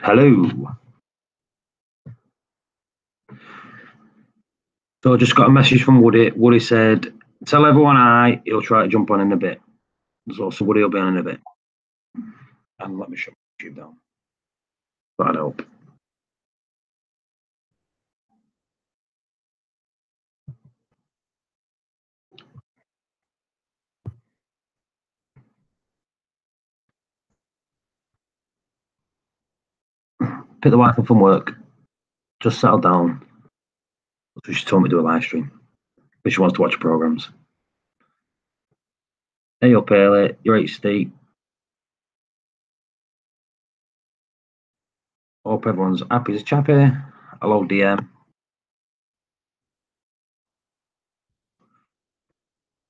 Hello. So I just got a message from Woody. Woody said, "Tell everyone he'll try to jump on in a bit." So Woody will be on in a bit. And let me shut YouTube down. That'd help. Pick the wife up from work. Just settle down. So she told me to do a live stream. But she wants to watch programs. Hey up early, you're 8 Hope everyone's happy as chappy. Hello DM.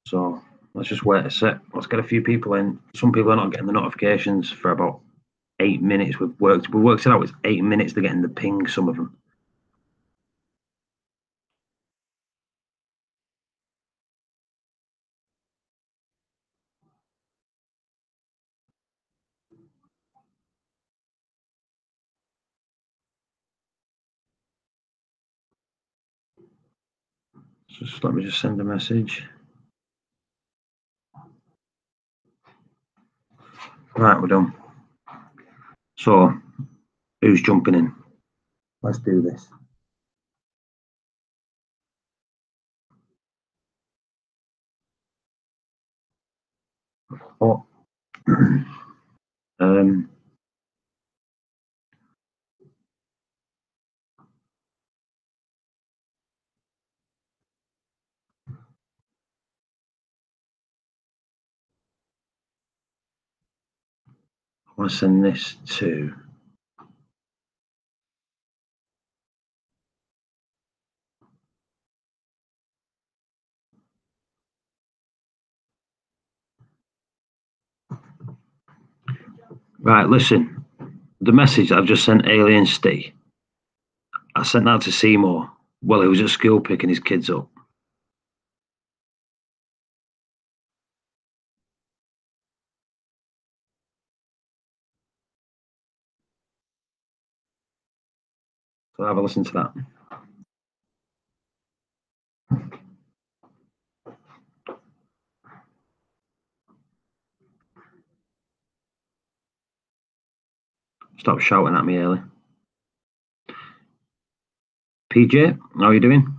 So let's just wait a sec. Let's get a few people in. Some people are not getting the notifications for about 8 minutes. We worked it out. It's 8 minutes they're getting the ping, some of them. Just let me just send a message. Right, we're done. So, who's jumping in? Let's do this. Oh. I want to send this to. Right, listen. The message I've just sent Alien Steve, I sent that to Seymour. Well, he was at school picking his kids up. So have a listen to that. Stop shouting at me early. PJ, how are you doing?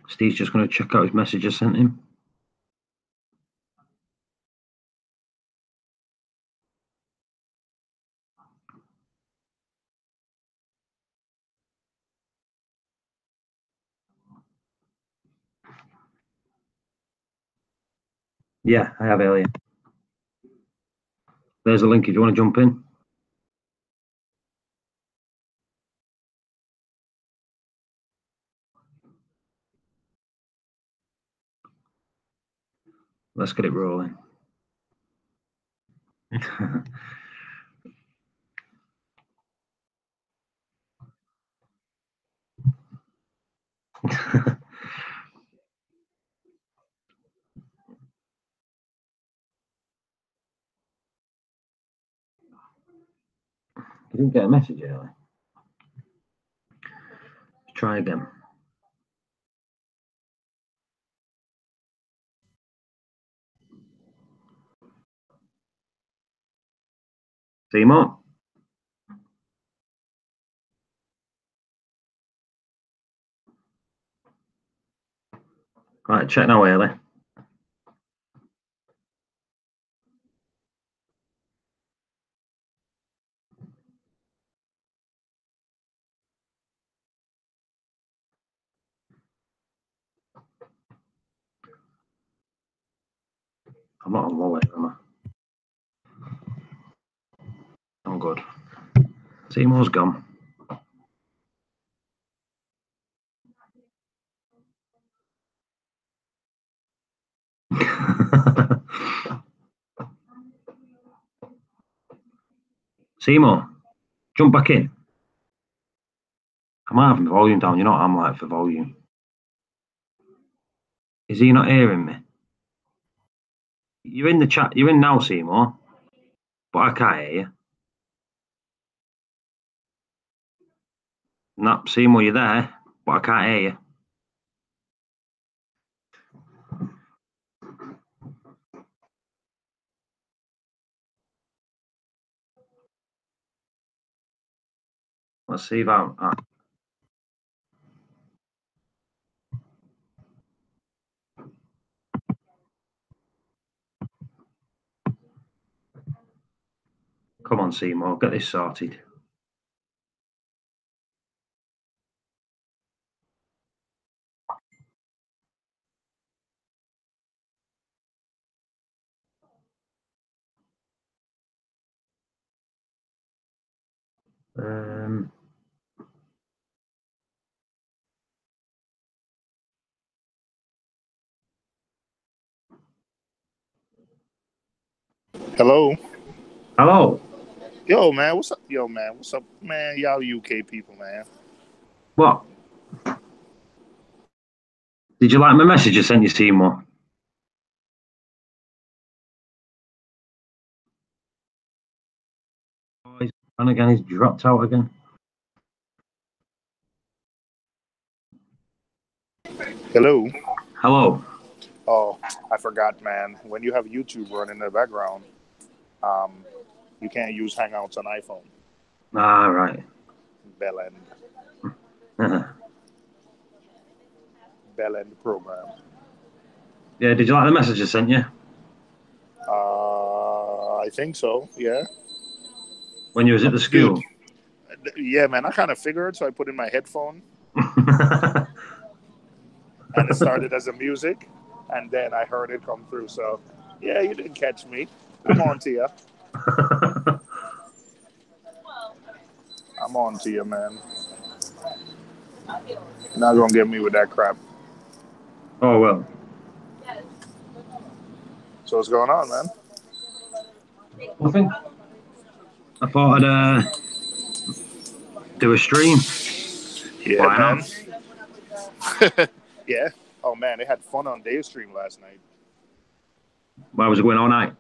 Steve's just going to check out his message I sent him. Yeah, I have Alien. There's a link if you want to jump in. Let's get it rolling. You didn't get a message early. Try again. Seymour? Right, check now early. I'm not on low, am I? I'm good. Seymour's gone. Seymour, jump back in. I'm having the volume down. You know what I'm like for volume. Is he not hearing me? You're in the chat. You're in now, Seymour. But I can't hear you. Not Seymour, you're there, but I can't hear you. Let's see if I. Come on, Seymour, get this sorted. Hello. Hello. Yo, man. What's up? Yo, man. What's up, man? Y'all UK people, man. What? Did you like my message I sent you, Seymour? Oh, and again, he's dropped out again. Hello. Hello. Oh, I forgot, man. When you have YouTube running in the background, um, you can't use Hangouts on iPhone. Ah, right. Bell end. Yeah, Bell end program. did you like the message I sent you? I think so. Yeah. When you was at the school? Yeah, man. I kind of figured, so I put in my headphone, and it started as a music, and then I heard it come through. So, yeah, you didn't catch me. I'm on to you. I'm on to you, man. You're not gonna get me with that crap. Oh, well. So what's going on, man? Nothing. I thought I'd do a stream. Yeah, Why man. not? Yeah. Oh man, they had fun on day stream last night. Why was it going all night?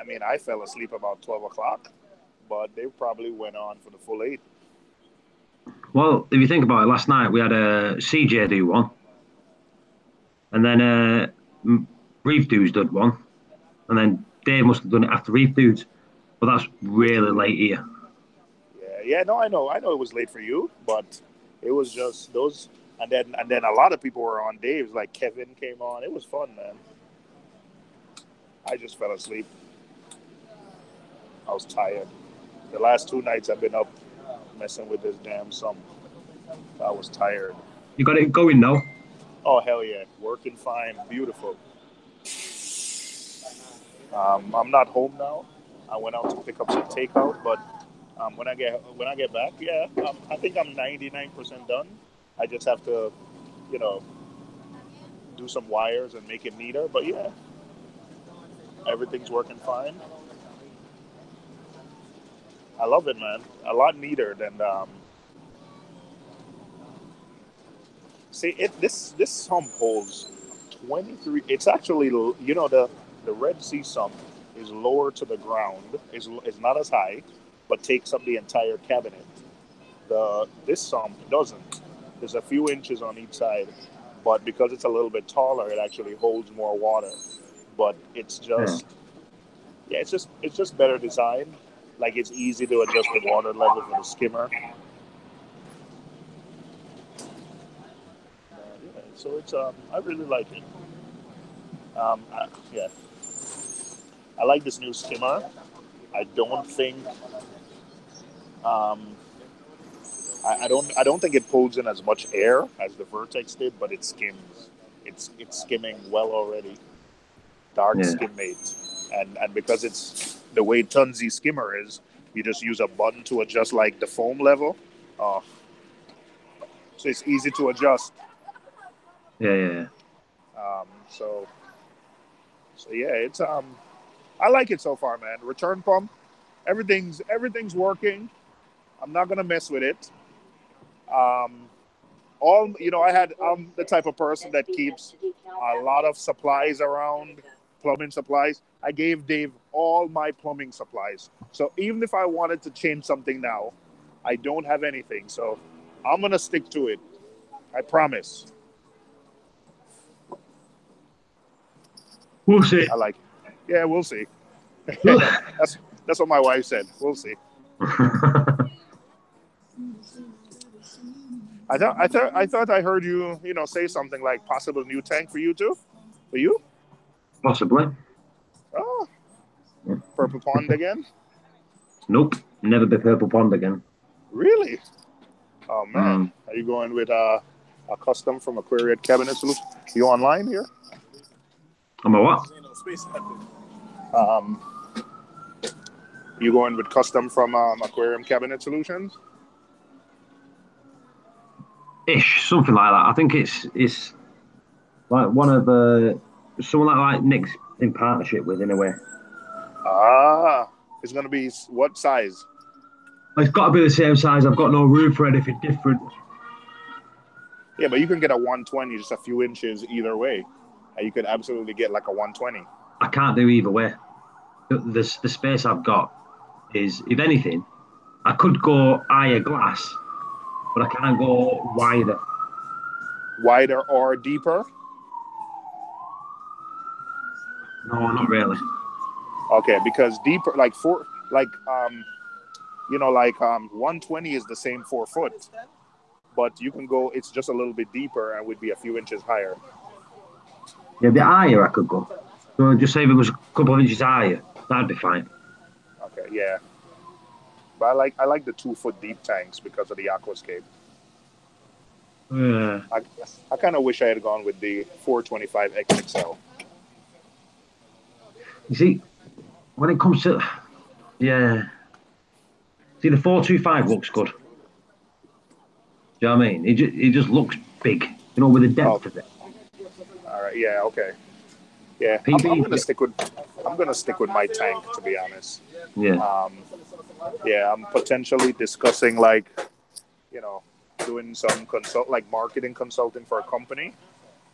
I mean, I fell asleep about 12 o'clock, but they probably went on for the full 8. Well, if you think about it, last night we had a CJ do one, and then Reef Dudes did one, and then Dave must have done it after Reef Dudes, but that's really late here. Yeah. No, I know it was late for you, but it was just those, and then a lot of people were on Dave's. Like Kevin came on. It was fun, man. I just fell asleep. I was tired. The last 2 nights I've been up messing with this damn sum. I was tired. You got it going though. Oh hell yeah, working fine, beautiful. I'm not home now. I went out to pick up some takeout, but when I get back, yeah, I think I'm 99% done. I just have to, you know, do some wires and make it neater. But yeah, everything's working fine. I love it, man. A lot neater than see it. This sump holds 23. It's actually the Red Sea sump is lower to the ground. Is not as high, but takes up the entire cabinet. This sump doesn't. There's a few inches on each side, but because it's a little bit taller, it actually holds more water. But it's Yeah. just yeah, it's just better designed. Like it's easy to adjust the water level for the skimmer. Yeah, so it's I really like it. Yeah, I like this new skimmer. I don't think um, I don't think it pulls in as much air as the Vertex did, but it skims. It's skimming well already. Dark Yeah. skim mate, and because it's the way Tunzi skimmer is, you just use a button to adjust like the foam level. Oh, so it's easy to adjust. Yeah. So yeah, it's I like it so far, man. Return pump, everything's working. I'm not gonna mess with it. Um, all I'm the type of person that keeps a lot of supplies around, plumbing supplies. I gave Dave all my plumbing supplies, so even if I wanted to change something now, I don't have anything, so I'm gonna stick to it. I promise. We'll see. I like it. Yeah, we'll see. That's what my wife said. We'll see. I thought I heard you, say something like possible new tank for you too. For you? Possibly. Oh, Purple Pond again? Nope. Never be Purple Pond again. Really? Oh man, are you going with a custom from Aquarium Cabinet Solution? You online here? I'm a what? Um, you going with custom from Aquarium Cabinet Solutions? Ish, something like that. I think it's like one of someone like Nick's in partnership with in a way. Ah, it's gonna be what size? It's got to be the same size. I've got no room for anything different. Yeah, but you can get a 120, just a few inches either way. And you could absolutely get like a 120. I can't do either way. The space I've got is, if anything, I could go higher glass, but I can't go wider. Wider or deeper? No, not really. Okay, because deeper, like 120 is the same 4 foot, but you can go. It's just a little bit deeper and would be a few inches higher. Yeah, the higher I could go. So just say if it was a couple of inches higher, that'd be fine. Okay, yeah. But I like the 2 foot deep tanks because of the aquascape. Yeah. I kind of wish I had gone with the 425 XXL. You see, when it comes to see the 425 looks good. Do you know what I mean? It just looks big, with the depth of it. All right, yeah, okay. Yeah, I'm gonna stick with my tank, to be honest. Yeah. Yeah, I'm potentially discussing doing some marketing consulting for a company,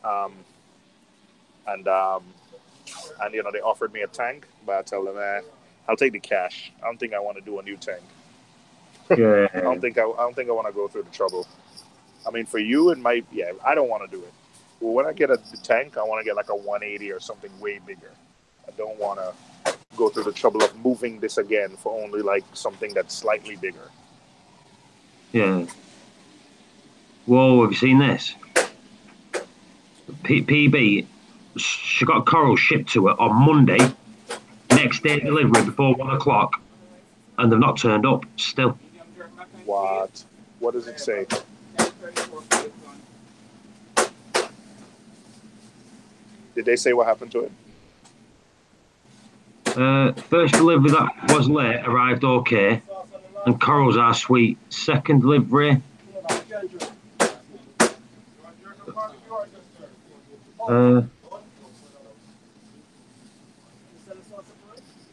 and they offered me a tank, but I tell them, I'll take the cash. I don't think I want to do a new tank. Yeah. I don't think I want to go through the trouble. I mean, for you, it might. Yeah, I don't want to do it. Well, when I get a tank, I want to get like a 180 or something way bigger. I don't want to go through the trouble of moving this again for only like something that's slightly bigger. Yeah. Whoa, have you seen this? PB, she got coral shipped to her on Monday, next day delivery before 1 o'clock, and they've not turned up still. What? What does it say? Did they say what happened to it? First delivery that was late arrived okay, and corals are sweet. Second delivery,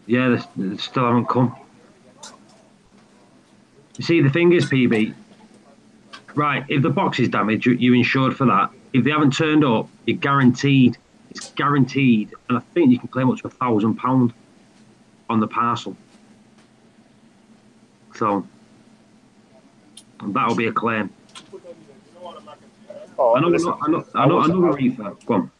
yeah, they still haven't come. You see, the thing is, PB, right? If the box is damaged, you're insured for that. If they haven't turned up, you're guaranteed. It's guaranteed, and I think you can claim up to £1,000 on the parcel. So that'll be a claim. Oh, I know. listen, I know a reefer. Go on.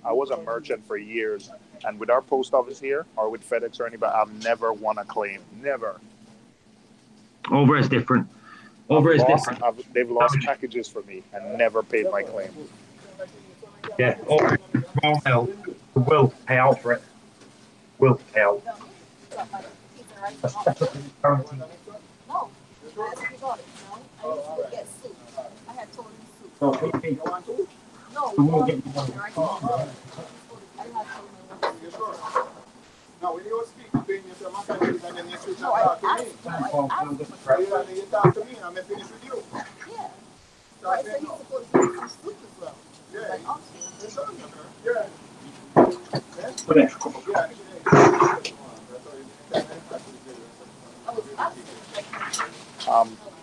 I was a merchant for years, and with our post office here, or with FedEx or anybody, I've never won a claim. Never. Over is different. They've lost packages for me and never paid my claim. Yeah. Over will pay out for it. Will pay out. No, when you speak between yourself, and then you switch and talk to me. You talk to me, and I'm finished with you. Yeah. So I said, no. Yeah.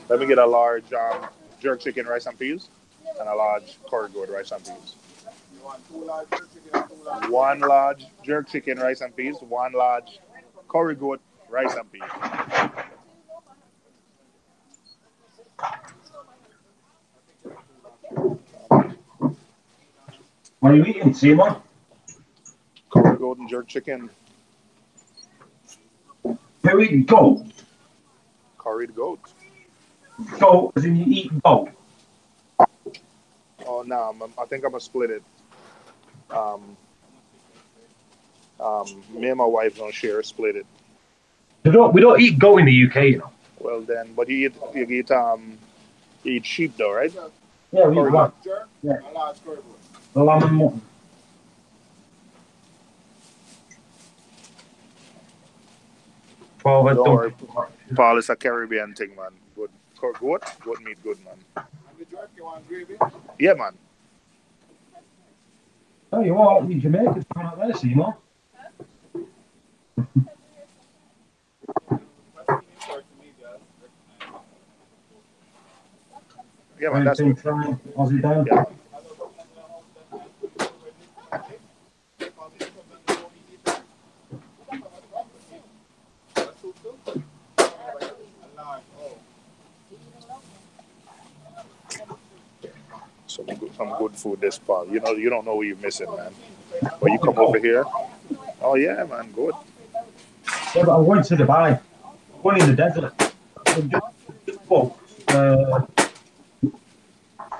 Let me get a large jerk chicken rice and peas and a large curry goat rice and peas. You want 2 large jerk chicken and 2 large? 1 large jerk chicken rice and peas, 1 large curry goat rice and peas. What are you eating, Simon? Curry goat and jerk chicken. You're eating goat. Curried goat. Goat, as in you eat goat. Oh no, I think I'm gonna split it. Um, Me and my wife gonna share, split it. We don't eat goat in the UK, you know. Well then, but you eat sheep though, right? Yeah, we eat Curry lamb. goat. Yeah. Lamb and mutton. Don't worry, Paul. It's a Caribbean thing, man. Good. Goat meat, good, man. Yeah, man. Oh, you are you Jamaicans coming out there, Simon. Yeah, man. That's good. Aussie down. Yeah, man. Some good food this Paul. You know, you don't know what you're missing, man. When you come over here, oh yeah, man, good. Yeah, but I'm going to Dubai. I'm going in the desert. We've just booked,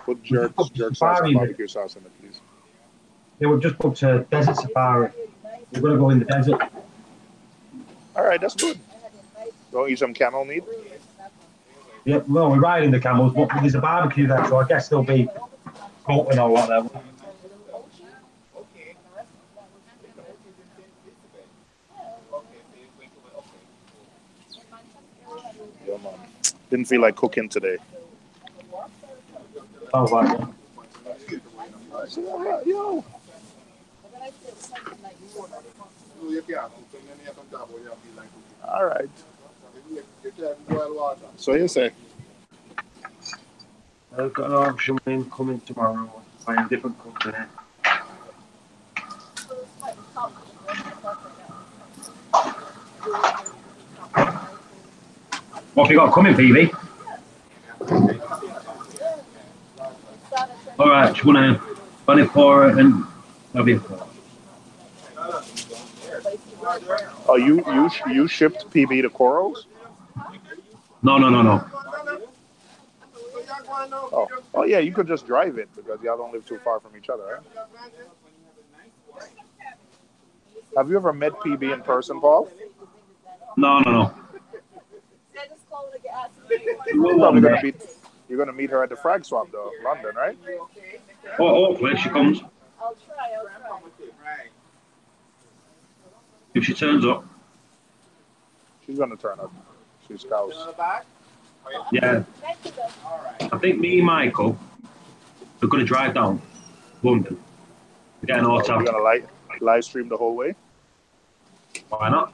Put we've just booked a jerk sauce and safari. barbecue sauce in it, please. Yeah, we've just booked a desert safari. We're going to go in the desert. All right, that's good. Go eat some camel meat. Yeah, well, we're riding the camels, but there's a barbecue there, so I guess there'll be goat and all that there. Yeah, man. Didn't feel like cooking today. Sounds like it. Yo. All right. So you say? I've got an auction coming tomorrow by a different company. What have you got coming, PB? All right, just want to run it for it and that'll be it. Oh, you shipped PB to Corals? No. Oh yeah, you could just drive it because y'all don't live too far from each other, right? Have you ever met PB in person, Paul? No. You're gonna meet her at the Frag Swap though, London, right? Oh, hopefully she comes. I'll try. If she turns up. She's gonna turn up. She's Scouse. Yeah. I think me and Michael are going to drive down London. We're getting an hotel. You're gonna live stream the whole way? Why not?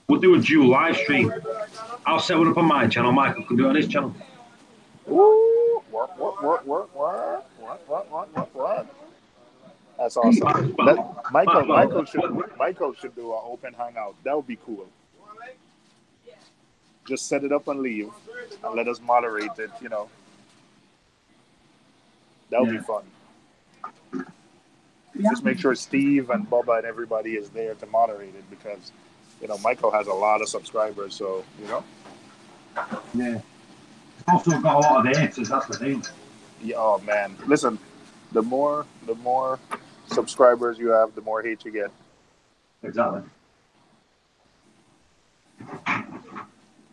We'll do a dual live stream. I'll set one up on my channel. Michael can do it on his channel. Ooh, what? That's awesome. Michael should do an open hangout. That would be cool. Just set it up and leave, and let us moderate it. You know, that would be fun. Just make sure Steve and Bubba and everybody is there to moderate it because, you know, Michael has a lot of subscribers. So you know. Yeah. Also got a lot of haters. That's the thing. Yeah, oh man, listen. The more subscribers you have, the more hate you get. Exactly.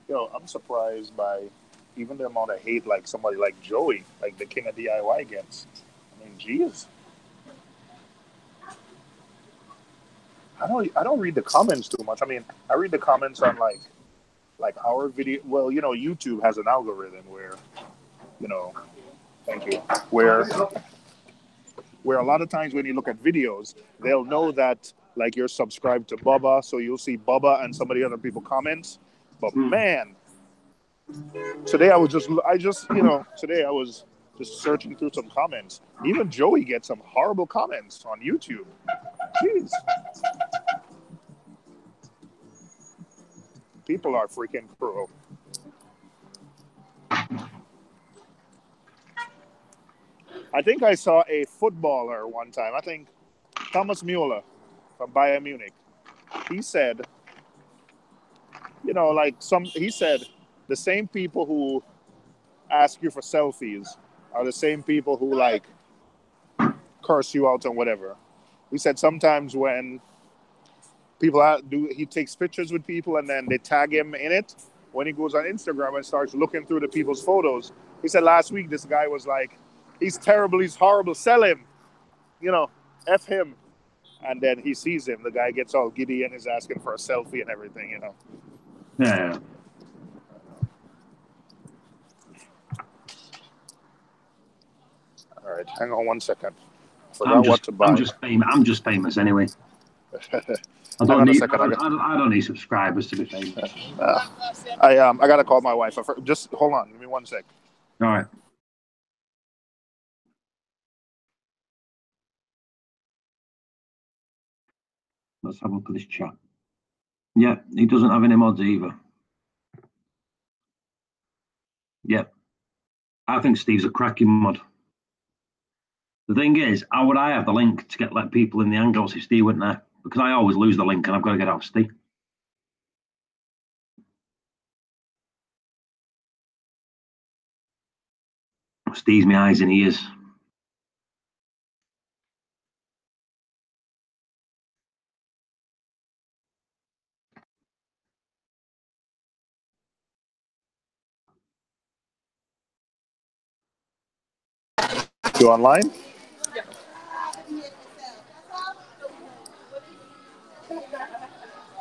Yo, I'm surprised by even the amount of hate like somebody like Joey, like the king of DIY gets. I mean, geez. I don't read the comments too much. I mean, I read the comments on like our video. Well, you know, YouTube has an algorithm where, you know, thank you, where a lot of times when you look at videos, they'll know that like you're subscribed to Bubba, so you'll see Bubba and some of the other people comments. But man, today I was just searching through some comments. Even Joey gets some horrible comments on YouTube. Jeez. People are freaking cruel. I think I saw a footballer one time. I think Thomas Mueller from Bayern Munich. He said, he said the same people who ask you for selfies are the same people who like curse you out and whatever. He said sometimes when he takes pictures with people and then they tag him in it. When he goes on Instagram and starts looking through the people's photos, he said last week this guy was like, he's terrible, he's horrible, sell him, F him. And then he sees him, the guy gets all giddy and is asking for a selfie and everything, Yeah. All right, hang on 1 second. Forgot what to buy. I'm just famous anyway. I don't need subscribers to be famous. I gotta call my wife. Just hold on, give me 1 sec. All right. Let's have a look at this chat. Yeah, he doesn't have any mods either. Yeah, I think Steve's a cracking mod. The thing is, how would I have the link to let people in the Hangouts if Steve went there? Because I always lose the link and I've got to get out of Steve. Steve's my eyes and ears. You online? Yeah.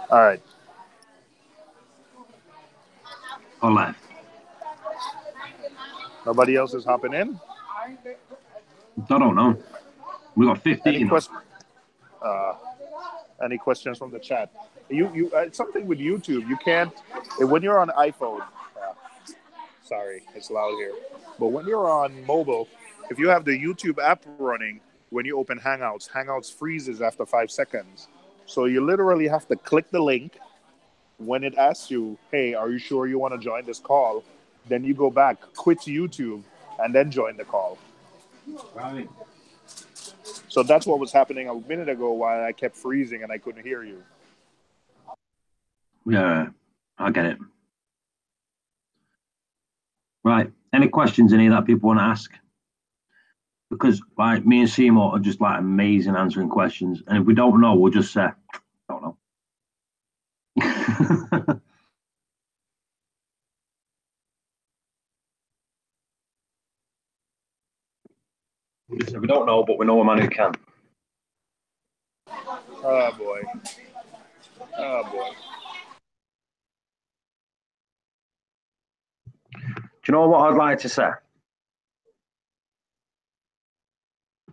All right. Or left. Nobody else is hopping in? I don't know. We got 15. Any questions from the chat? It's something with YouTube. You can't when you're on iPhone. Sorry, it's loud here. But when you're on mobile, if you have the YouTube app running, when you open Hangouts freezes after 5 seconds. So you literally have to click the link. When it asks you, hey, are you sure you want to join this call? Then you go back, quit YouTube, and then join the call. Right. So that's what was happening a minute ago while I kept freezing and I couldn't hear you. Yeah, I get it. Right. Any questions any that people want to ask? Because like me and Seymour are just like amazing answering questions. And if we don't know, we'll just say, don't know. We don't know, but we know a man who can. Oh boy. Oh boy. Do you know what I'd like to say?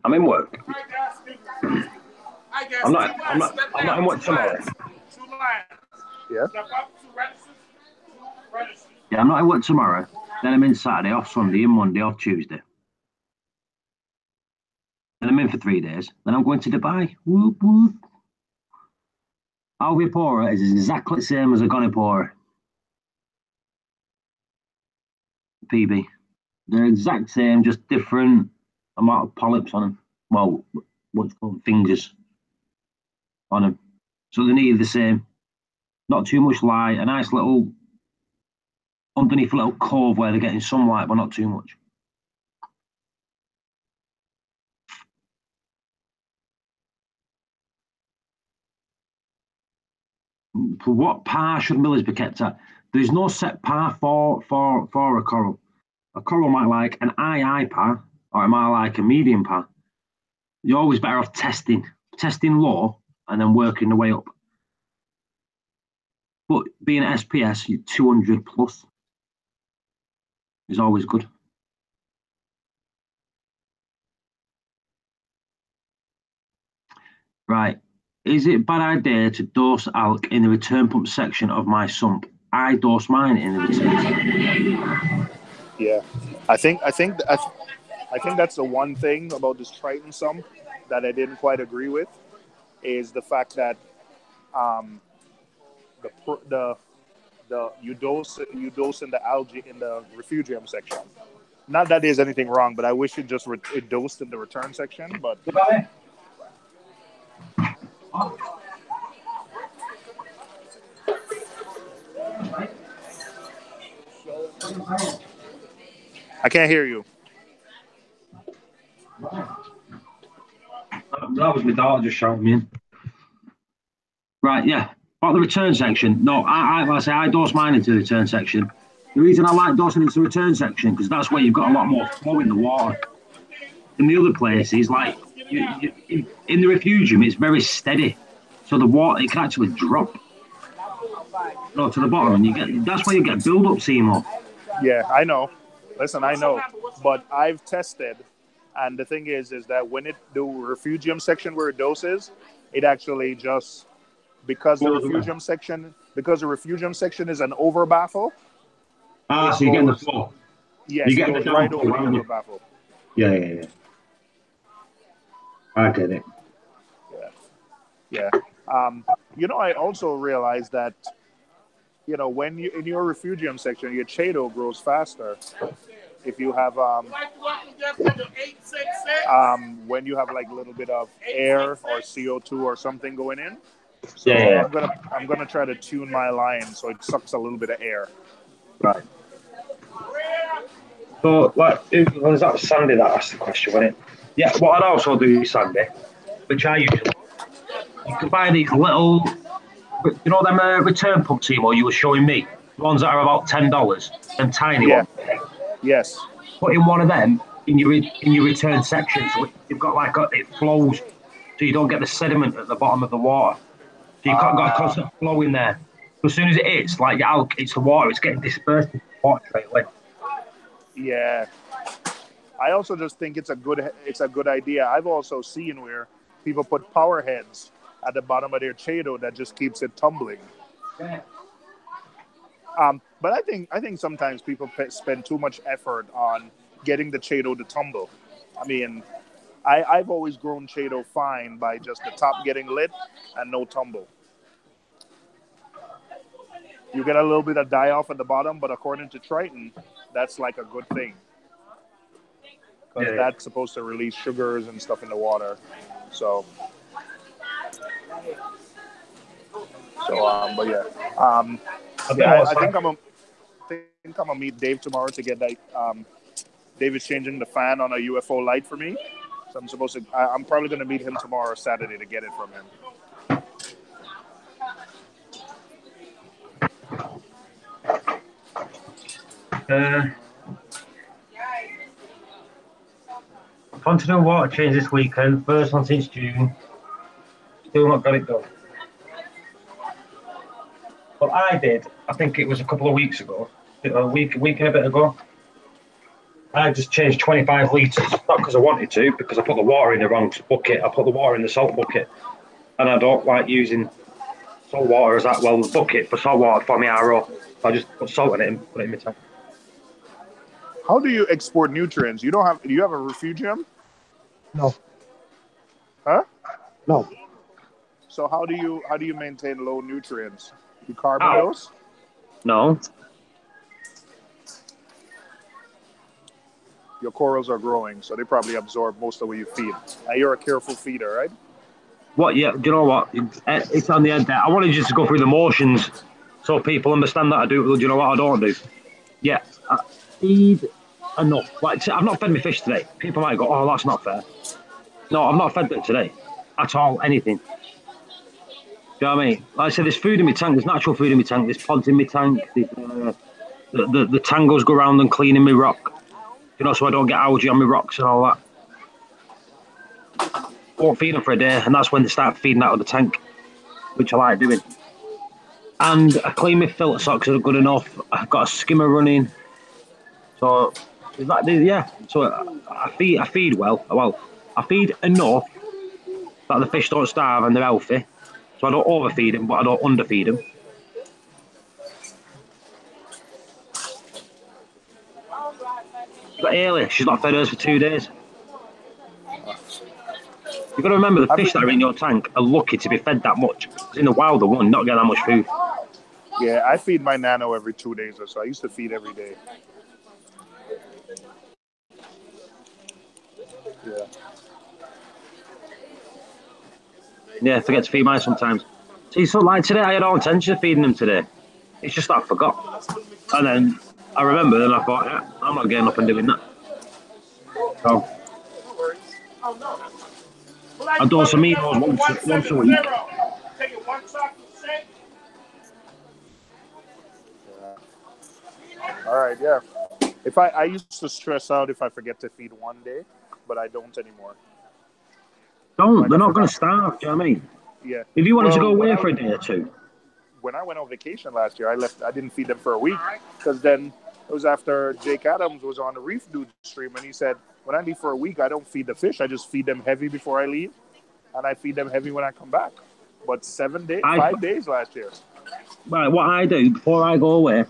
I'm in work. I'm not in work tomorrow. Yeah. Yeah, I'm not in work tomorrow. Then I'm in Saturday, off Sunday, and Monday, off Tuesday. Then I'm in for 3 days. Then I'm going to Dubai. Whoop, whoop. Alvipora is exactly the same as a Gonipora. PB. They're exact same, just different amount of polyps on them. Well, what's called fingers on them. So they're nearly the same. Not too much light. A nice little underneath a little cove where they're getting sunlight, but not too much. For what par should millies be kept at? There's no set par for a coral. A coral might like an II par, or it might like a medium par. You're always better off testing low and then working the way up. But being at SPS, 200 plus is always good. Right. Is it a bad idea to dose alk in the return pump section of my sump? I dose mine in the return section. Yeah. I think that's the one thing about this Triton sump that I didn't quite agree with is the fact that you dose in the algae in the refugium section. Not that there's anything wrong, but I wish it dosed in the return section. But I can't hear you. That was my daughter just shouting me in. Right, yeah. About the return section. No, like I say, I dose mine into the return section. The reason I like dosing into the return section because that's where you've got a lot more flow in the water. In the other places, like in the refugium, it's very steady, so the water it can actually drop to the bottom, and that's where you get build up, Seymour. Yeah, I know. Listen, I know, but I've tested, and the thing is that when the refugium section where it doses, it actually just because the refugium section is an over baffle. So you're getting the flow. Yes, it goes right over the over baffle. Yeah. I get it. Yeah. I also realized that, when you in your refugium section, your Chaeto grows faster if you have when you have like a little bit of air or CO2 or something going in. So I'm gonna try to tune my line so it sucks a little bit of air. Right. So, was that Sandy that asked the question, wasn't it? Yeah, what I'd also do, Sandy, which I usually you can buy these little, them return pumps, Seymour, you were showing me, the ones that are about $10, them tiny ones. Yes. Put in one of them in your return section, so you've got it flows, so you don't get the sediment at the bottom of the water. So you've got a constant flow in there. So as soon as it hits, it's the water, it's getting dispersed into the water straight away. Yeah. I also just think it's a good idea. I've also seen where people put power heads at the bottom of their Chaeto that just keeps it tumbling. Yeah. But I think sometimes people spend too much effort on getting the Chaeto to tumble. I mean, I've always grown Chaeto fine by just the top getting lit and no tumble. You get a little bit of die off at the bottom, but according to Triton, that's like a good thing. Because that's supposed to release sugars and stuff in the water. So but yeah. I think I'm gonna meet Dave tomorrow to get that. Dave is changing the fan on a UFO light for me, so I'm probably gonna meet him tomorrow, Saturday, to get it from him. Continental water change this weekend, first one since June. Still not got it done. Well, I did. I think it was a couple of weeks ago, a week and a bit ago. I just changed 25 litres, not because I wanted to, because I put the water in the wrong bucket. I put the water in the salt bucket, and I don't like using salt water as that. Well, the bucket for salt water for my RO. I just put salt in it and put it in my tank. How do you export nutrients? Do you have a refugium? No. Huh? No. So how do you maintain low nutrients? You carbon those? No. Your corals are growing, so they probably absorb most of what you feed. Now you're a careful feeder, right? What? Yeah. Do you know what? It's on the end there. I wanted just to go through the motions so people understand that I do. Do you know what I don't do? Yeah. I feed enough. I've not fed my fish today. People might go, "Oh, that's not fair." No, I've not fed them today at all. Anything. Do you know what I mean? Like I said, there's food in my tank. There's natural food in my tank. There's pods in my tank. The tangos go around and cleaning my rock. So I don't get algae on my rocks and all that. I won't feed them for a day, and that's when they start feeding out of the tank, which I like doing. And I clean my filter socks that are good enough. I've got a skimmer running. So, So I feed well. Well, I feed enough that the fish don't starve and they're healthy. So I don't overfeed them, but I don't underfeed them. You've got Ailey. She's not fed hers for 2 days. You've got to remember the fish that are in your tank are lucky to be fed that much. Because in the wild, they won't not get that much food. Yeah, I feed my nano every 2 days or so. I used to feed every day. Yeah. Yeah, I forget to feed mine sometimes. See, so like today, I had all intention of feeding them today. It's just that I forgot. And then I remembered and I thought, yeah, I'm not getting up and doing that. So I do some meals once a week. All right, yeah. If I used to stress out if I forget to feed one day, but I don't anymore. Don't. Like They're I not going forgot. to starve. Do you know what I mean? Yeah. If you wanted to go Well, away for a day or two, when I went on vacation last year, I left. I didn't feed them for a week because then it was after Jake Adams was on the Reef Dude stream, and he said, "When I leave for a week, I don't feed the fish. I just feed them heavy before I leave, and I feed them heavy when I come back." But 7 days, I 5 days last year. right. What I do before I go away,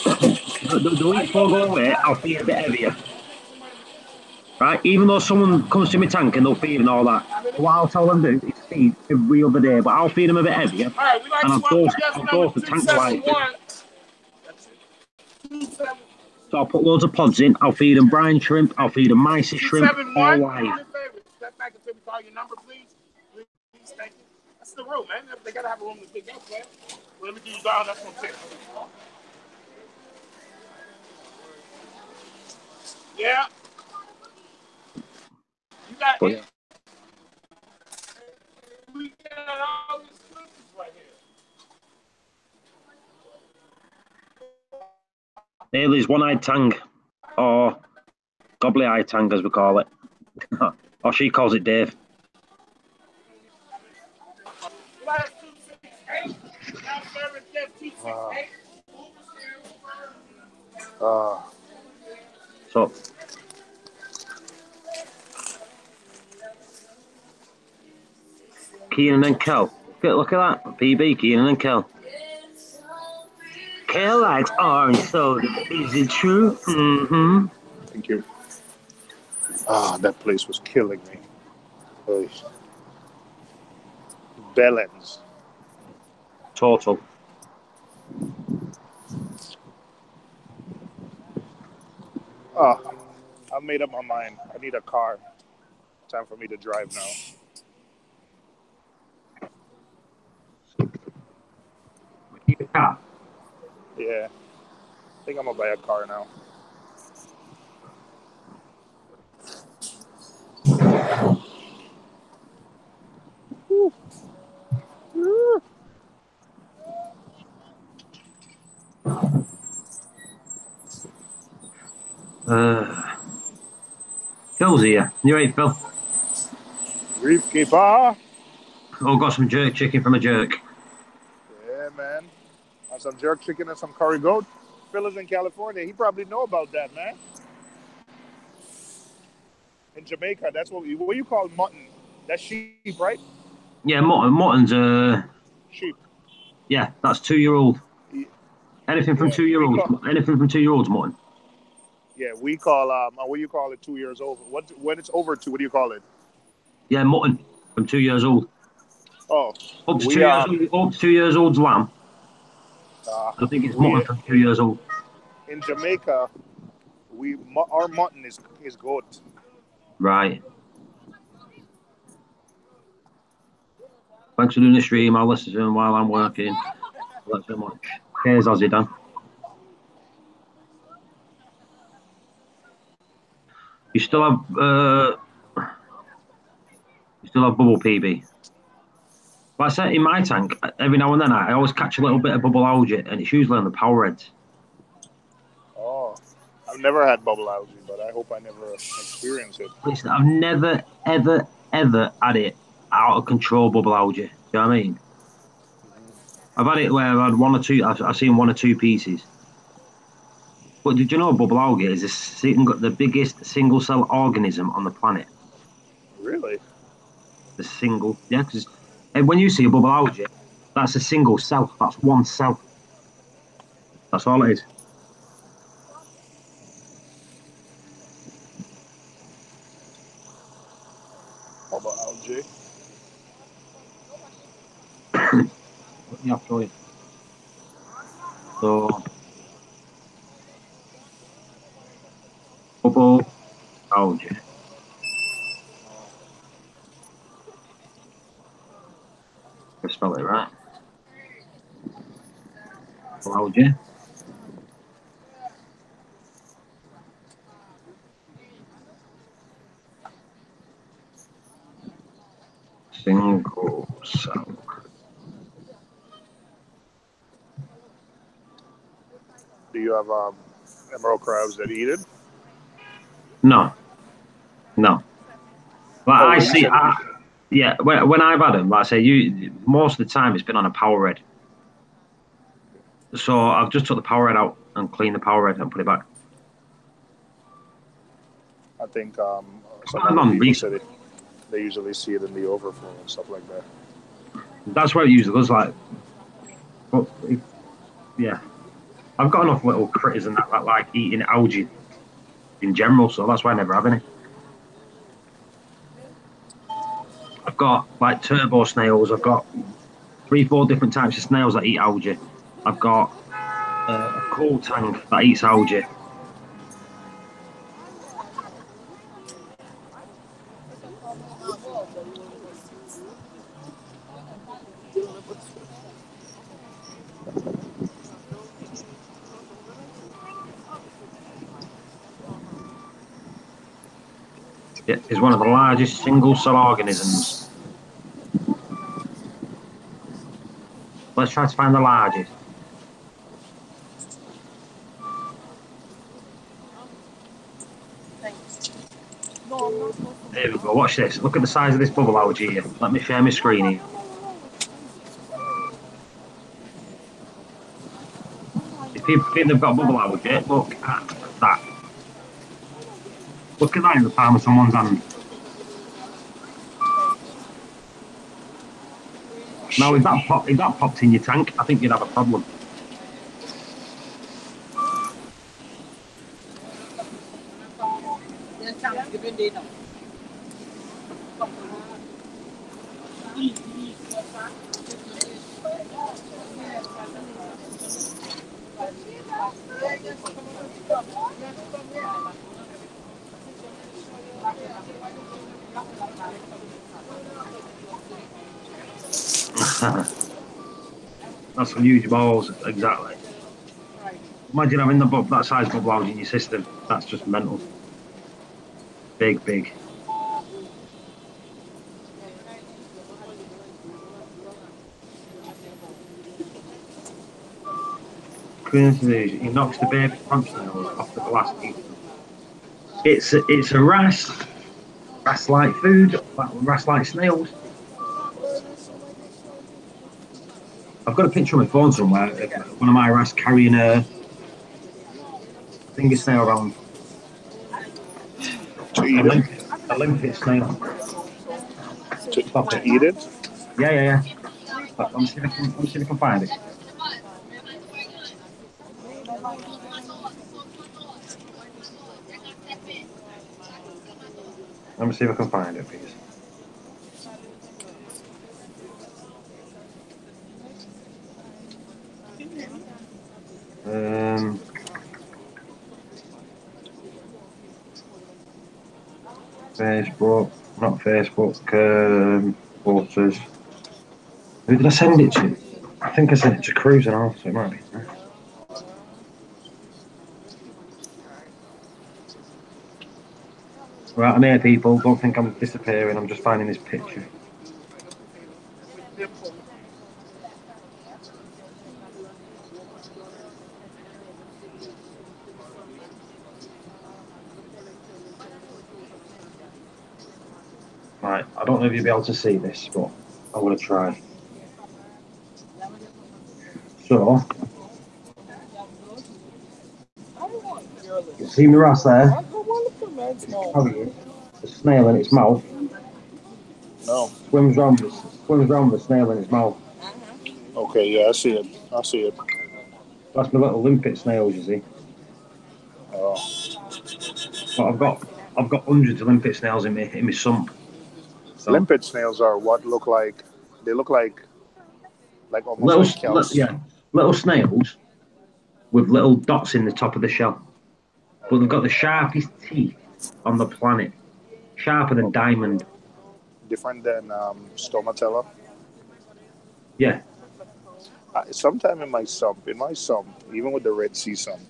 the week before I go away, I'll feed a bit heavier. Right, even though someone comes to my tank and they'll feed and all that, what I'll tell them to do is feed every other day, but I'll feed them a bit heavier, and I'll dose the tank like. So I'll put loads of pods in. I'll feed them brine shrimp. I'll feed them mysis shrimp, all live. Step back until we call your number, please. Please, thank you. That's the room, man. They gotta have a room to pick up, man. Well, let me give you down. That's what I'm saying. Yeah. You got But it. yeah, We got all these clips right here. Haley's one-eyed tang, or gobbly-eyed tang as we call it, or she calls it Dave. Last 268. Now serving just 268. So Keenan and Kel, look at that, PB Keenan and Kel. Kel likes orange soda. Is it true? Mm-hmm. Thank you. That place was killing me. Oy. Bellens. Total. I've made up my mind. I need a car. Time for me to drive now. Yeah. I think I'm gonna buy a car now. Phil's here. You right, Phil? Reef keeper. Oh, got some jerk chicken from a jerk. Yeah, man. And some jerk chicken and some curry goat. Phil is in California. He probably know about that, man. In Jamaica, that's what you call mutton. That's sheep, right? Yeah, mutton's Sheep. yeah, that's 2 year old. Anything from Yeah, 2 year olds, anything from 2 year olds mutton. yeah, we call what do you call it? 2 years old. When it's over two? What do you call it? Yeah, mutton from 2 years old. Oh, Up to we 2 years old, up to 2 years old's lamb. I think it's mutton we from 2 years old. in Jamaica, our mutton is goat. Right. Thanks for doing the stream. I'll listen to them while I'm working. Thanks so much. Cheers, Ozzy Dan. You still have bubble PB. But I said in my tank, every now and then I always catch a little bit of bubble algae, and it's usually on the power heads. Oh, I've never had bubble algae, but I hope I never experience it. Listen, I've never, ever, ever had it out of control bubble algae. Do you know what I mean? I've had it where I've had one or two. I've seen one or two pieces. But did you know bubble algae is the biggest single cell organism on the planet? Really? The single, yeah. Because when you see a bubble algae, that's a single cell. That's one cell. That's all it is. Bubble algae. Let me show you. So, bubble algae. spell it right. Algae. Single cell. Do you have emerald crabs that eat it? No. But Oh, I well, you see. said Yeah, when I've had them, like I say, most of the time it's been on a power head. So I've just took the power head out and cleaned the power head and put it back. I think some I've had other them people said recently. it. They usually see it in the overflow and stuff like that. That's where it usually goes. Like, but yeah, I've got enough little critters and that like eating algae in general, so that's why I never have any. I've got like turbo snails. I've got 3, 4 different types of snails that eat algae. I've got a coal tank that eats algae. It is one of the largest single cell organisms. Let's try to find the largest. There we go. Watch this. Look at the size of this bubble algae here. Let me share my screen here. If people think they've got bubble algae, look at that. Look at that in the palm of someone's hand. Now, if that popped in your tank, I think you'd have a problem. That's some huge balls, exactly. Imagine having that size bubble algae in your system. That's just mental. Big, big. He knocks the baby pump snails off the glass. It's a wrasse-like food, wrasse-like snails. I've got a picture on my phone somewhere of one of my wrasse carrying a finger snail around. To eat it? A limpet snail. Stop To it. eat it? Yeah. Let me see if I can find it. Let me see if I can find it, please. Facebook, not Facebook, Waters. Who did I send it to? I think I sent it to Cruise and all, so it might be. Right, I'm here, people. Don't think I'm disappearing. I'm just finding this picture. Right, I don't know if you'll be able to see this, but I'm going to try. So, you see my wrasse there? The snail in its mouth. No. Swims round the snail in its mouth. Okay, yeah, I see it. That's my little limpet snails, you see. Oh. But I've got hundreds of limpet snails in my sump. So Limpet snails are what look like. They look like almost like kelps. little snails with little dots in the top of the shell. But they've got the sharpest teeth on the planet, sharper than Okay. diamond. Different than stomatella. Yeah. Sometime in my sump, even with the Red Sea sump,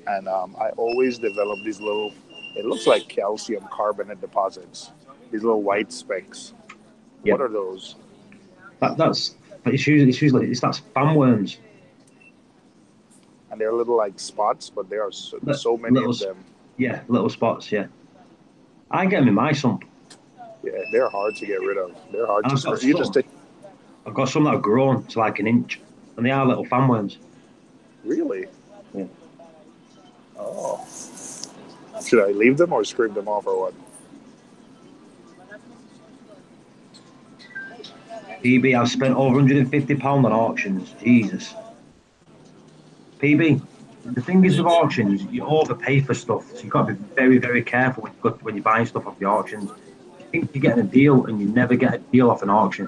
and I always develop these little. It looks like calcium carbonate deposits. These little white specks. Yeah. What are those? That's it's usually that's fan worms. And they're little like spots, but there are so many Little, of them. yeah, little spots. Yeah, I get them in my sump. Yeah, they're hard to get rid of. They're hard And to I've got scrape. You just some. take. I've got some that have grown to like an inch, and they are little fan worms. Really? Yeah. Oh. Should I leave them or scrape them off or what? PB, I've spent over £150 on auctions. Jesus. PB, the thing is with auctions, you overpay for stuff, so you've got to be very, very careful when you're buying stuff off the auctions. You think you're getting a deal, and you never get a deal off an auction.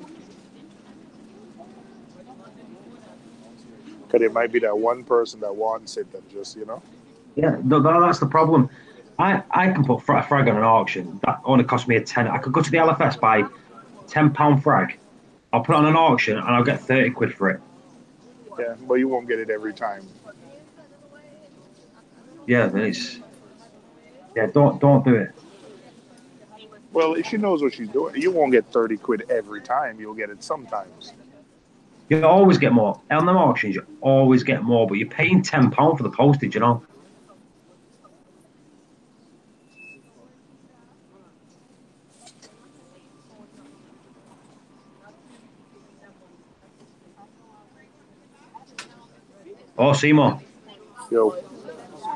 Because it might be that one person that wants it that just, Yeah, that's the problem. I can put a frag on an auction that only cost me a tenner. I could go to the LFS, buy £10 frag. I'll put it on an auction and I'll get 30 quid for it. Yeah, but you won't get it every time. Yeah, don't do it. Well, if she knows what she's doing, you won't get 30 quid every time. You'll get it sometimes. You always get more. On them auctions, you always get more, but you're paying £10 for the postage, Oh, Seymour, Yo.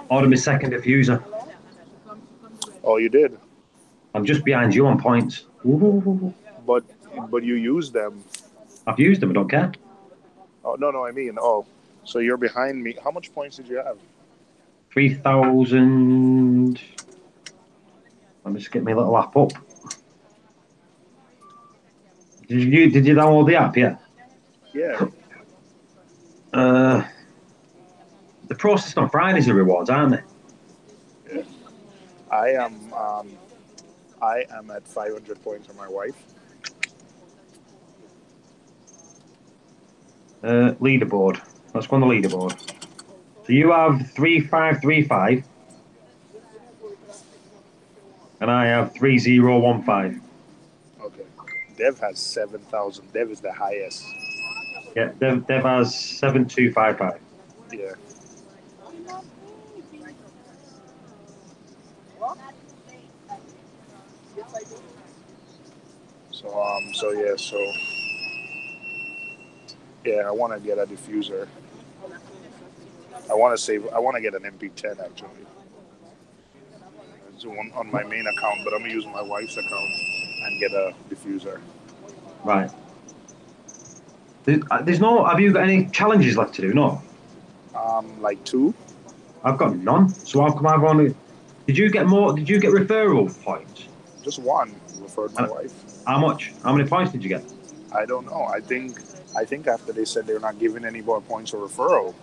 order my second diffuser. Oh, you did? I'm just behind you on points. Ooh. But you use them. I've used them, I don't care. Oh, no, I mean, so you're behind me. How much points did you have? 3,000. Let me just get my little app up. Did you download the app? Yeah. Yeah. The processed on Fridays, the rewards, aren't they? Yeah. I am at 500 points on my wife. Leaderboard. Let's go on the leaderboard. So you have 3535, and I have 3015. Okay. Dev has 7,000. Dev is the highest. Yeah, Dev has 7255. Yeah. Yeah, I want to get a diffuser. I want to get an MP10 actually. It's on my main account, but I'm going to use my wife's account and get a diffuser. Right. There's no. Have you got any challenges left to do? No. Like 2. I've got none. So how come I've only? Did you get more? Did you get referral points? Just 1 referred my wife. How much? How many points did you get? I don't know. I think after they said they're not giving any more points for referral,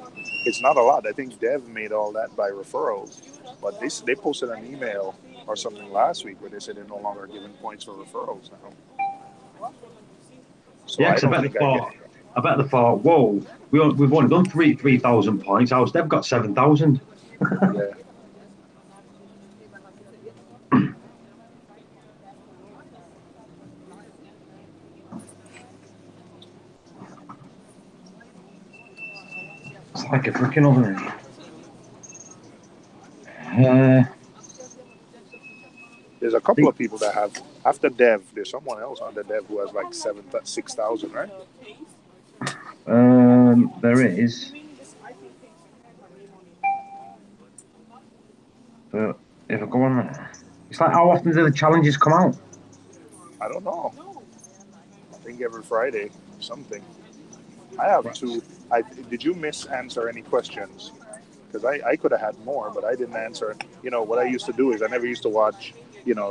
it's not a lot. I think Dev made all that by referrals, but they posted an email or something last week where they said they're no longer giving points for referrals now. So Yeah, because I bet they thought, whoa, we've only done 3,000 points. How's Dev got 7,000? Yeah. It's like a freaking oven. There's a couple of people that have after Dev. There's someone else under Dev who has like 6,000, right? There is. But if I go on there, it's like, how often do the challenges come out? I don't know. I think every Friday, something. I have 2. Did you answer any questions? Because I could have had more, but I didn't answer. What I used to do is I never used to watch.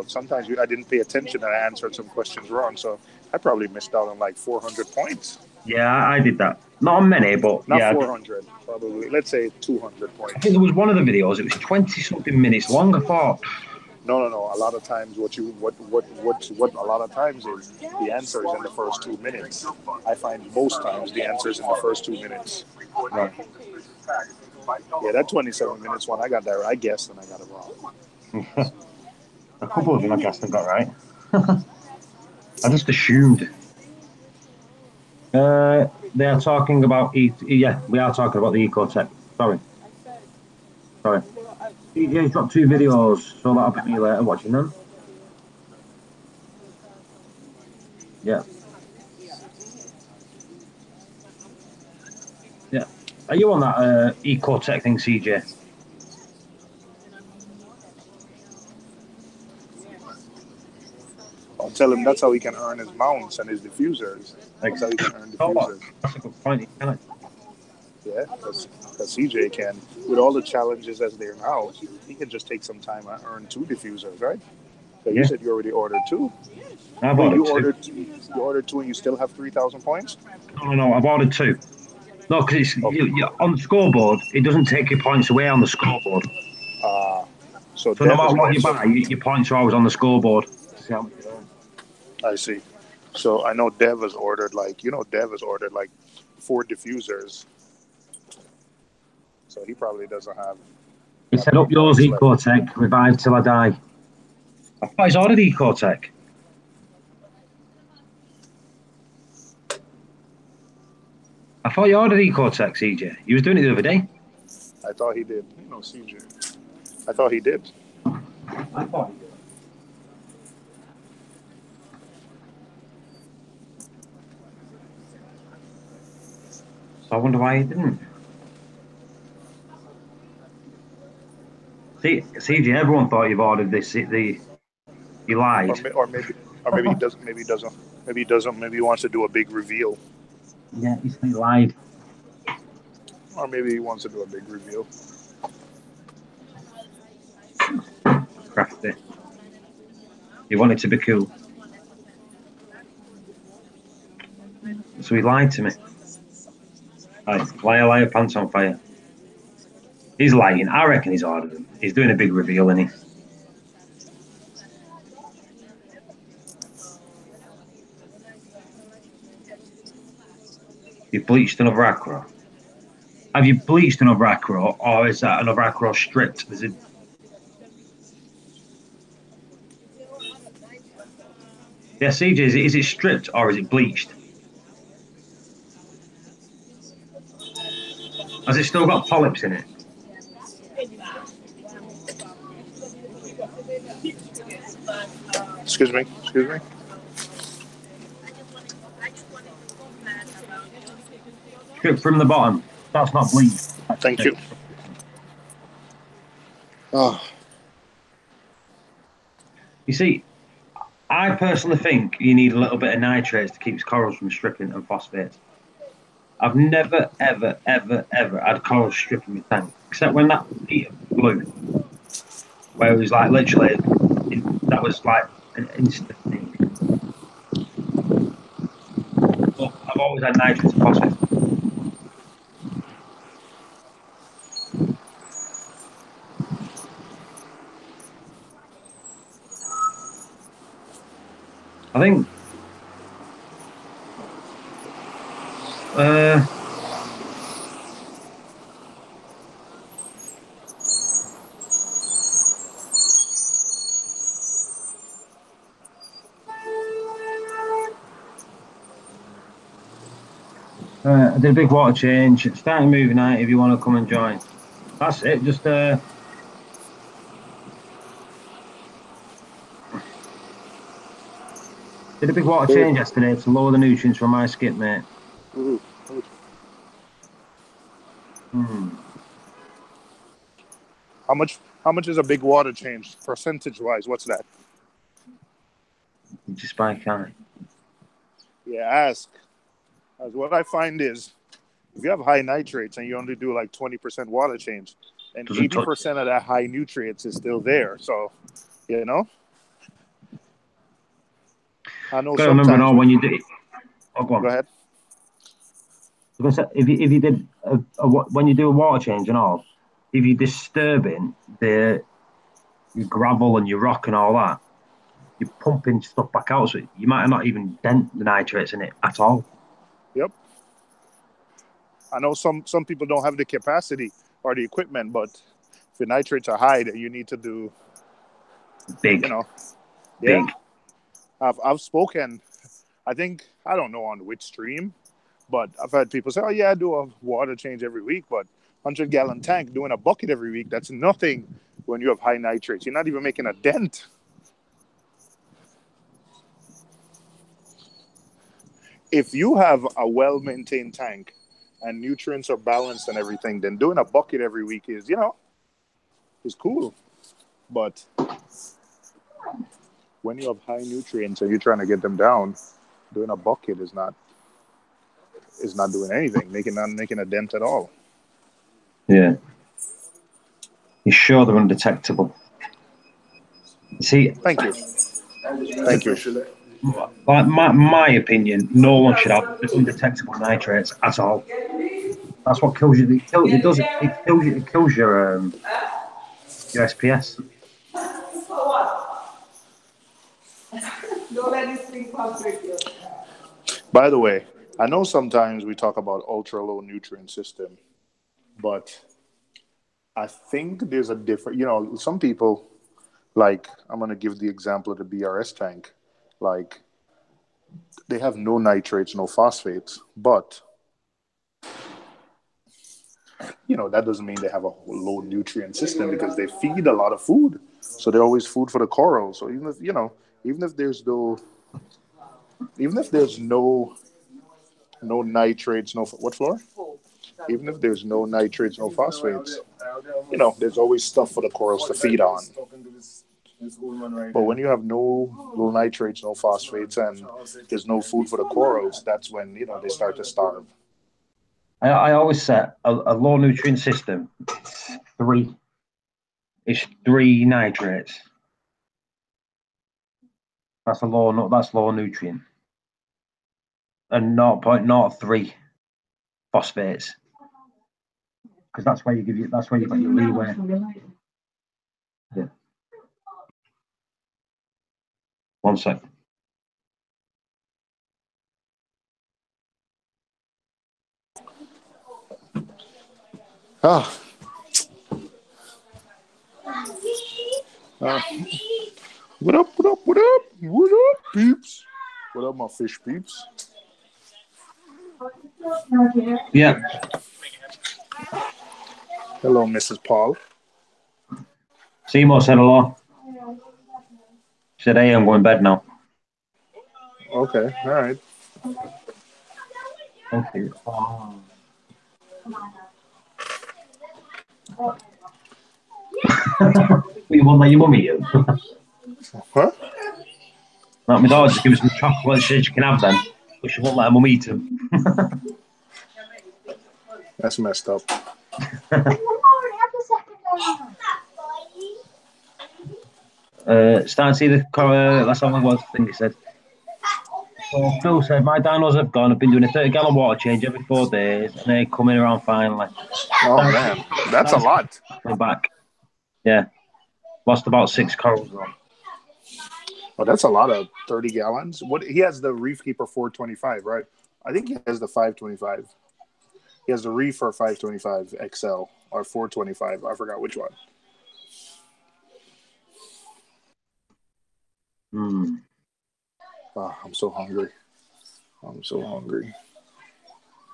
Sometimes I didn't pay attention and I answered some questions wrong. So I probably missed out on like 400 points. Yeah, I did that. Not on many, but Not yeah. 400, probably. Let's say 200 points. I think there was one of the videos, it was 20 something minutes long. I thought, No. A lot of times, what a lot of times is the answer is in the first 2 minutes. I find most times the answer is in the first 2 minutes. Right. Yeah, that 27 minutes one, I got that. I guessed and I got it wrong. A couple of them I guessed I got right. I just assumed. They are talking about yeah, we are talking about the Ecotech. Sorry. DJ's got 2 videos, so that'll be me later watching them. Yeah. Yeah. Are you on that Ecotech thing, CJ? I'll tell him that's how he can earn his mounts and his diffusers. That's how he can earn diffusers. That's a good point. Yeah, because CJ can, with all the challenges as they're now, he can just take some time and earn 2 diffusers, right? So you said you already ordered 2. I've ordered 2. You ordered 2 and you still have 3,000 points? No, I've ordered 2. No, because on the scoreboard, it doesn't take your points away on the scoreboard. So no matter what you buy, your points are always on the scoreboard. I see. So I know Dev has ordered like 4 diffusers. So he probably doesn't have. He said, up yours, Ecotech, revive till I die. I thought he's ordered Ecotech. I thought you ordered Ecotech, CJ. You was doing it the other day. I thought he did. No, CJ. I thought he did. I thought he did. So I wonder why he didn't. See, CJ, everyone thought you've ordered this. You lied. Or maybe he doesn't. Maybe he doesn't. Maybe he doesn't. Maybe he wants to do a big reveal. Yeah, he lied. Or maybe he wants to do a big reveal. Crafty. He wanted to be cool. So he lied to me. Right, liar, pants on fire. He's lying. I reckon he's ordered them. He's doing a big reveal, isn't he? You bleached another acro. Have you bleached another acro, or is that another acro stripped? Yeah, CJ, is it stripped or is it bleached? Has it still got polyps in it? Excuse me. Stripped from the bottom. That's not bleached. Thank you. Oh. You see, I personally think you need a little bit of nitrates to keep corals from stripping and phosphates. I've never, ever had corals stripping my tank, except when that Peter blew, where it was like literally, that was like an instant thing. But I've always had nitrates and phosphates. I think I did a big water change. Starting movie night if you want to come and join. That's it. Just did a big water change yesterday to lower the nutrients from my skip, mate. How much is a big water change percentage wise? What's that? Just by kind. Yeah, ask. As what I find is, if you have high nitrates and you only do like 20% water change, and 80% of that high nutrients is still there. So, you know. I know. Gotta remember now when you do. Oh, go on. Go ahead. If you did when you do a water change and all, if you're disturbing the your gravel and your rock and all that, you're pumping stuff back out. So you might not even dent the nitrates in it at all. Yep. I know some people don't have the capacity or the equipment, but if the nitrates are high, then you need to do, Big, you know, yeah. big. I've spoken. I think I don't know on which stream, but I've had people say, "Oh yeah, I do a water change every week, but 100-gallon tank doing a bucket every week, that's nothing when you have high nitrates. You're not even making a dent." If you have a well-maintained tank and nutrients are balanced and everything, then doing a bucket every week is cool. But when you have high nutrients and you're trying to get them down, doing a bucket is not doing anything, not making a dent at all. Yeah. You're sure they're undetectable. See, Thank you. like my opinion, no one should have undetectable nitrates at all. That's what kills you. It does. It kills you. It kills your SPS. By the way, I know sometimes we talk about ultra low nutrient system, but I think there's a different, some people, like, I'm going to give the example of the BRS tank, like, they have no nitrates, no phosphates, but, that doesn't mean they have a low nutrient system because they feed a lot of food. So they're always food for the corals. So even if there's no nitrates, what floor? Even if there's no nitrates, no phosphates, there's always stuff for the corals to feed on. But when you have no nitrates, no phosphates, and there's no food for the corals, that's when, they start to starve. I always say a low nutrient system. It's three nitrates. That's low nutrient. And 0.03 phosphates. Because that's where that's where you got your leeway. Yeah. One sec. What up, peeps? What up, my fish peeps? Yeah. Hello, Mrs. Paul. Seymour said hello. She said, hey, I'm going to bed now. Okay, all right. Thank you. You won't let your mummy eat? Huh? Like my daughter just give me some chocolate and said she can have them, but she won't let her mum eat them. That's messed up. Starting to see the that's only one thing he said. So Phil said, my dinos have gone. I've been doing a 30-gallon water change every 4 days, and they're coming around finally. Oh, man. That's a lot. Coming back. Yeah. Lost about 6 corals, though. Oh, that's a lot of 30 gallons. What he has the Reef Keeper 425, right? I think he has the 525. He has the Reef or 525 XL or 425. I forgot which one. Oh, I'm so hungry.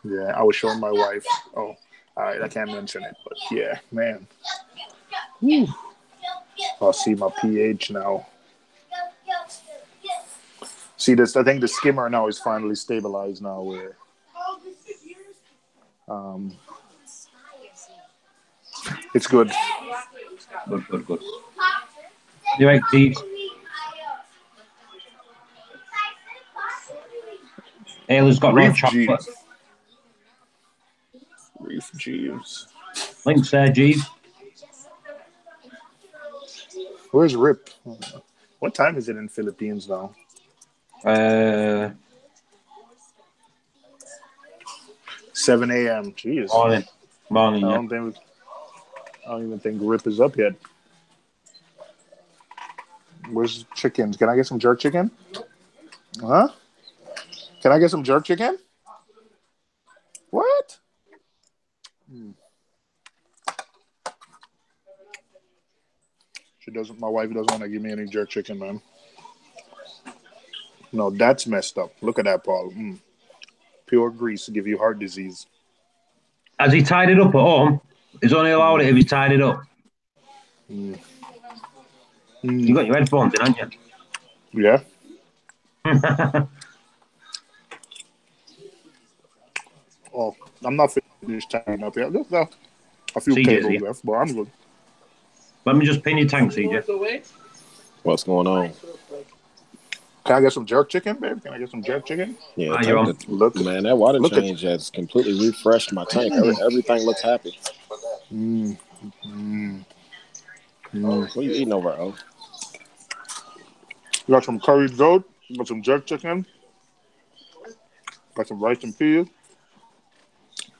Yeah, I was showing my wife. Oh, all right, I can't mention it, but yeah, man. Whew. I'll see my pH now. See this? I think the skimmer now is finally stabilized now. Where, it's good. Good. You right, Jeeves? Ayla's got no chocolate. Reef Jeeves. Thanks, Jeeves. Where's Rip? What time is it in Philippines now? 7 a.m. Jeez. Morning. I don't even think Rip is up yet. Where's chickens? Can I get some jerk chicken? Huh? Can I get some jerk chicken? What? She doesn't. My wife doesn't want to give me any jerk chicken, man. No, that's messed up. Look at that, Paul. Pure grease to give you heart disease. Has he tied it up at home? He's only allowed it if he's tied it up. You got your headphones in, haven't you? Yeah. Oh, I'm not finished tying up yet. There's a few cables left, but I'm good. Let me just pin your tank, CJ. What's going on? Can I get some jerk chicken, babe? Can I get some jerk chicken? Yeah, man, that water change has completely refreshed my tank. Everything looks happy. What are you eating over, O? Got some curried goat. Got some jerk chicken. Got some rice and peas.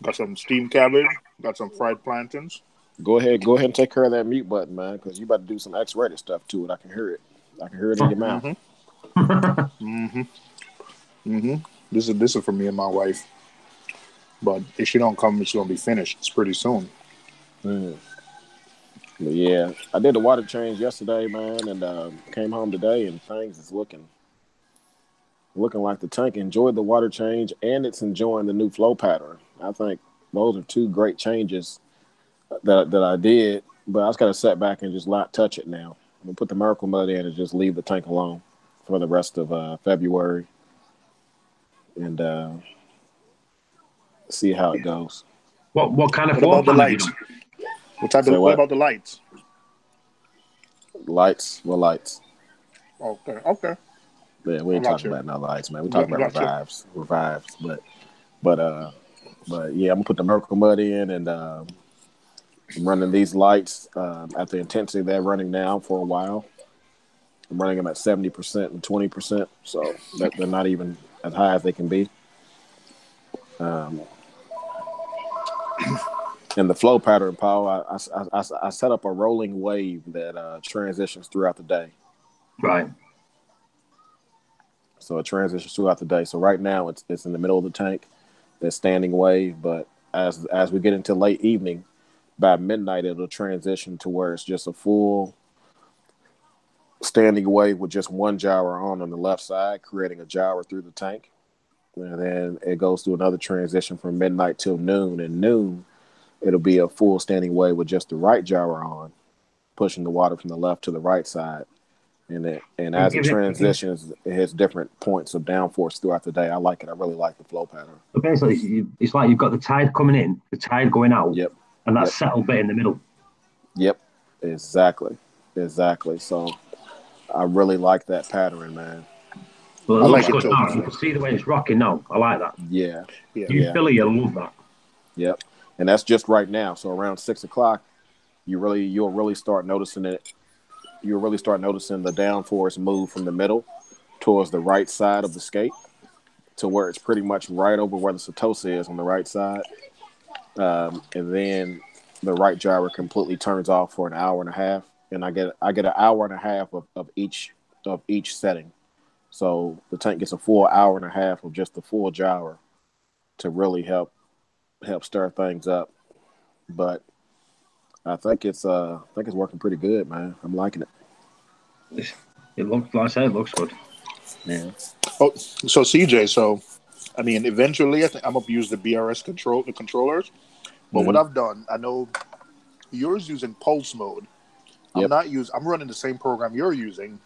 Got some steamed cabbage. Got some fried plantains. Go ahead and take care of that mute button, man, because you about to do some X-rated stuff to it. I can hear it. I can hear it in your mouth. This is for me and my wife. But if she don't come, it's gonna be finished. It's pretty soon. But yeah, I did the water change yesterday, man, and came home today, and things is looking like the tank enjoyed the water change, and it's enjoying the new flow pattern. I think those are two great changes that I did, but I just got to sit back and just not touch it now. I'm gonna put the Miracle Mud in and just leave the tank alone for the rest of February, and see how it goes. What kind of flow plan have you done? What about the lights? Lights? What lights? Okay. Yeah, we ain't talking about no lights, man. We talking about revives. But yeah, I'm gonna put the Miracle Mud in, and I'm running these lights at the intensity they're running now for a while. I'm running them at 70% and 20%, so that they're not even as high as they can be. And the flow pattern, Paul, I set up a rolling wave that transitions throughout the day. Right. So it transitions throughout the day. So right now it's in the middle of the tank, that standing wave. But as we get into late evening, by midnight it'll transition to where it's just a full standing wave with just one gyro on the left side, creating a gyro through the tank. And then it goes through another transition from midnight till noon. And noon, it'll be a full standing wave with just the right gyro on, pushing the water from the left to the right side. And as it transitions, it has different points of downforce throughout the day. I like it. I really like the flow pattern. So basically, it's like you've got the tide coming in, the tide going out, and that settled bit in the middle. Yep, exactly. So I really like that pattern, man. Well, it looks good now. You can see the way it's rocking now. I like that. Yeah. You Philly, you'll love that. Yep. And that's just right now. So around 6 o'clock, you'll really start noticing it. You'll really start noticing the downforce move from the middle towards the right side of the skate to where it's pretty much right over where the Satosa is on the right side. And then the right gyro completely turns off for an hour and a half. And I get an hour and a half of each setting. So the tank gets a full hour and a half of just the full gyro to really help stir things up. But I think it's working pretty good, man. I'm liking it. It looks, like I said, it looks good. Yeah. Oh, so CJ, I mean, eventually I think I'm gonna use the BRS controllers. But what I've done, I know yours using pulse mode. Yep. I'm running the same program you're using,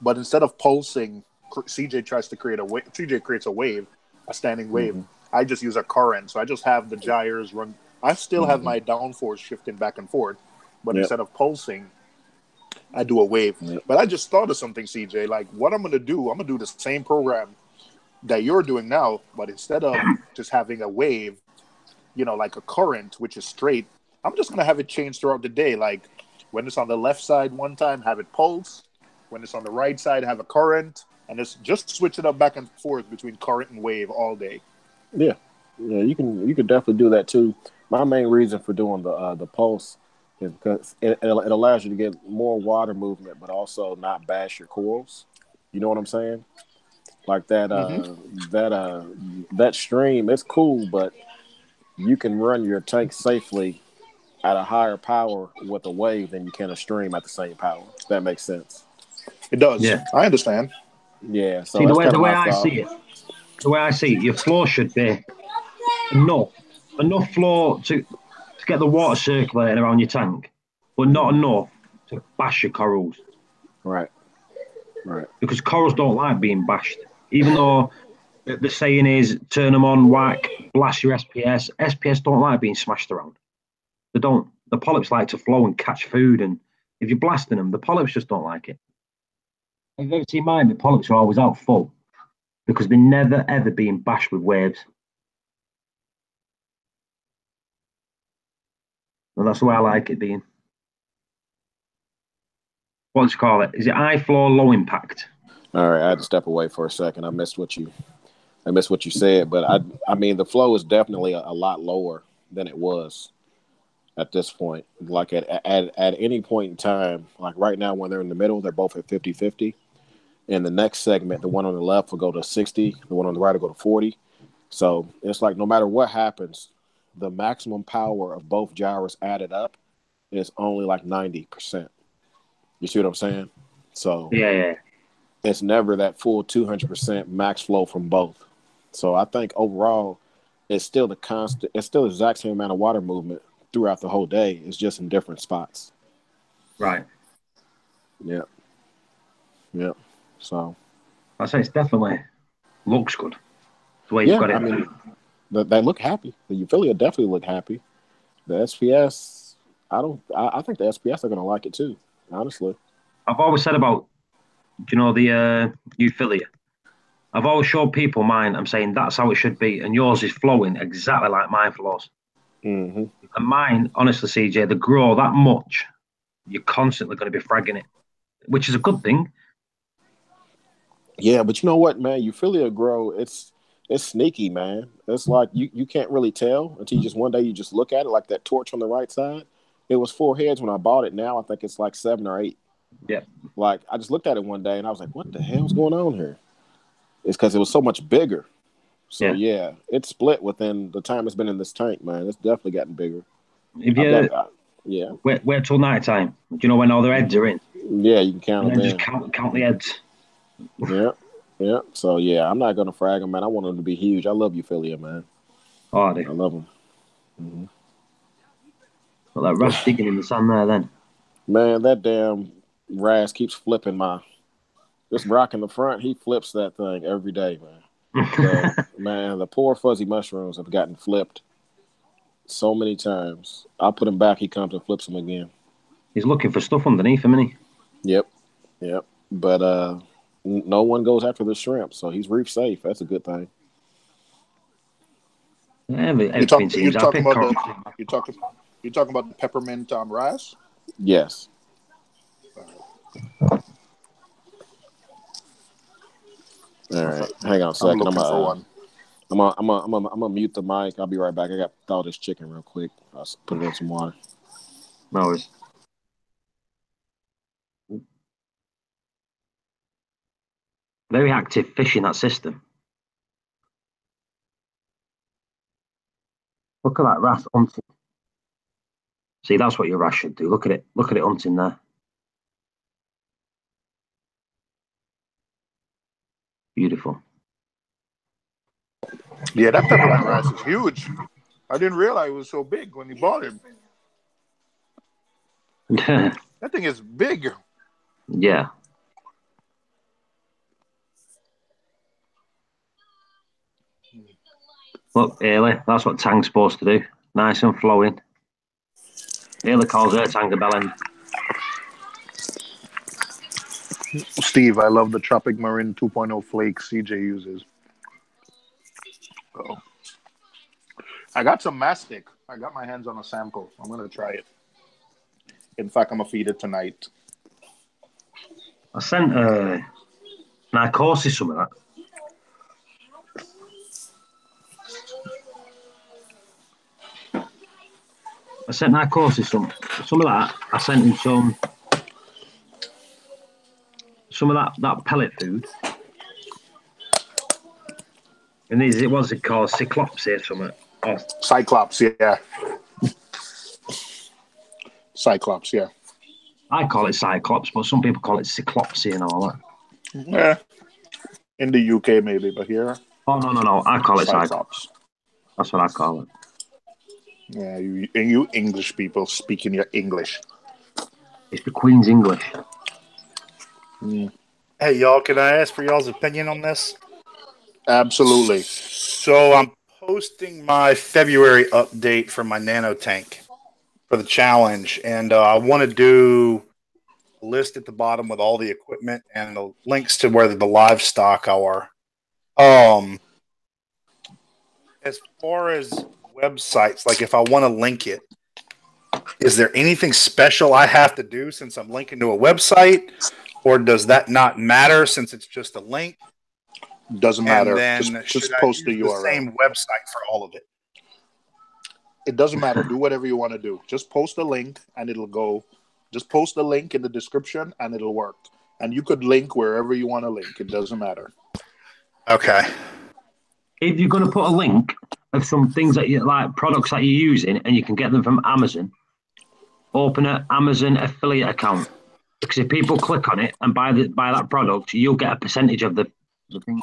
but instead of pulsing, CJ tries to create a wave. CJ creates a wave, a standing wave. I just use a current, so I just have the gyres run. I still have my downforce shifting back and forth, but instead of pulsing, I do a wave. But I just thought of something, CJ. Like, what I'm going to do the same program that you're doing now, but instead of just having a wave, like a current, which is straight, I'm just going to have it change throughout the day. Like, when it's on the left side one time, have it pulse. When it's on the right side, have a current. And it's just switch it up back and forth between current and wave all day. Yeah, you can definitely do that too. My main reason for doing the pulse because it allows you to get more water movement, but also not bash your corals. You know what I'm saying? Like that stream, it's cool, but you can run your tank safely at a higher power with a wave than you can a stream at the same power. If that makes sense. It does. Yeah. I understand. Yeah, so See, that's kind the of way my I thought. see it, your floor should be enough, floor to get the water circulating around your tank, but not enough to bash your corals. Right, right. Because corals don't like being bashed. Even though the saying is turn them on, whack, blast your SPS. SPS don't like being smashed around. They don't. The polyps like to flow and catch food, and if you're blasting them, the polyps just don't like it. Have you ever seen mine? The polyps are always out full because they're never ever being bashed with waves. And that's the way I like it being. What do you call it? Is it high floor, low impact? All right, I had to step away for a second. I missed what you said, but I mean the flow is definitely a lot lower than it was at this point. Like at any point in time, like right now when they're in the middle, they're both at 50-50. In the next segment, the one on the left will go to 60, the one on the right will go to 40. So it's like no matter what happens, the maximum power of both gyros added up is only like 90%. You see what I'm saying? So Yeah. it's never that full 200% max flow from both. So I think overall, it's still the exact same amount of water movement throughout the whole day. It's just in different spots. Right. Yeah. So I say it's definitely looks good. The way you've yeah, got it. I mean, they look happy. The Euphilia definitely look happy. The SPS, I think the SPS are going to like it too. Honestly. I've always said about, the Euphilia. I've always showed people mine. I'm saying that's how it should be, and yours is flowing exactly like mine flows. Mm-hmm. And mine, honestly, CJ, they grow that much, you're constantly going to be fragging it, which is a good thing. Yeah, but you know what, man? Euphilia grow, it's sneaky, man. It's like you can't really tell until you just one day you just look at it, like that torch on the right side. It was 4 heads when I bought it. Now I think it's like 7 or 8. Yeah. Like I just looked at it one day and I was like, what the hell's going on here? It's because it was so much bigger. So yeah, it's split within the time it's been in this tank, man. It's definitely gotten bigger. If you yeah, wait till night time, do you know when all their heads are in? Yeah, you can count And them then in. just count the heads. Yeah. So yeah, I'm not gonna frag them, man. I want them to be huge. I love Euphilia, man. Oh, I do. I love them. Mm-hmm. Got that rat digging in the sand there, then. Man, that damn Raz keeps flipping this rock in the front. He flips that thing every day, man. Man, the poor fuzzy mushrooms have gotten flipped so many times. I put him back. He comes and flips them again. He's looking for stuff underneath him, isn't he? Yep. But no one goes after the shrimp, so he's reef safe. That's a good thing. Everything seems happy. You're talking about the peppermint rice? Yes. All right. Hang on a second. I'm looking for one. I'm gonna mute the mic. I'll be right back. I got to thaw this chicken real quick. I'll put it in some water. No worries. Very active fish in that system. Look at that rat hunting. See, that's what your rat should do. Look at it. Look at it hunting there. Beautiful. Yeah, that peppermint rice is huge. I didn't realize it was so big when you bought it. That thing is big. Yeah. Look, Ailey, that's what tang's supposed to do. Nice and flowing. Ailey calls her tang a bellend. Steve, I love the Tropic Marin 2.0 flakes CJ uses. Oh. I got some mastic. I got my hands on a sample. I'm going to try it. In fact, I'm going to feed it tonight. I sent Narcosis some of that. I sent my courses some of that. I sent him some of that pellet food. And it was called Cyclops or something. Oh. Cyclops, yeah. Cyclops, yeah. I call it Cyclops, but some people call it Cyclopsy and all that. Yeah. In the UK, maybe, but here. Oh, no. I call it Cyclops. That's what I call it. Yeah, you English people speaking your English. It's the Queen's English. Hey, y'all, can I ask for y'all's opinion on this? Absolutely. So I'm posting my February update for my nano tank for the challenge, and I want to do a list at the bottom with all the equipment and the links to where the livestock are. As far as websites, like if I want to link it, is there anything special I have to do since I'm linking to a website, or does that not matter since it's just a link? Doesn't matter. And then just should post I use the URL. The same website for all of it. It doesn't matter. Do whatever you want to do. Just post a link and it'll go. Just post the link in the description and it'll work. And you could link wherever you want to link. It doesn't matter. Okay. If you're going to put a link of some things that you like, products that you're using, and you can get them from Amazon, open an Amazon affiliate account. Because if people click on it and buy that product, you'll get a percentage of the thing.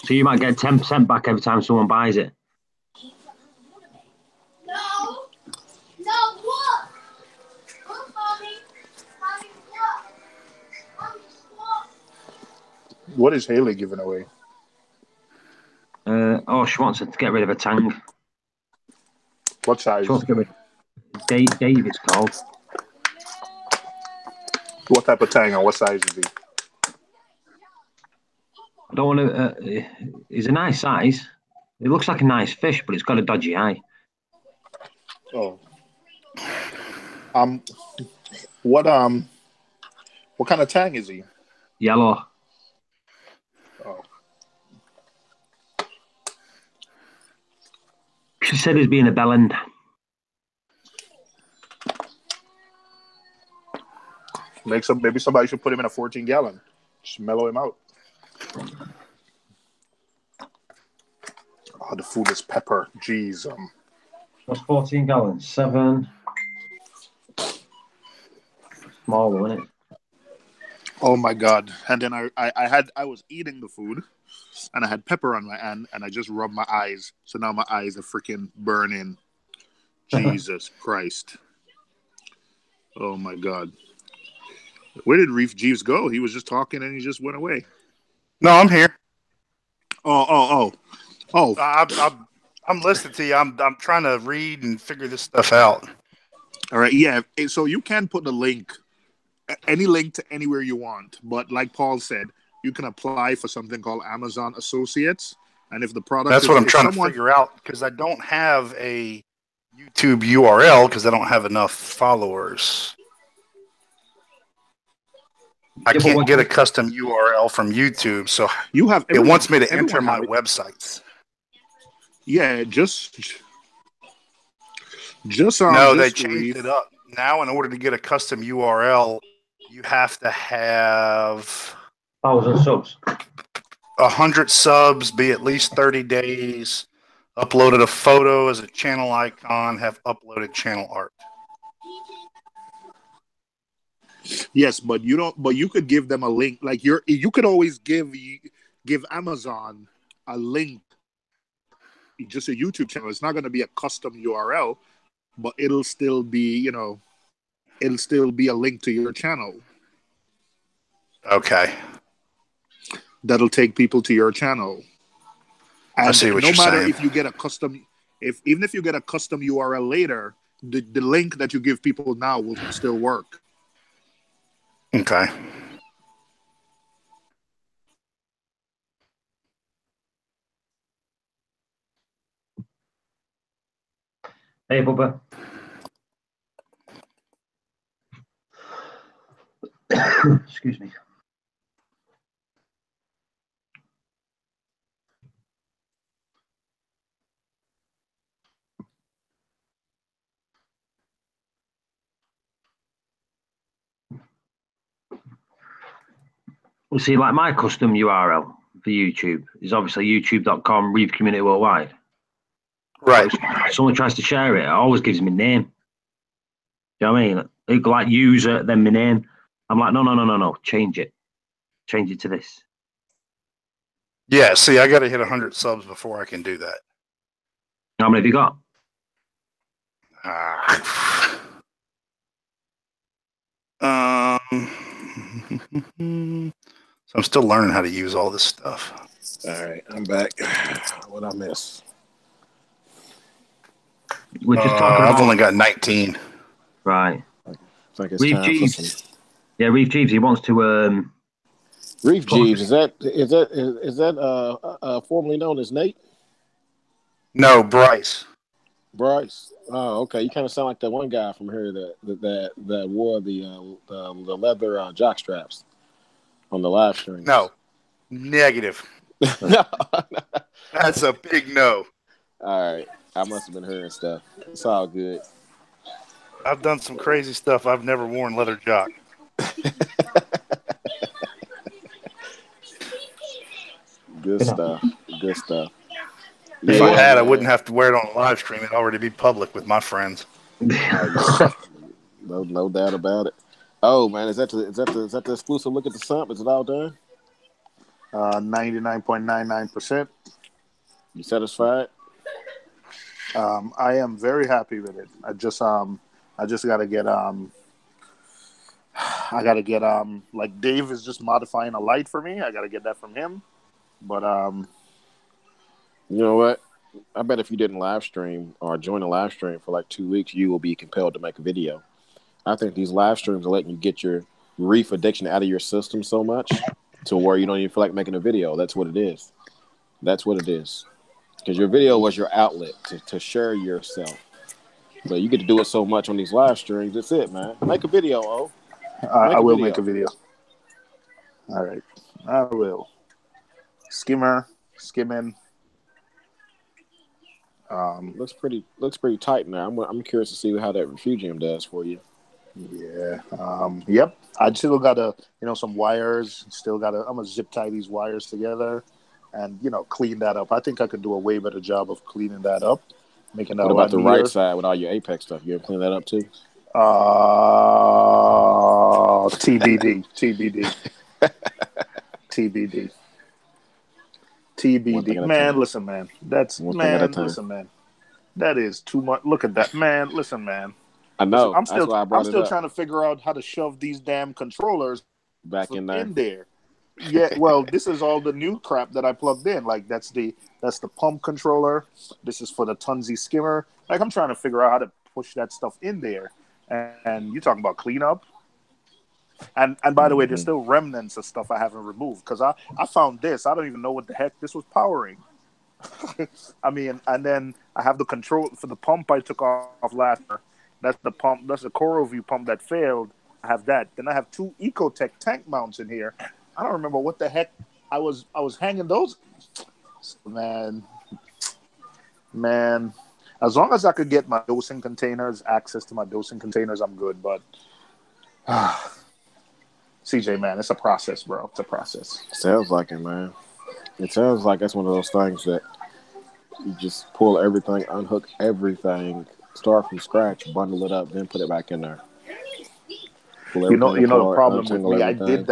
So you might get 10% back every time someone buys it. What is Haley giving away? She wants to get rid of a tang. What size? She wants to get rid of Dave, it's called. What type of tang and what size is he? I don't want to. He's a nice size. It looks like a nice fish, but it's got a dodgy eye. Oh. What kind of tang is he? Yellow. Oh. She said he's being a bellend. Maybe somebody should put him in a 14-gallon. Just mellow him out. Oh, the food is pepper. Jeez. What's 14 gallons? 7. Small one, isn't it? Oh my God. And then I was eating the food and I had pepper on my hand and I just rubbed my eyes. So now my eyes are freaking burning. Jesus Christ. Oh my God. Where did Reef Jeeves go? He was just talking and he just went away. No, I'm here. Oh. I'm listening to you. I'm trying to read and figure this stuff out. All right. Yeah. So you can put the link, any link to anywhere you want. But like Paul said, you can apply for something called Amazon Associates. And if the product That's what I'm trying to figure out, because I don't have a YouTube URL because I don't have enough followers. I can't get a custom URL from YouTube, so it wants me to enter my websites. Yeah, just no, they changed it up. Now, in order to get a custom URL, you have to have 1,000 subs. 100 subs, be at least 30 days, uploaded a photo as a channel icon, have uploaded channel art. Yes, but you don't. But you could give them a link. Like you could always give Amazon a link. Just a YouTube channel. It's not going to be a custom URL, but it'll still be, it'll still be a link to your channel. Okay. That'll take people to your channel. And I see what you're saying. No matter if you get a custom, even if you get a custom URL later, the link that you give people now will still work. Okay. Hey, Bubba. Excuse me. Well, see, like my custom URL for YouTube is obviously youtube.com Reef Community Worldwide. Right. But if someone tries to share it, it always gives me name. Do you know what I mean? It like user, then my name. I'm like, no. Change it. Change it to this. Yeah. See, I got to hit 100 subs before I can do that. How many have you got? So I'm still learning how to use all this stuff. All right, I'm back. What I miss? We're just talking about. I've only got 19. Right. I think it's Reef time for Jeeves. some. Yeah, Reef Jeeves. He wants to. Reef Jeeves, is that formerly known as Nate? No, Bryce. Bryce. Oh, okay. You kind of sound like that one guy from here that wore the leather jock straps on the live stream. No, negative. No. That's a big no. All right, I must have been hearing stuff. It's all good. I've done some crazy stuff. I've never worn leather jock. Good stuff. Good stuff. If I had, I wouldn't have to wear it on a live stream. It'd already be public with my friends. No doubt about it. Oh man, is that the exclusive look at the sump? Is it all done? 99.99%. You satisfied? I am very happy with it. I just gotta get like Dave is just modifying a light for me. I gotta get that from him. But you know what? I bet if you didn't live stream or join a live stream for like 2 weeks, you will be compelled to make a video. I think these live streams are letting you get your reef addiction out of your system so much to where you don't even feel like making a video. That's what it is. That's what it is. Because your video was your outlet to share yourself. So you get to do it so much on these live streams. That's it, man. Make a video, oh. I will make a video. All right. I will. Skimming. Looks pretty tight now. I'm curious to see how that refugium does for you. Yeah. Yep. I still gotta, some wires. I'm gonna zip tie these wires together, and clean that up. I think I could do a way better job of cleaning that up, making that. What about the right side with all your Apex stuff? You ever clean that up too? TBD. Man, listen, man. Listen, man. That is too much. Look at that, man. Listen, man. I know. I'm still trying to figure out how to shove these damn controllers back in there. Yeah, well, this is all the new crap that I plugged in. Like that's the pump controller. This is for the Tunzi skimmer. Like I'm trying to figure out how to push that stuff in there. And you talking about cleanup. And by the way, there's still remnants of stuff I haven't removed because I found this. I don't even know what the heck this was powering. I mean, and then I have the control for the pump I took off last year. That's the pump. That's the CoroView pump that failed. I have that. Then I have 2 Ecotech tank mounts in here. I don't remember what the heck I was hanging those. Man. As long as I could get my dosing containers, access to my dosing containers, I'm good. But CJ, man, it's a process, bro. It's a process. Sounds like it, man. It sounds like that's one of those things that you just pull everything, unhook everything, start from scratch, bundle it up, then put it back in there. You know the problem with me. I did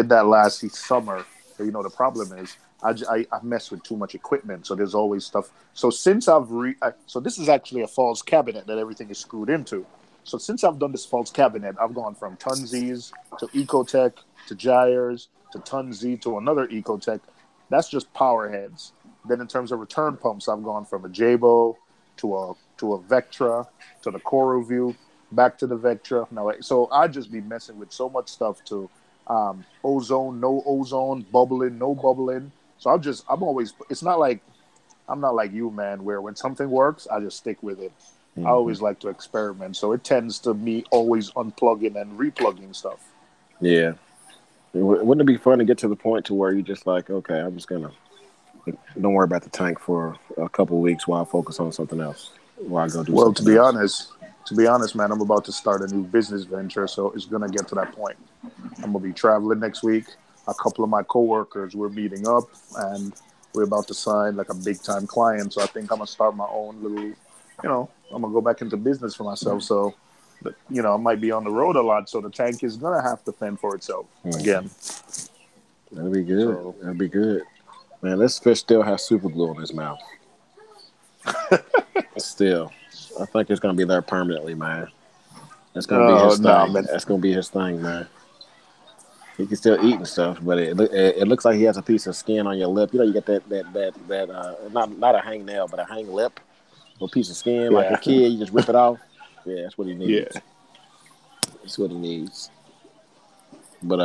that last summer. The problem is I mess with too much equipment, so there's always stuff. So since so this is actually a false cabinet that everything is screwed into. So since I've done this false cabinet, I've gone from Tunzi's to Ecotech to Gyres to Tunzi to another Ecotech. That's just power heads. Then in terms of return pumps, I've gone from a Jabo to a Vectra to the CoroView, back to the Vectra. Now, so I just be messing with so much stuff to ozone, no ozone, bubbling, no bubbling. So I'm always. It's not like I'm not like you, man, where when something works, I just stick with it. I always like to experiment, so it tends to me always unplugging and replugging stuff. Yeah. Wouldn't it be fun to get to the point to where you're just like, okay, I'm just gonna don't worry about the tank for a couple of weeks while I focus on something else. While I go do. Well, to be honest, man, I'm about to start a new business venture, so it's gonna get to that point. I'm I'm gonna be traveling next week. A couple of my coworkers we're meeting up, and we're about to sign like a big time client. So I think I'm gonna start my own little, I'm gonna go back into business for myself. So, I might be on the road a lot. So the tank is gonna have to fend for itself again. That'll be good. So, That'll be good. Man, this fish still has super glue in his mouth. Still, I think it's gonna be there permanently, man. That's gonna be his thing. nah, man. That's gonna be his thing, man. He can still eat and stuff, but it looks like he has a piece of skin on your lip. You get that not a hangnail, but a hang lip, a piece of skin like a kid. You just rip it off. Yeah, that's what he needs. Yeah, that's what he needs. But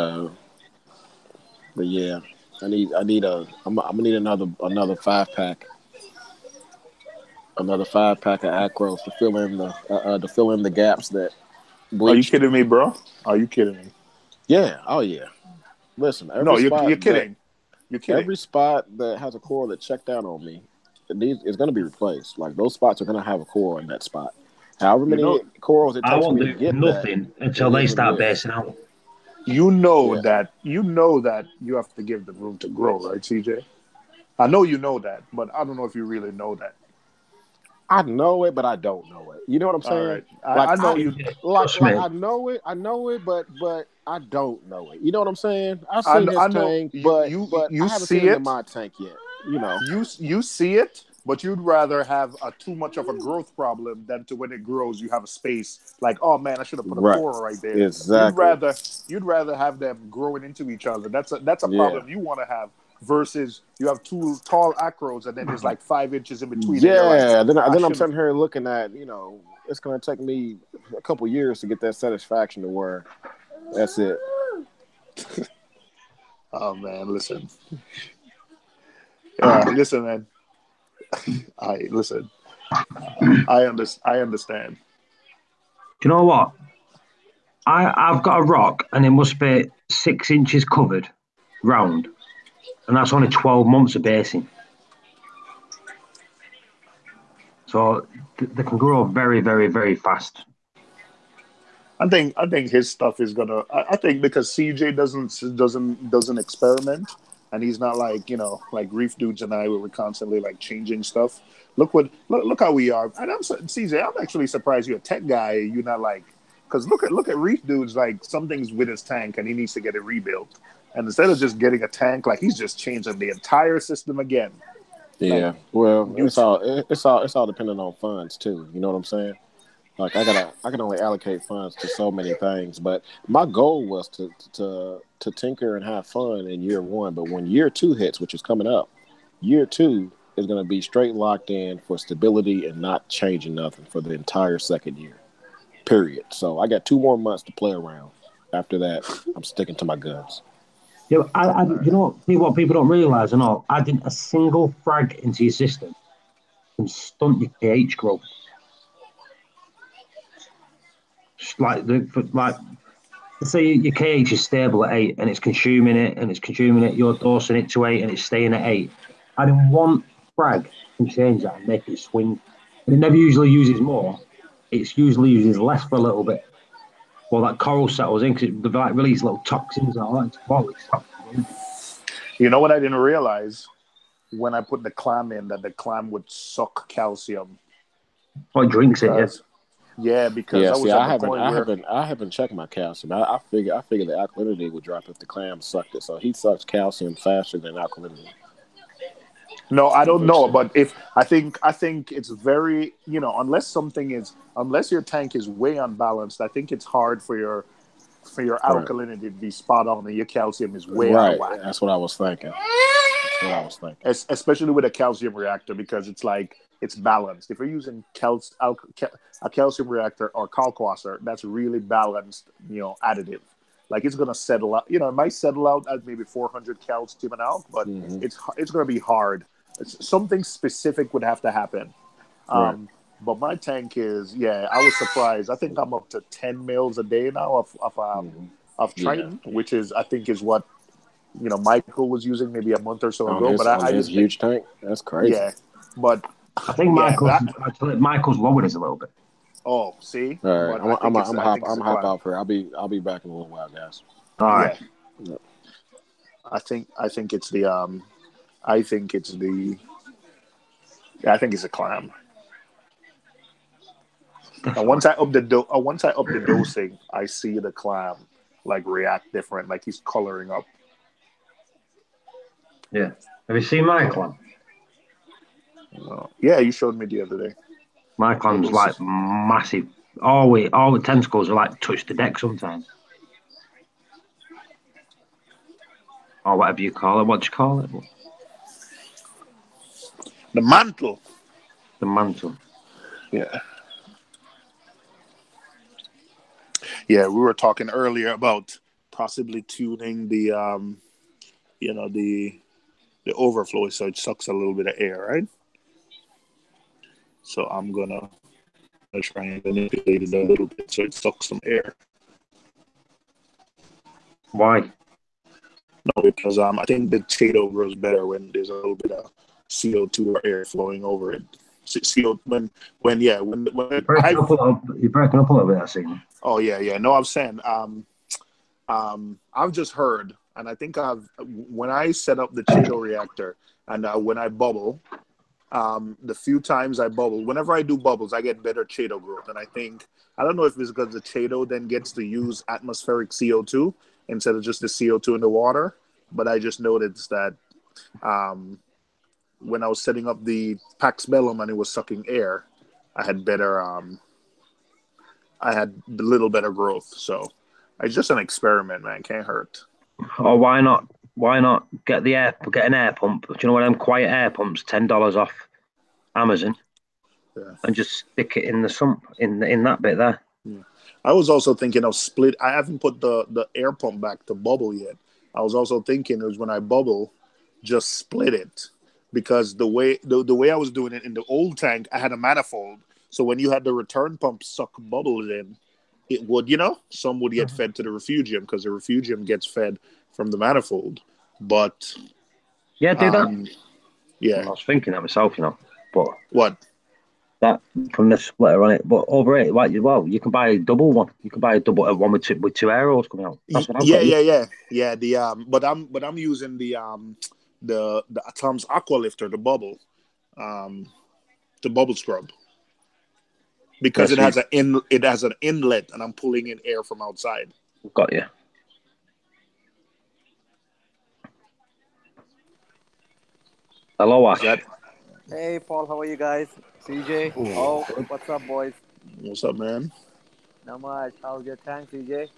yeah, I'm gonna need another 5-pack. Another 5-pack of Acros to fill in the gaps that bleached. Are you kidding me, bro? Are you kidding me? Yeah. Oh yeah. Listen, you're kidding. You're kidding. Every spot that has a coral that checked out on me, it's going to be replaced. Like those spots are going to have a coral in that spot. However many corals it takes me to get nothing until they start basing out. You know that you have to give the room to grow, right, CJ? I know you know that, but I don't know if you really know that. I know it, but I don't know it. You know what I'm saying? All right. I know you. I know it. I know it, but I don't know it. You know what I'm saying? I've seen his tank, but I haven't seen it in my tank yet. You see it, but you'd rather have too much of a growth problem than to when it grows you have a space like, oh man, I should have put a coral right there. Exactly. You'd rather have them growing into each other. That's a problem you want to have. Versus you have two tall acros and then there's like 5 inches in between. Yeah, then I'm sitting here looking at, it's going to take me a couple years to get that satisfaction to where that's it. Oh man, listen. Listen, man. I understand. Do you know what? I've got a rock and it must be 6 inches covered round. And that's only 12 months of basing. So they can grow very, very, very fast. I think his stuff is gonna. I think because CJ doesn't experiment, and he's not like like Reef dudes and I, where we're constantly like changing stuff. Look how we are. And CJ. I'm actually surprised you're a tech guy. You're not like, because look at Reef dudes, like something's with his tank and he needs to get it rebuilt. And instead of just getting a tank, like he's just changing the entire system again. Yeah, like, well, it's all dependent on funds too. You know what I'm saying? Like I can only allocate funds to so many things, but my goal was to tinker and have fun in year 1. But when year 2 hits, which is coming up, year 2 is going to be straight locked in for stability and not changing nothing for the entire second year. Period. So I got 2 more months to play around. After that, I'm sticking to my guns. Yeah, what people don't realise and all, adding a single frag into your system can stunt your pH growth. Just like let's say your KH is stable at 8 and it's consuming it, you're dosing it to 8 and it's staying at 8. Adding one frag can change that and make it swing. And it never usually uses more. It usually uses less for a little bit. Well, that coral settles in because they like release little toxins and all that. You know what I didn't realize? When I put the clam in, that the clam would suck calcium. Oh, it drinks it, yeah. Because I haven't checked my calcium. I figure the alkalinity would drop if the clam sucked it. So he sucks calcium faster than alkalinity. No, I don't know, but I think it's very, unless your tank is way unbalanced, I think it's hard for your alkalinity to be spot on and your calcium is way out of whack. That's what I was thinking. Especially with a calcium reactor, because it's like it's balanced. If you're using a calcium reactor or kalkwasser, that's really balanced, additive. Like it's gonna settle out. It might settle out at maybe 400 calcium an alk, but it's gonna be hard. Something specific would have to happen. But my tank is, I was surprised. I think I'm up to 10 mils a day now of Triton, which is what Michael was using maybe a month or so ago. But I his huge tank, that's crazy. Yeah, but I think Michael's lowered us a little bit. Oh, see. All right, I'm hop out for. I'll be back in a little while, guys. All right. Yeah. I think it's the I think it's the I think it's a clam. And once I up the dosing, I see the clam like react different, like he's coloring up. Yeah. Have you seen my clam? Yeah, you showed me the other day. My clam's like massive. All the tentacles are like touch the deck sometimes. Or whatever you call it. What do you call it? The mantle. The mantle. Yeah. Yeah, we were talking earlier about possibly tuning the the overflow so it sucks a little bit of air, right? So I'm gonna try and manipulate it a little bit so it sucks some air. Why? No, because I think the potato grows better when there's a little bit of CO2 or air flowing over it. CO when You're breaking up a little bit, I see. oh yeah. No, I'm saying I've just heard, and I think when I set up the Cheeto reactor and when I bubble, the few times I bubble, whenever I do bubbles, I get better Cheeto growth. And I don't know if it's because the Cheeto then gets to use atmospheric CO2 instead of just the CO2 in the water, but I just noticed that when I was setting up the Pax Bellum and it was sucking air, I had a little better growth. So it's just an experiment, man. Can't hurt. Or why not? Why not get an air pump? Do you know what them quiet air pumps? $10 off Amazon, Yeah. and just stick it in the sump in that bit there. Yeah. I was also thinking of split. I haven't put the air pump back to bubble yet. I was also thinking is when I bubble, just split it, because the way I was doing it in the old tank, I had a manifold. So when you had the return pump suck bubbles in, it would, some would get fed to the refugium because the refugium gets fed from the manifold. But Yeah, do that. Yeah. I was thinking that myself, but What? that from the splitter on it. But over it, like, well, you can buy a double one. You can buy a double one with two arrows coming out. That's what I've got. Yeah. But I'm using the Tom's Aqua Lifter, the bubble scrub, because it has an inlet, and I'm pulling in air from outside. Got you. Hello, Ash. Hey, Paul, how are you guys? CJ, oh, what's up, boys? What's up, man? Not much. How's your tank, CJ?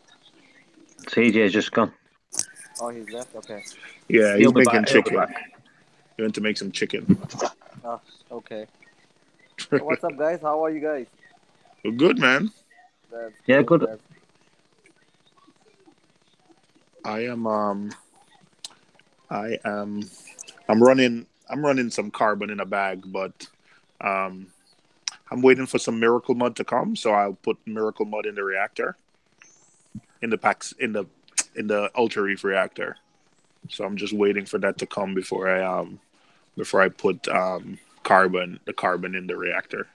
CJ's just gone. Oh, he's left? Okay. Yeah, he's making chicken. He went to make some chicken. Oh, okay. So what's up, guys? How are you guys? Well, good, man. That's good. That's... I'm running some carbon in a bag, but I'm waiting for some Miracle Mud to come, so I'll put Miracle Mud in the reactor, in the Ultra Reef reactor. So I'm just waiting for that to come before I put the carbon in the reactor.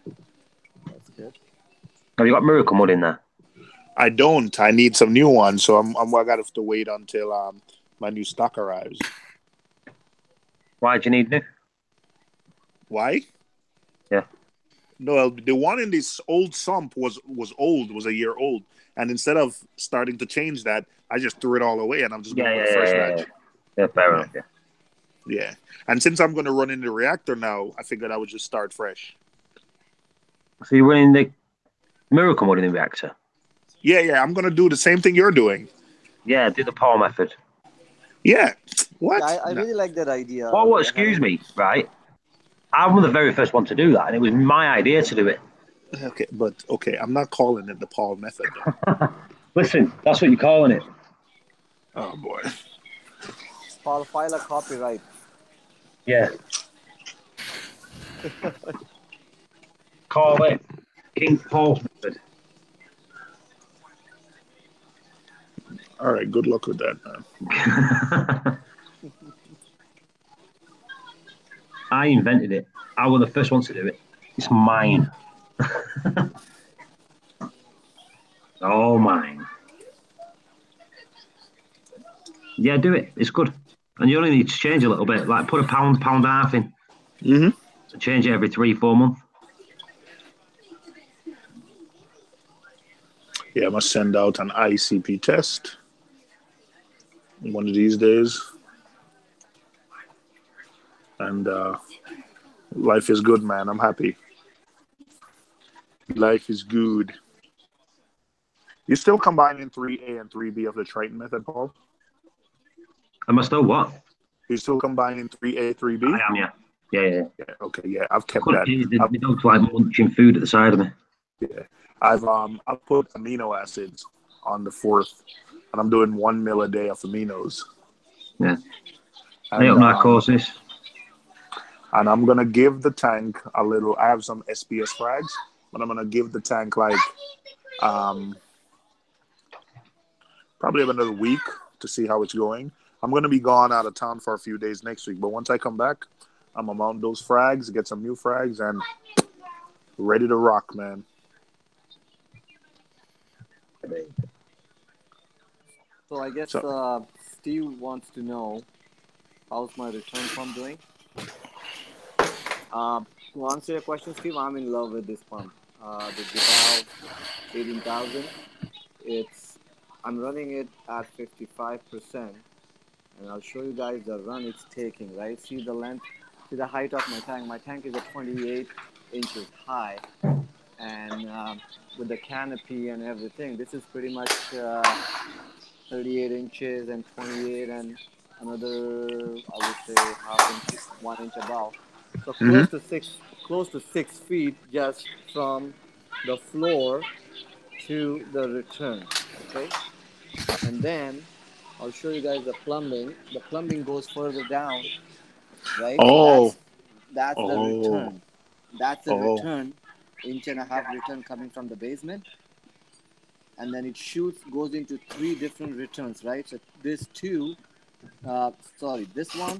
That's good. Have you got Miracle Mud in there? I don't. I need some new ones, so I got to wait until my new stock arrives. Why do you need new? Why? Yeah. No, the one in this old sump was a year old, and instead of starting to change that, I just threw it all away, and I'm just going to put a fresh batch. Yeah, fair enough. Yeah. Yeah, and since I'm going to run in the reactor now, I figured I would just start fresh. So you're running the Miracle Mud in the reactor? Yeah, I'm going to do the same thing you're doing. Yeah, do the Paul method. Yeah. What? Yeah, I really like that idea. Well, excuse me, right? I'm the very first one to do that, and it was my idea to do it. Okay, I'm not calling it the Paul method. Listen, that's what you're calling it. Oh boy. Paul, file a copyright. Yeah. Call it King Paul's method. All right, good luck with that, man. I invented it. I was the first one to do it. It's mine. All mine. Yeah, do it. It's good. And you only need to change a little bit. Like put a pound, pound and a half in. Mm-hmm. And change it every 3, 4 months. Yeah, I must send out an ICP test one of these days. And life is good, man. I'm happy. Life is good. You still combining 3A and 3B of the Triton method, Paul? Am I still what? You still combining 3A, I 3B? am, yeah. Yeah. Yeah, okay, yeah. I've I kept couldn't that. hear the dog's like munching food at the side of me. Yeah. I've put amino acids on the fourth, and I'm doing 1 mil a day of aminos. Yeah. I And up narcosis. I'm gonna give the tank a little. I have some SPS frags, but I'm gonna give the tank like um, probably another week to see how it's going. I'm gonna be gone out of town for a few days next week, but once I come back, I'm gonna mount those frags, get some new frags, and ready to rock, man. So I guess So Steve wants to know how's my return pump doing. To answer your question, Steve, I'm in love with this pump. The Jibao 18,000. It's I'm running it at 55%, and I'll show you guys the run it's taking. Right? See the length, see the height of my tank. My tank is at 28 inches high, and with the canopy and everything, this is pretty much 38 inches and 28 and another, I would say, half inch, 1 inch above. So hmm close to 6 feet just from the floor to the return. Okay, and then I'll show you guys the plumbing. The plumbing goes further down, right? So oh, that's the oh, return. That's the oh. return, inch and a half return coming from the basement, and then it shoots goes into three different returns, right? So this two, sorry, this one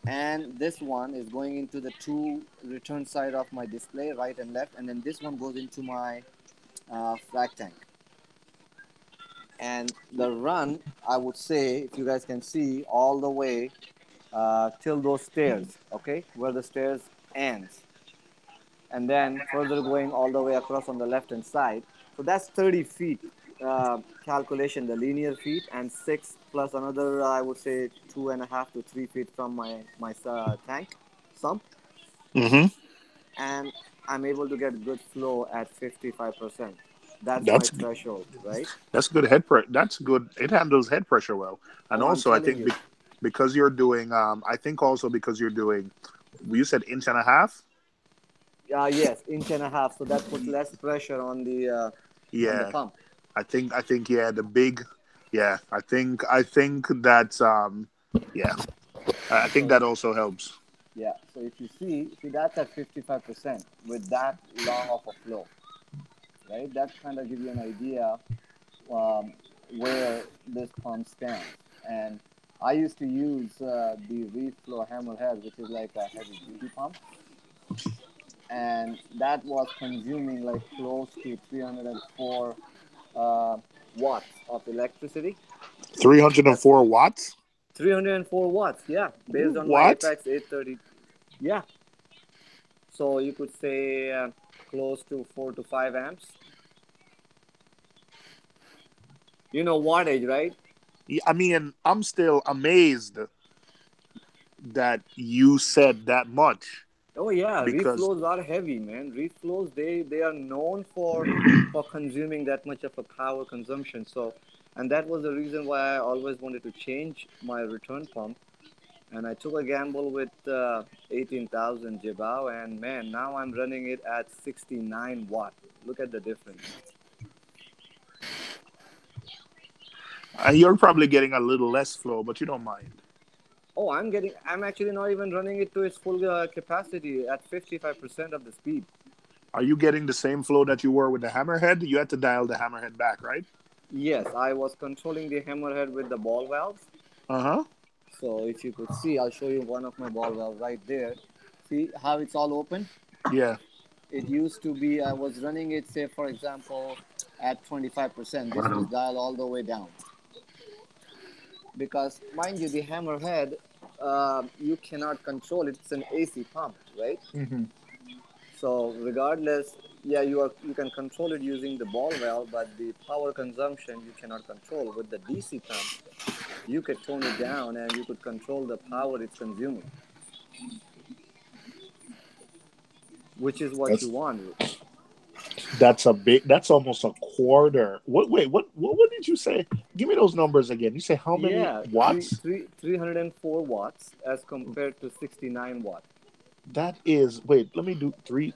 and this one is going into the two return side of my display, right and left, and then this one goes into my frac tank. And the run, I would say, if you guys can see, all the way till those stairs, okay, where the stairs ends, and then further going all the way across on the left hand side. So that's 30 feet calculation, the linear feet, and 6 plus another, I would say, 2.5 to 3 feet from my tank sump, hmm and I'm able to get good flow at 55%. That's my That's threshold, right? That's good head pressure. That's good. It handles head pressure well. And Oh, I'm also, I telling think you. because you're doing, I think also because you're doing, you said inch and a half. Yes, inch and a half. So that puts less pressure on the Yeah, pump. yeah, the big, yeah, I think that's, yeah, I think So that also helps. yeah, so if you see that's at 55% with that long of a flow, right? That kind of give you an idea um, where this pump stands. And I used to use the Reef Flow Hammerhead, which is like a heavy duty pump, and that was consuming like close to 304 uh, watts of electricity. That's 304 watts. 304 watts, yeah, based on my What? Apex 830. Yeah, so you could say close to 4 to 5 amps. You know wattage, right? Yeah, I mean, I'm still amazed that you said that much Oh yeah, reef because flows are heavy, man. Reef flows, they are known for consuming that much of a power consumption. So, and that was the reason why I always wanted to change my return pump. And I took a gamble with 18,000 Jibao, and man, now I'm running it at 69 watt. Look at the difference. you're probably getting a little less flow, but you don't mind. Oh, I'm actually not even running it to its full capacity at 55% of the speed. Are you getting the same flow that you were with the hammerhead? You had to dial the hammerhead back, right? Yes, I was controlling the hammerhead with the ball valves. Uh huh. So if you could see, I'll show you one of my ball valves right there. See how it's all open? Yeah. It used to be, I was running it, say, for example, at 25%. I This was don't. dialed all the way down. because mind you, the hammerhead, you cannot control it. It's an AC pump, right? Mm-hmm. So regardless, yeah, you can control it using the ball valve, but the power consumption you cannot control. With the DC pump, you could tone it down and you could control the power it's consuming, which is what you That's want. that's a big. That's almost a quarter. What? Wait. What did you say? Give me those numbers again. You say how many Yeah, watts? 304 watts as compared to 69 watt. That is. Wait. Let me do three.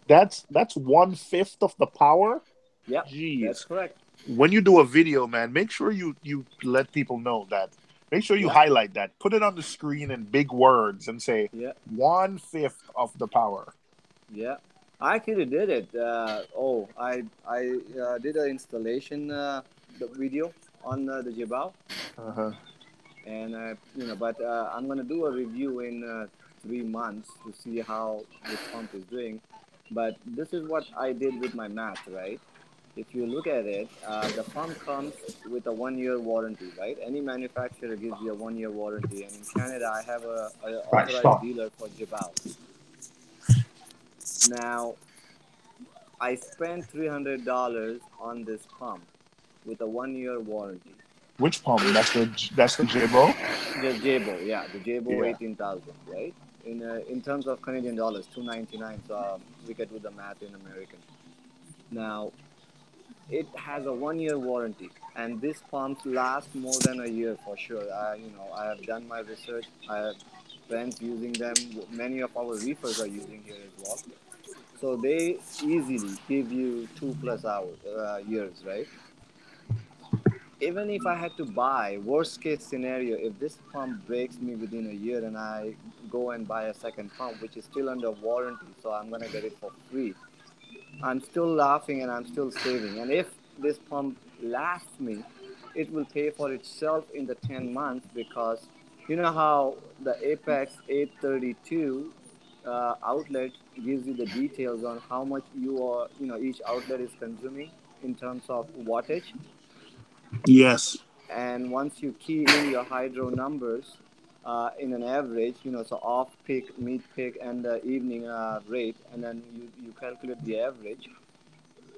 That's 1/5 of the power. Yep, that's Jeez. correct. When you do a video, man, make sure you let people know that. Make sure you Yeah, highlight that. Put it on the screen in big words and say yeah, 1/5 of the power. yeah. I actually did it. I did an installation the video on the Jibao, Uh-huh. and but I'm gonna do a review in 3 months to see how this pump is doing. But this is what I did with my math, right? If you look at it, the pump comes with a 1 year warranty, right? Any manufacturer gives you a 1 year warranty, and in Canada, I have a Right, authorized stop. dealer for Jibao. Now, I spent $300 on this pump with a 1 year warranty. Which pump? It That's the Jabo. The Jabo, yeah, the Jabo Yeah. 18,000, right? In terms of Canadian dollars, 299. So we could do the math in American. Now it has a 1 year warranty, and these pumps last more than a year for sure. I have done my research. I have friends using them. Many of our reefers are using here as well. So they easily give you 2+ years, right? Even if I had to buy, worst case scenario, if this pump breaks me within a year and I go and buy a second pump, which is still under warranty, so I'm gonna get it for free, I'm still laughing and I'm still saving. And if this pump lasts me, it will pay for itself in the 10 months because you know how the Apex 832 outlet gives you the details on how much each outlet is consuming in terms of wattage. Yes. And once you key in your hydro numbers in an average, so off peak, mid peak, and the evening rate, and then you calculate the average,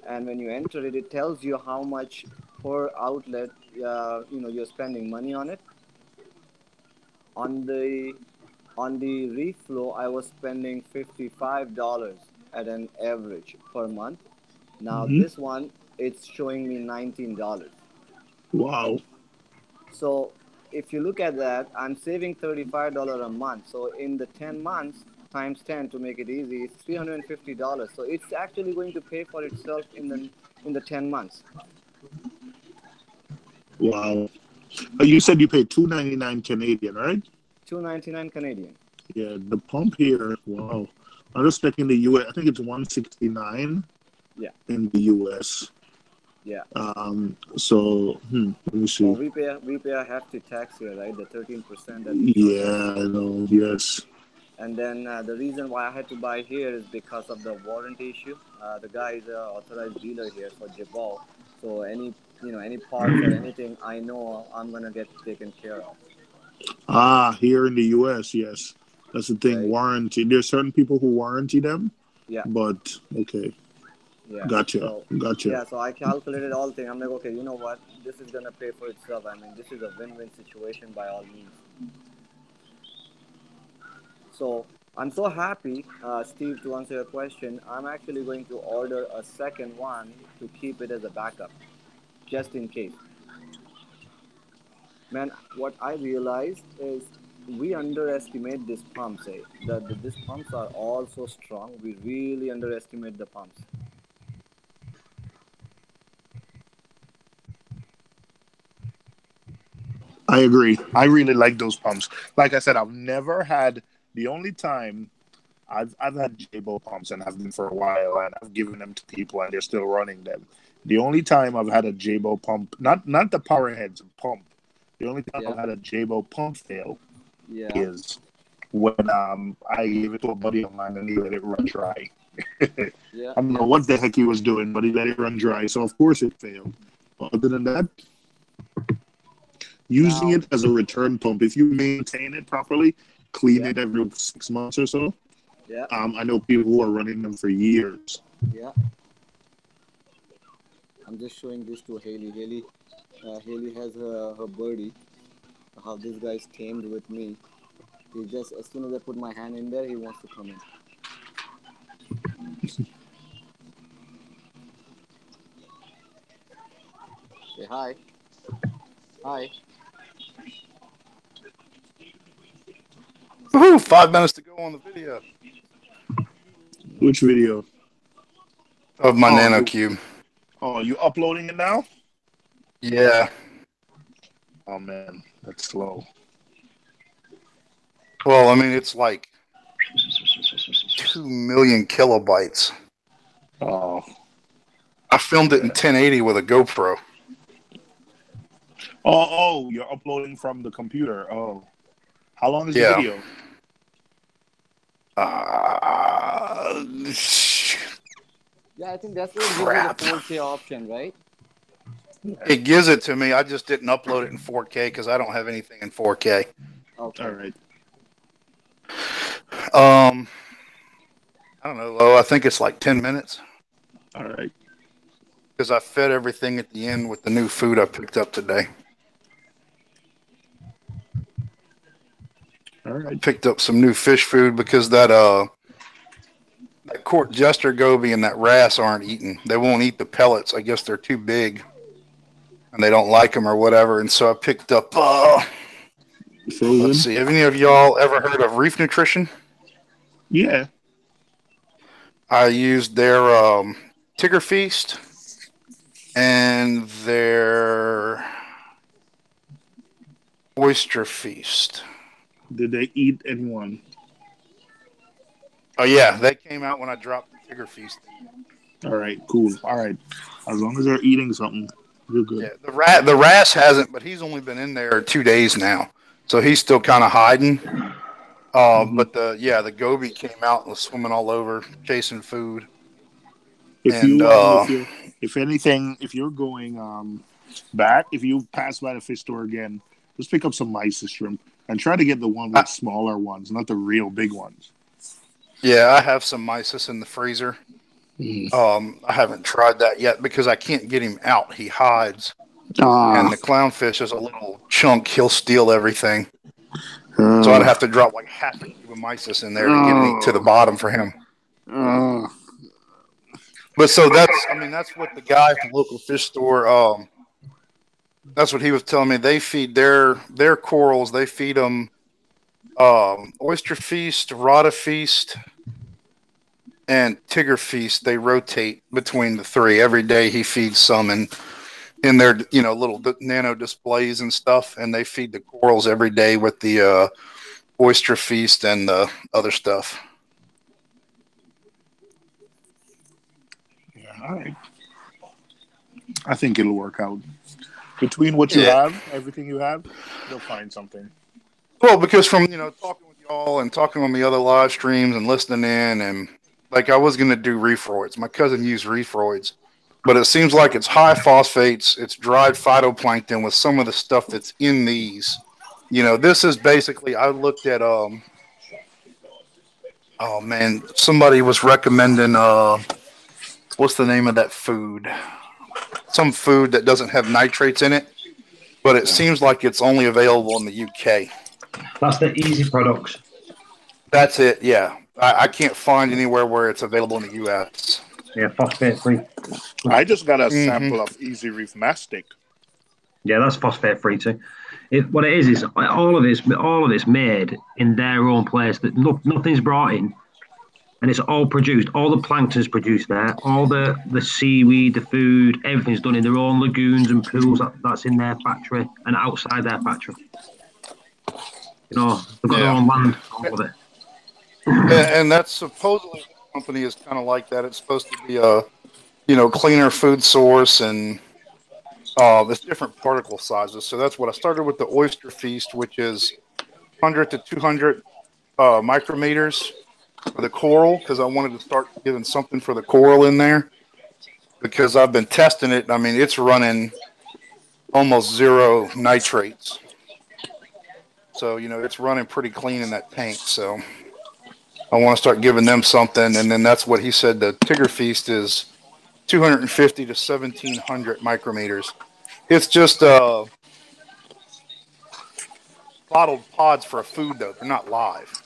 and when you enter it, it tells you how much per outlet you're spending money on it. On the on the Reef flow, I was spending $55 at an average per month. Now Hmm. this one, it's showing me $19. Wow. So if you look at that, I'm saving $35 a month. So in the 10 months times 10 to make it easy, it's $350. So it's actually going to pay for itself in the 10 months. Wow. You said you paid 299 Canadian, right? 299 Canadian. Yeah. The pump here. Wow. I'm just checking the US. I think it's 169 Yeah, in the US. yeah. So let me Oh, see. we pay a hefty tax here, right? The 13% that they charge us. Yeah, I know. Yes. And then the reason why I had to buy here is because of the warranty issue. The guy is an authorized dealer here for Jabal, so any parts or anything I know I'm gonna get taken care of, Here in the US, yes. That's the thing. right? Warranty. There's certain people who warranty them, Yeah, but okay. yeah. Gotcha. So Gotcha. yeah, so I calculated all thing. I'm like, okay, you know what? This is gonna pay for itself. I mean, this is a win-win situation by all means. So I'm so happy, Steve, to answer your question. I'm actually going to order a second one to keep it as a backup, just in case. Man, what I realized is we underestimate these pumps. These pumps are all so strong. We really underestimate the pumps. I agree. I really like those pumps. Like I said, I've never had the only time I've had Jabo pumps and have them for a while, and I've given them to people and they're still running them. The only time I've had a Jabo pump, not the power heads pump. The only time I've Yeah, had a Jabo pump fail yeah, is when I gave it to a buddy of mine and he let it run dry. I yeah, don't know yeah. what the heck he was doing, but he let it run dry, so of course it failed. But other than that, Using Now, it as a return pump, if you maintain it properly, clean yeah, it every 6 months or so. yeah, I know people who are running them for years. yeah. I'm just showing this to Haley. Haley has her birdie. How this guy's tamed with me. He just, as soon as I put my hand in there, he wants to come in. Say hi. Hi. Woohoo! 5 minutes to go on the video Which video? of my Oh, nano you cube. you uploading it now? Yeah. Oh man, that's slow. Well, I mean, it's like 2 million kilobytes. Oh, I filmed it in 1080 with a GoPro. you're uploading from the computer. Oh, how long is the Yeah. video? Uh, Yeah, I think that's where it gives you the crap. 4K option, right? It gives it to me. I just didn't upload it in 4K because I don't have anything in 4K. Okay. All right. I don't know, Lo. I think it's like 10 minutes All right. because I fed everything at the end with the new food I picked up today. All right. Picked up some new fish food because that court jester goby and that wrasse aren't eating. They won't eat the pellets. I guess they're too big and they don't like them or whatever. And so I picked up. Frozen. Let's see. Have any of y'all ever heard of Reef Nutrition? Yeah. I used their Tigger Feast and their Oyster Feast. Did they eat anyone? Oh yeah, they came out when I dropped the Tigger Feast. All right. Cool. All right. As long as they're eating something, you're good. Yeah, the wrasse hasn't, but he's only been in there 2 days now, so he's still kind of hiding. But the goby came out and was swimming all over, chasing food. If you're going back, if you pass by the fish store again, just pick up some mysis shrimp and try to get the one with smaller ones, not the real big ones. Yeah, I have some mysis in the freezer. I haven't tried that yet because I can't get him out. He hides. And the clownfish is a little chunk. He'll steal everything. So I'd have to drop like half a cube of mysis in there to get it to the bottom for him. But so that's what the guy at the local fish store, that's what he was telling me. They feed their corals, they feed them Oyster Feast, Rada Feast, and Tigger Feast. They rotate between the three. Every day he feeds some in their little nano displays and stuff, and they feed the corals every day with the Oyster Feast and the other stuff. Yeah, all right. I think it'll work out. Between what you have, everything you have, you'll find something. Well, because from talking with y'all and talking on the other live streams and listening in, and like I was going to do reefroids. My cousin used reefroids, but it seems like it's high phosphates, it's dried phytoplankton with some of the stuff that's in these. This is basically, I looked at oh man, somebody was recommending what's the name of that food? Some food that doesn't have nitrates in it, but it seems like it's only available in the UK. That's the easy products. That's it, yeah. I can't find anywhere where it's available in the US. Yeah, phosphate free. I just got a sample of Easy Reef Mastic. Yeah, that's phosphate free too. What it is all of it's made in their own place. That nothing's brought in, and it's all produced. All the plankton's produced there. All the seaweed, the food, everything's done in their own lagoons and pools. That's in their factory and outside their factory. They've got their own land. All of it. And that's supposedly the company is kind of like that. It's supposed to be a cleaner food source, and there's different particle sizes. So that's what I started with, the Oyster Feast, which is 100 to 200 micrometers for the coral, because I wanted to start giving something for the coral in there, because I've been testing it. I mean, it's running almost zero nitrates. So, it's running pretty clean in that tank. So I want to start giving them something. And then that's what he said. The Tigger Feast is 250 to 1,700 micrometers. It's just bottled pods for a food, though. They're not live.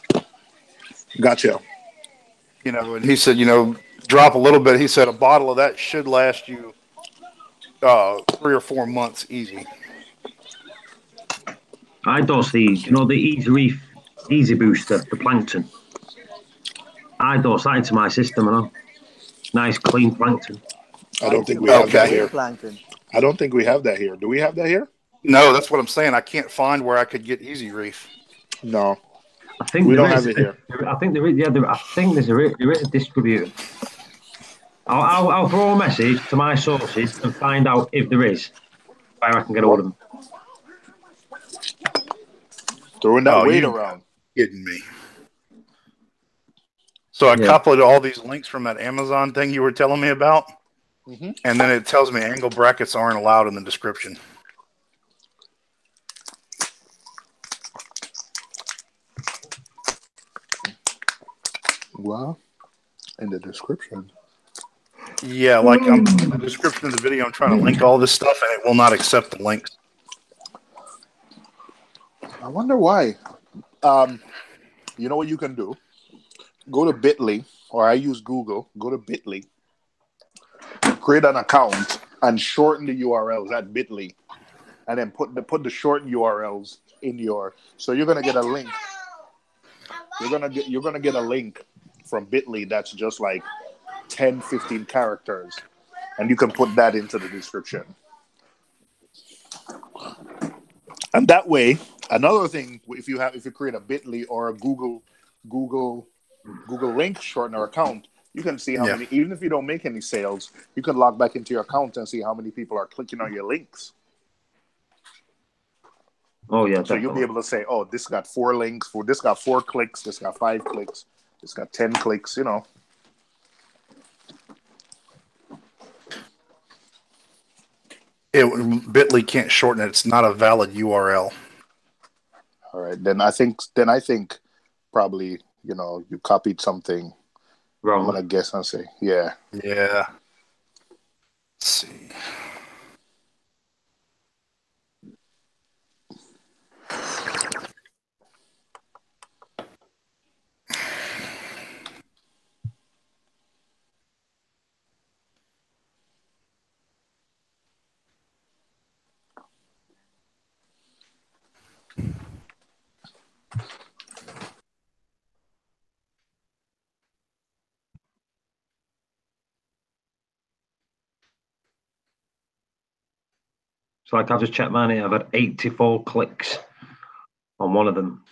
Gotcha. And he said, drop a little bit. He said a bottle of that should last you 3 or 4 months easy. I dose the Easy Reef Easy Booster, the plankton. I dose that into my system, nice clean plankton. I don't think we have that here. Plankton. I don't think we have that here. Do we have that here? No, that's what I'm saying. I can't find where I could get Easy Reef. No. I think we don't have it here. I think there is. Yeah, I think there is a distributor. I'll throw a message to my sources and find out if there is, where I can get hold of them. Throwing that weight around. Kidding me. So I copied all these links from that Amazon thing you were telling me about, and then it tells me angle brackets aren't allowed in the description. Well, in the description. Yeah, like in the description of the video, I'm trying to link all this stuff, and it will not accept the links. I wonder why. You know what you can do? Go to Bitly, or I use Google. Go to Bitly, create an account, and shorten the URLs at Bitly, and then put the shortened URLs in your. So you're gonna get a link. You're gonna get a link from Bitly that's just like 10, 15 characters, and you can put that into the description. And that way, another thing, if you create a Bitly or a Google link shortener account, you can see how many. Even if you don't make any sales, you can log back into your account and see how many people are clicking on your links. Oh yeah, so you'll be able to say, oh, this got 4 links, this got 4 clicks, this got 5 clicks, this got 10 clicks. Bitly can't shorten it. It's not a valid URL. All right, then I think probably you copied something wrong. I'm gonna guess and say yeah. Let's see. So I've just checked mine here. I've had 84 clicks on one of them.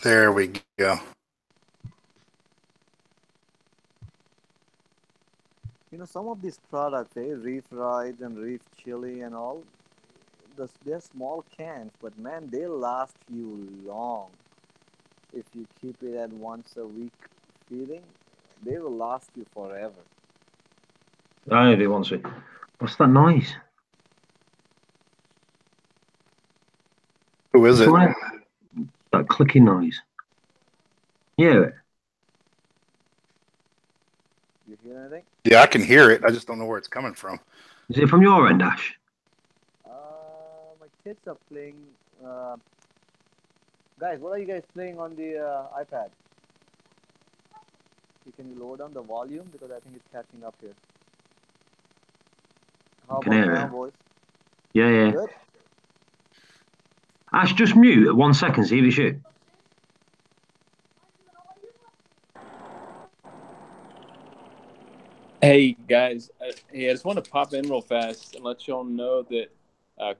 There we go. Some of these products, Reef Rides and Reef Chili and all, they're small cans, but man, they last you long. If you keep it at once a week feeding, they will last you forever. I only do once a week. What's that noise? Who is it? That clicking noise. Yeah. You hear anything? Yeah, I can hear it. I just don't know where it's coming from. Is it from your end, Ash? My kids are playing. Guys, what are you guys playing on the iPad? Can you lower down the volume, because I think it's catching up here. How about now, boys? Yeah. Good? Ash, just mute 1 second, see if you shoot. Hey guys, I just want to pop in real fast and let y'all know that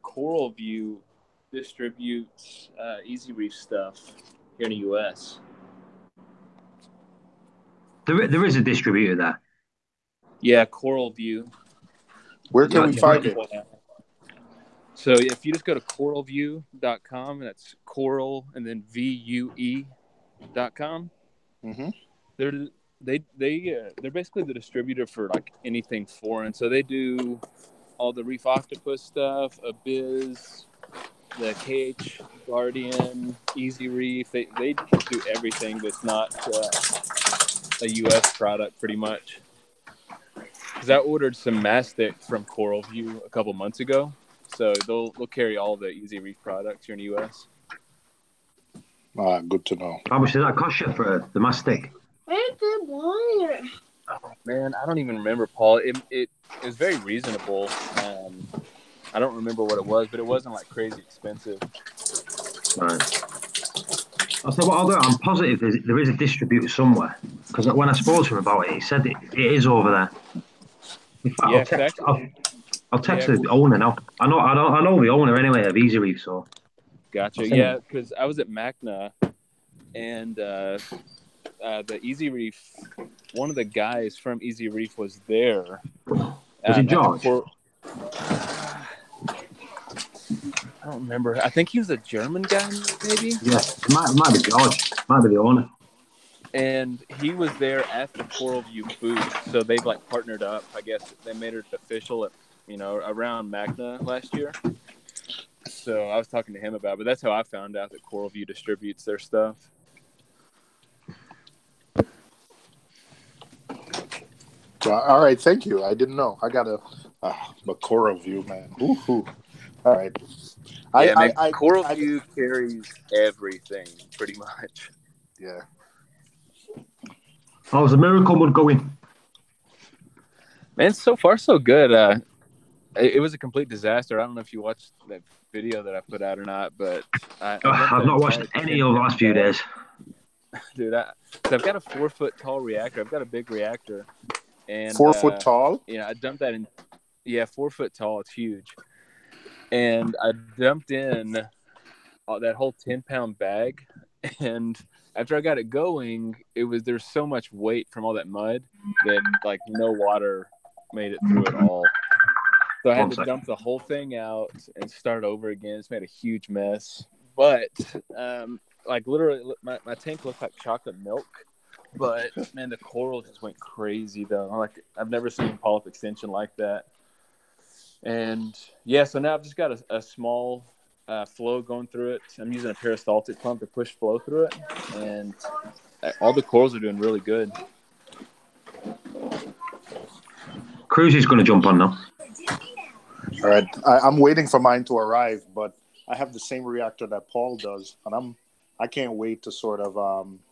Coral View distributes Easy Reef stuff here in the U.S. There is a distributor there. Yeah, Coral View. Where can we find it? So if you just go to coralview.com, and that's coral and then VUE.com, Mm-hmm. they're basically the distributor for like anything foreign. So they do all the Reef Octopus stuff, Abiz, the KH Guardian, Easy Reef. They do everything that's not a U.S. product, pretty much. Because I ordered some mastic from Coral View a couple months ago, so they'll carry all the Easy Reef products here in the U.S. Good to know. How much does that cost you for the mastic? Oh, man, I don't even remember, Paul. It was very reasonable. I don't remember what it was, but it wasn't like crazy expensive. Right. I'll say what I'll do. I'm positive there is a distributor somewhere, because when I spoke to him about it, he said it is over there. In fact, Yeah, I'll text the owner now. I know the owner anyway of Easy Reef, so. Gotcha. Yeah, because I was at MACNA, and the Easy Reef, one of the guys from Easy Reef was there. Was it George? I don't remember. I think he was a German guy, maybe. Yeah, it might be George. Might be the owner. And he was there at the Coral View booth, so they've like partnered up. I guess they made it official at around MACNA last year. So I was talking to him about it, but that's how I found out that Coral View distributes their stuff. All right, thank you. I didn't know. I got but Coral View, man. Ooh. All right. Coral View carries everything, pretty much. Yeah. How's the Miracle Mud going? Man, so far so good. It was a complete disaster. I don't know if you watched that video that I put out or not, but I've not watched any of the last few days. Dude, so I've got a 4-foot tall reactor. I've got a big reactor. And 4 foot tall? I dumped that in. Yeah, 4 foot tall. It's huge. And I dumped in that whole 10-pound bag. And after I got it going, there's so much weight from all that mud that like no water made it through at all. So I had to dump the whole thing out and start over again. It's made a huge mess. But like literally, my tank looked like chocolate milk. But man, the coral just went crazy though. Like I've never seen polyp extension like that. And yeah, so now I've just got a small flow going through it. I'm using a peristaltic pump to push flow through it, and all the corals are doing really good. Cruz is going to jump on now. All right, I'm waiting for mine to arrive, but I have the same reactor that Paul does, and I can't wait to sort of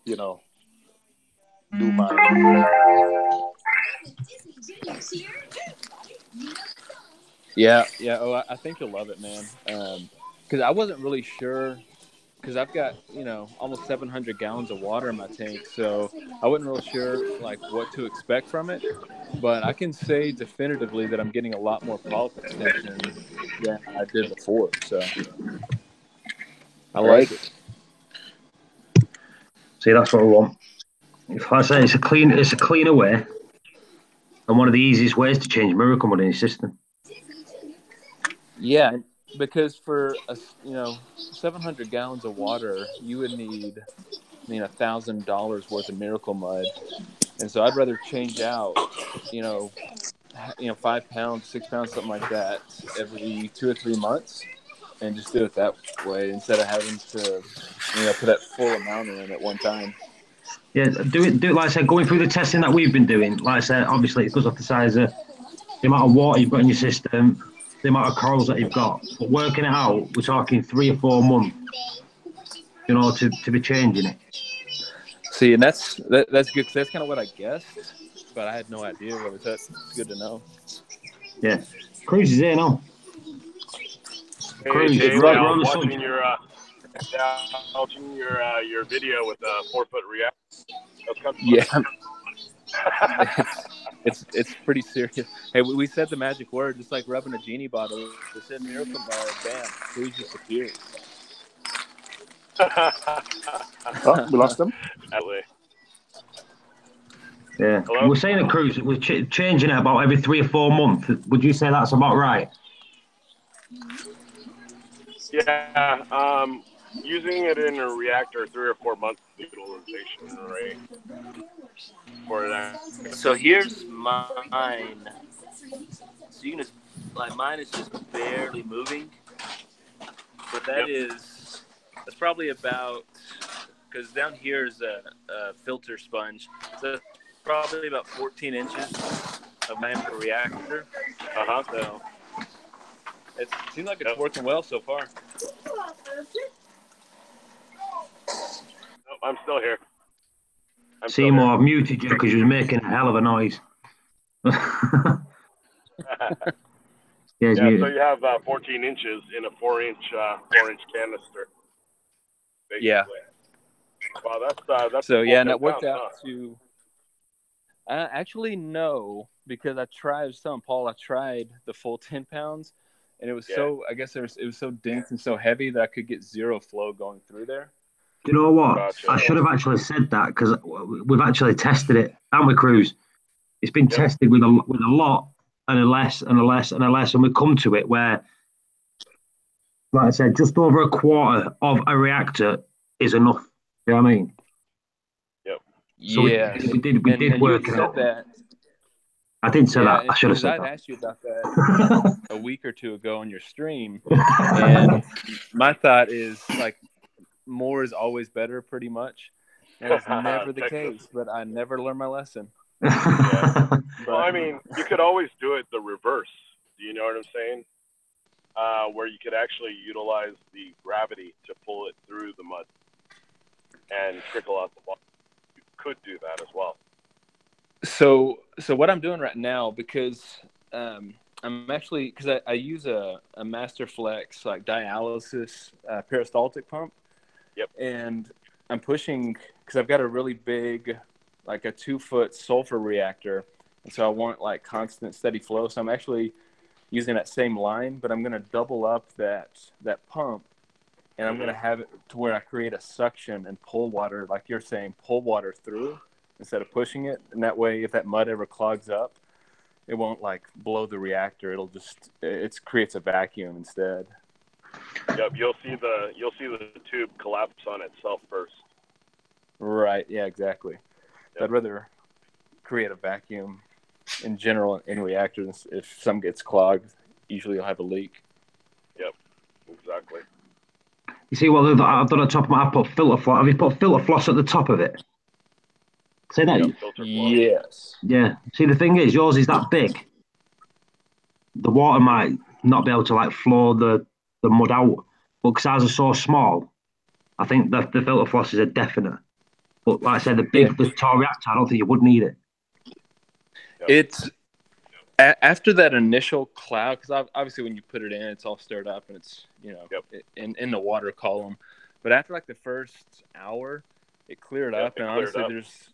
do my. Yeah. Oh, I think you'll love it, man. Because I wasn't really sure, because I've got almost 700 gallons of water in my tank, so I wasn't real sure like what to expect from it. But I can say definitively that I'm getting a lot more polyp extension than I did before. So I like it. See, that's what we want. If I say it's a cleaner way, and one of the easiest ways to change Miracle Mud in your system. Yeah, because for 700 gallons of water, you would need $1,000 worth of Miracle Mud, and so I'd rather change out 5 pounds, 6 pounds, something like that every 2 or 3 months, and just do it that way instead of having to put that full amount in at one time. Yeah, do it like I said, going through the testing that we've been doing. Like I said, obviously it goes off the size of the amount of water you've got in your system, the amount of corals that you've got. But working it out, we're talking 3 or 4 months, to be changing it. See, and that's good, because that's kind of what I guessed, but I had no idea. Really, that's good to know. Yeah, Cruz is here now. Hey, Cruz, Jay, we're I on was the watching your video with a 4-foot reactor. Yeah, it's pretty serious. Hey, we said the magic word, just like rubbing a genie bottle. We said Miracle Mud, bam, Cruz just appears. Oh, we lost them. Yeah, Hello? we're saying a Cruz. We're changing it about every 3 or 4 months. Would you say that's about right? Yeah, using it in a reactor 3 or 4 months utilization rate for that. So here's mine. So you can just like mine is just barely moving, but Yep. that's probably about because down here is a filter sponge, so it's probably about 14 inches of diameter reactor. Uh-huh. So it seems like it's Yep. working well so far. Nope, I'm still here. Seymour, I've muted you because you was making a hell of a noise. Yeah, it's Yeah, so muted. you have 14 inches in a 4-inch canister, basically. Yeah. Wow, that's So a yeah, full and 10 it worked pounds, out huh? to. Actually, no, because I was telling Paul I tried the full 10 pounds, and it was I guess it was so dense and so heavy that I could get zero flow going through there. Do you know what? Gotcha. I should have actually said that because we've actually tested it, haven't we, Cruz? It's been tested with a lot and a less and a less and a less, and we come to it where, like I said, just over a quarter of a reactor is enough. You know what I mean? Yep. So Yes. we did And you work had it said out. that. I didn't say that. Yeah, I should have because said I'd that. asked you about that a week or two ago on your stream, and my thought is like more is always better, pretty much. That is never the case, but I never learned my lesson. Yeah. But Well, I mean, you could always do it the reverse. Do you know what I'm saying? Where you could actually utilize the gravity to pull it through the mud and trickle out the water. You could do that as well. so what I'm doing right now, because I'm actually because I use a Masterflex like dialysis peristaltic pump. Yep. And I'm pushing because I've got a really big, like a 2-foot sulfur reactor, and so I want like constant steady flow. So I'm actually using that same line, but I'm going to double up that pump, and I'm going to have it to where I create a suction and pull water, like you're saying, pull water through instead of pushing it. And that way, if that mud ever clogs up, it won't like blow the reactor. It'll just it creates a vacuum instead. Yep, you'll see the tube collapse on itself first. Right. Yeah. Exactly. Yep. I'd rather create a vacuum in general in reactors. If some gets clogged, usually you'll have a leak. Yep. Exactly. You see what I've done on top of my, I put filter floss. Have you put filter floss at the top of it? Say that. Yep, filter floss. Yes. Yeah. See, the thing is, yours is that big. The water might not be able to like flow the mud out, but because ours are so small, I think the filter floss is a definite. But like I said, the tall reactor, I don't think you would need it. Yep. It's after that initial cloud, because obviously when you put it in, it's all stirred up and it's in the water column. But after like the first hour, it cleared up, and honestly, there's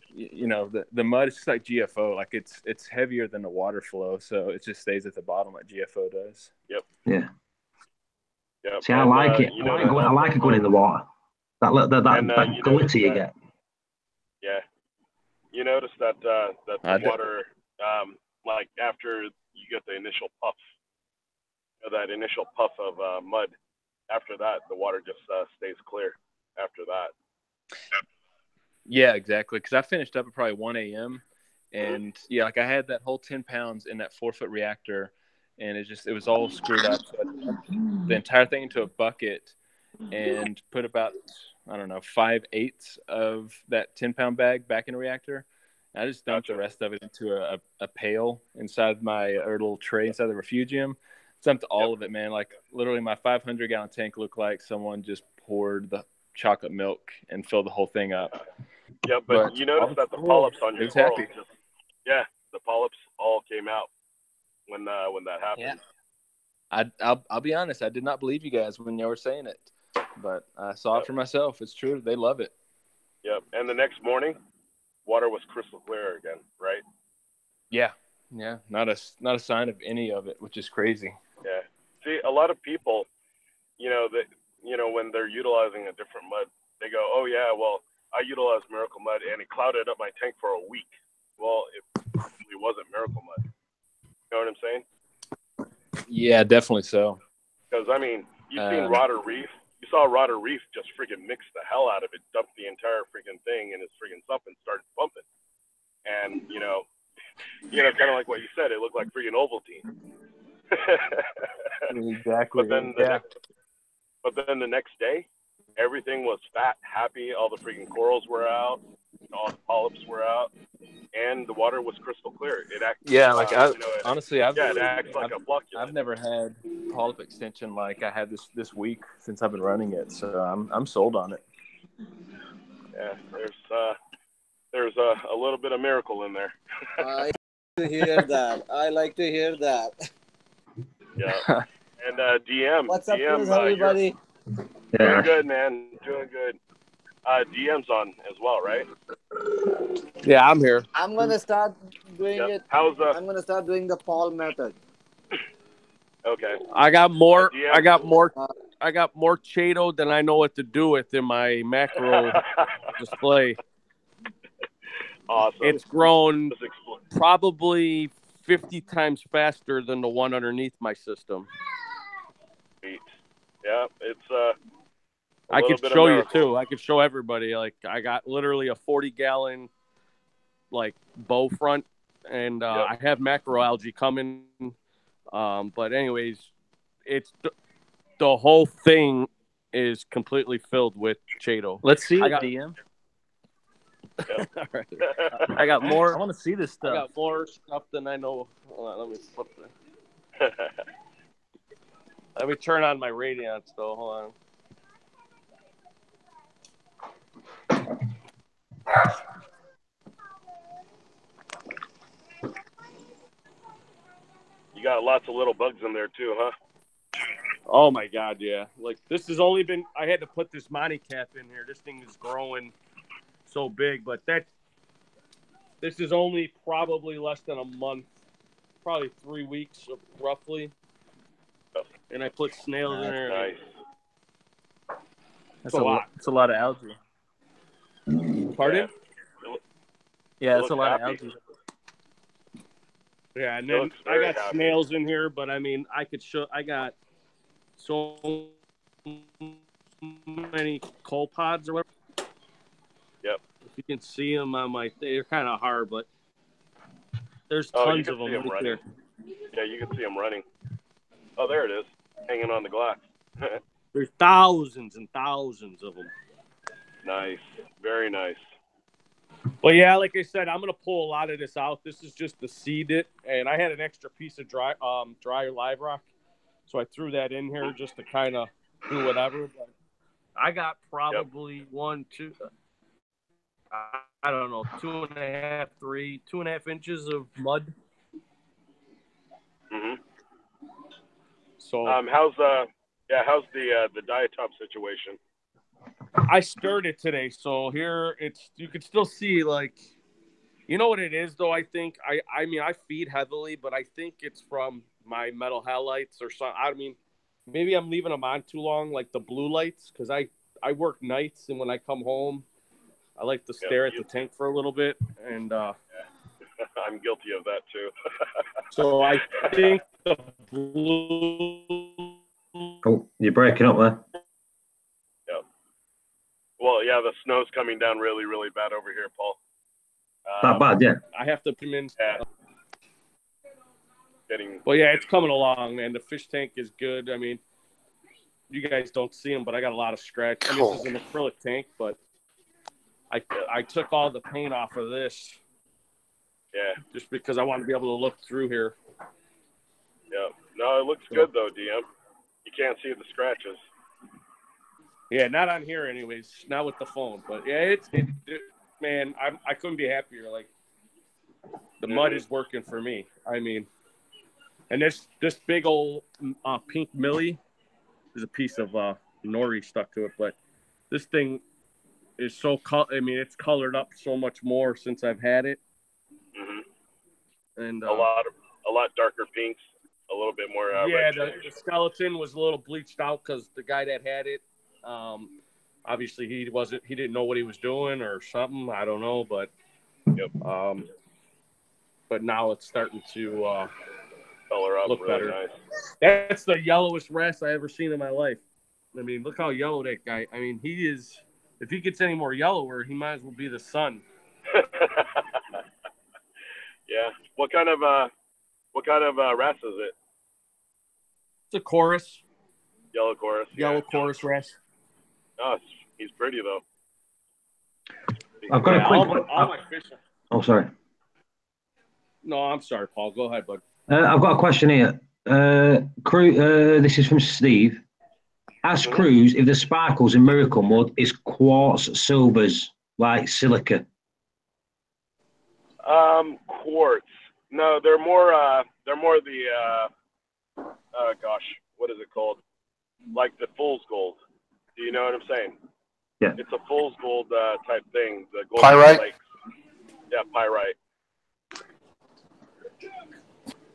the mud is just like GFO, like it's heavier than the water flow, so it just stays at the bottom like GFO does. Yep. Yeah. Yep. See, I like it. I like it going in the water. That glitter you get. Yeah. You notice that the water, like after you get the initial puff, that initial puff of mud, after that, the water just stays clear after that. Yeah, exactly. Because I finished up at probably 1 a.m. And yeah, like I had that whole 10 pounds in that 4-foot reactor, and it was all screwed up. So I dumped the entire thing into a bucket and put about, I don't know, 5/8 of that 10-pound bag back in the reactor. And I just dumped the rest of it into a pail inside my little tray inside the refugium. Dumped all of it, man. Like literally my 500-gallon tank looked like someone just poured the chocolate milk and filled the whole thing up. Yeah, but you notice that the polyps on your coral, the polyps all came out when that happened. Yeah. I'll be honest, I did not believe you guys when you were saying it, but I saw it for myself. It's true. They love it. Yep. And the next morning, water was crystal clear again, right? Yeah. Yeah. Not a sign of any of it, which is crazy. Yeah. See, a lot of people, when they're utilizing a different mud, they go, "Oh yeah, well, I utilized Miracle Mud and it clouded up my tank for a week." Well, it probably wasn't Miracle Mud. You know what I'm saying? Yeah, definitely so. Because I mean, You seen Rotter Reef? You saw Rotter Reef just freaking mix the hell out of it, dump the entire freaking thing in his freaking sump and started pumping. And kind of like what you said, it looked like freaking Ovaltine. Exactly. But then the next day, everything was fat, happy. All the freaking corals were out, all the polyps were out, and the water was crystal clear. It acts. Honestly, it acts like a flocculent. I've never had polyp extension like I had this week since I've been running it, so I'm sold on it. Yeah, there's a little bit of miracle in there. I like to hear that. Yeah. And DM. What's up, DM, Chris? Everybody? Doing good, man. Doing good. DM's on as well, right? Yeah, I'm here. I'm gonna start doing it. I'm gonna start doing the Paul method. Okay. I got more. DM. I got more Chato than I know what to do with in my macro display. Awesome. It's grown probably 50 times faster than the one underneath my system. Sweet. Yeah, it's I could show you too. I could show everybody. Like I got literally a 40-gallon like bow front, and I have macroalgae coming. But anyways, it's the whole thing is completely filled with Chato. Let's see it, DM. Yep. All right. I got more. I want to see this stuff. I got more stuff than I know. Hold on, let me flip it. Let me turn on my radiance though. Hold on. You got lots of little bugs in there too, huh? Oh my God, yeah. Like this has only been. I had to put this Monty cap in here. This thing is growing so big, but this is only probably less than a month, probably 3 weeks roughly. And I put snails in there. Nice. That's a lot. It's a lot of algae. Pardon? Yeah, it's a lot of algae. Yeah, and then I got snails in here, but I mean, I got so many copepods or whatever. Yep. If you can see them on they're kind of hard, but there's tons of them right there. Yeah, you can see them running. Oh, there it is, hanging on the glass. There's thousands and thousands of them. Nice. Very nice. Well, yeah, like I said, I'm going to pull a lot of this out. This is just to seed it, and I had an extra piece of dry live rock, so I threw that in here just to kind of do whatever. But I got probably 2.5 inches of mud. Mhm. So how's the diatop situation? I stirred it today, so here you can still see, like, you know what it is though. I think I mean I feed heavily, but I think it's from my metal halides or something. I mean, maybe I'm leaving them on too long, like the blue lights, because I work nights, and when I come home, I like to stare at the tank for a little bit, and I'm guilty of that too. so I think the blue. Oh, you're breaking up there. Yep. Well, yeah, the snow's coming down really, really bad over here, Paul. That bad, yeah. I have to come in. Well, yeah, it's coming along, man. The fish tank is good. I mean, you guys don't see them, but I got a lot of scratch. I mean, this is an acrylic tank, but I took all the paint off of this. Yeah. Just because I want to be able to look through here. Yeah. No, it looks good though, DM. You can't see the scratches. Yeah, not on here anyways. Not with the phone. But yeah, man, I couldn't be happier. Like, the mud is working for me. I mean, and this big old pink millie, there's a piece of nori stuck to it, but this thing is so it's colored up so much more since I've had it. Mm-hmm. And a lot darker pinks, a little bit more. Yeah, the skeleton was a little bleached out because the guy that had it, obviously he didn't know what he was doing or something. I don't know, but but now it's starting to color up Look really better. nice. That's the yellowest wrasse I ever seen in my life. I mean, look how yellow that guy. I mean, he is. If he gets any more yellower, he might as well be the sun. Yeah. What kind of wrasse is it? It's a chorus. Yellow chorus. Yellow chorus wrasse. Oh, he's pretty though. I've got a quick. All my fish. Oh, sorry. No, I'm sorry, Paul. Go ahead, bud. I've got a question here. This is from Steve. Ask Cruz if the sparkles in Miracle Mud is quartz silvers like silica. Quartz. No, they're more the gosh, what is it called? Like the fool's gold. Do you know what I'm saying? Yeah. It's a fool's gold type thing. The gold Pyrite? flakes. Yeah, pyrite.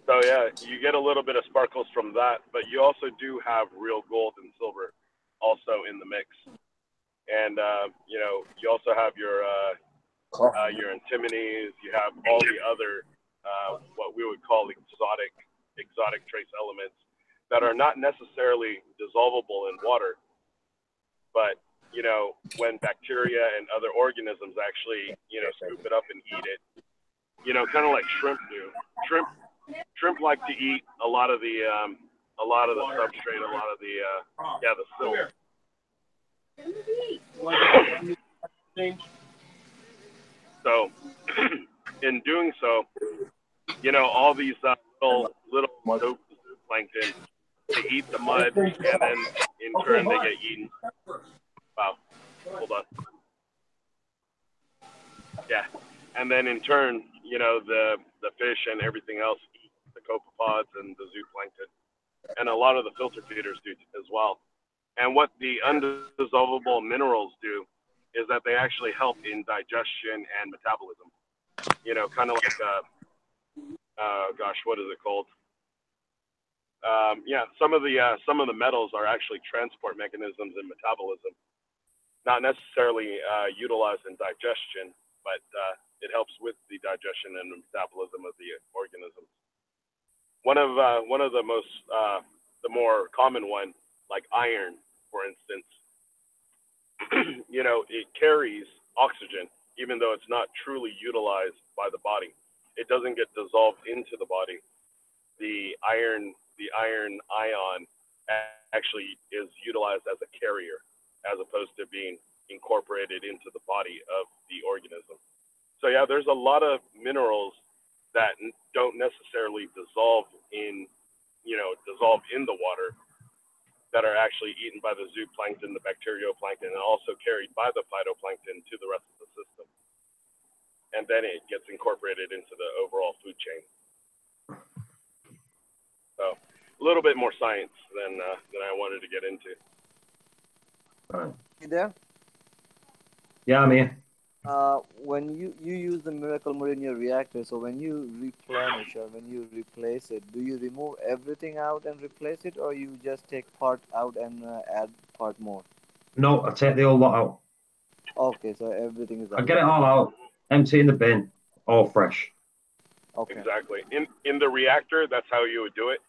So yeah, you get a little bit of sparkles from that, but you also do have real gold and silver also in the mix. And you also have your antimonies. You have all the other what we would call exotic trace elements that are not necessarily dissolvable in water, but when bacteria and other organisms actually scoop it up and eat it, kind of like shrimp do. Shrimp like to eat a lot of the substrate, a lot of the silt. So, in doing so, all these little plankton, they eat the mud, and then in turn they get eaten. Wow, hold on. Yeah, and then in turn, the fish and everything else eat the copepods and the zooplankton, and a lot of the filter feeders do as well. And what the undissolvable minerals do is that they actually help in digestion and metabolism. Kind of like what is it called? Some of the metals are actually transport mechanisms in metabolism, not necessarily utilized in digestion, but it helps with the digestion and metabolism of the organism. One of the most the more common one, like iron, for instance, it carries oxygen, even though it's not truly utilized by the body. It doesn't get dissolved into the body. The iron ion actually is utilized as a carrier, as opposed to being incorporated into the body of the organism. So yeah, there's a lot of minerals that don't necessarily dissolve in the water, that are actually eaten by the zooplankton, the bacterioplankton, and also carried by the phytoplankton to the rest of the system. And then it gets incorporated into the overall food chain. So a little bit more science than I wanted to get into. You there? Yeah, I'm here. When you use the miracle mud in your reactor, so when you replenish or when you replace it, do you remove everything out and replace it, or you just take part out and add part more? No, I take the whole lot out. Okay, so everything is out. I get it all out, empty in the bin, all fresh. Okay. Exactly. In the reactor, that's how you would do it.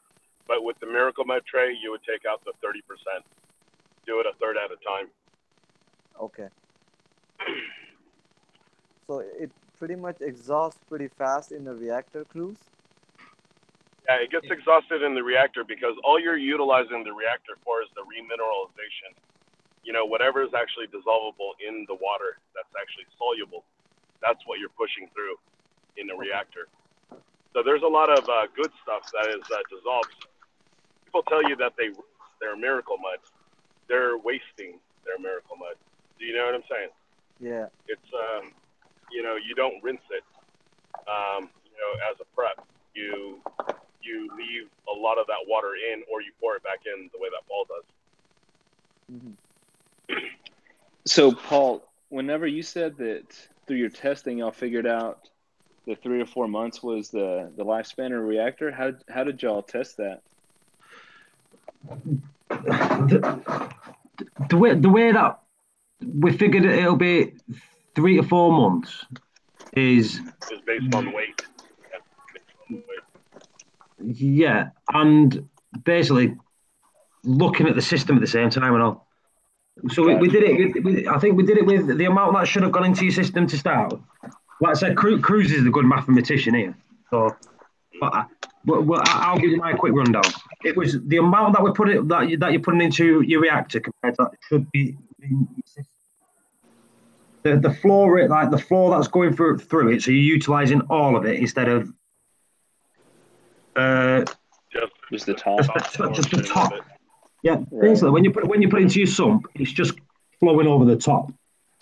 But with the miracle mud tray, you would take out the 30%. Do it a third at a time. Okay. So it pretty much exhausts pretty fast in the reactor, Cruz? Yeah, it gets exhausted in the reactor because all you're utilizing the reactor for is the remineralization. Whatever is actually dissolvable in the water that's actually soluble, that's what you're pushing through in the reactor. So there's a lot of good stuff that is dissolved. People tell you that they're miracle mud. They're wasting their miracle mud. Do you know what I'm saying? Yeah. It's you don't rinse it, as a prep. You leave a lot of that water in, or you pour it back in the way that Paul does. Mm-hmm. So, Paul, whenever you said that through your testing, y'all figured out the 3 or 4 months was the lifespan of a reactor, how did y'all test that? The way that we figured it'll be 3 to 4 months is based on weight. Yeah, and basically looking at the system at the same time and all. So we Gotcha. did it. I think we did it with the amount that should have gone into your system to start with. Like I said, Cruz is a good mathematician here. So, but, I'll give you my quick rundown. It was the amount that we put it that you're putting into your reactor compared to that should be in your system. The flow rate, like the flow that's going through it, so you're utilizing all of it instead of uh, Just the top. just the top. Yeah, Right. basically, when you put it into your sump, it's just flowing over the top.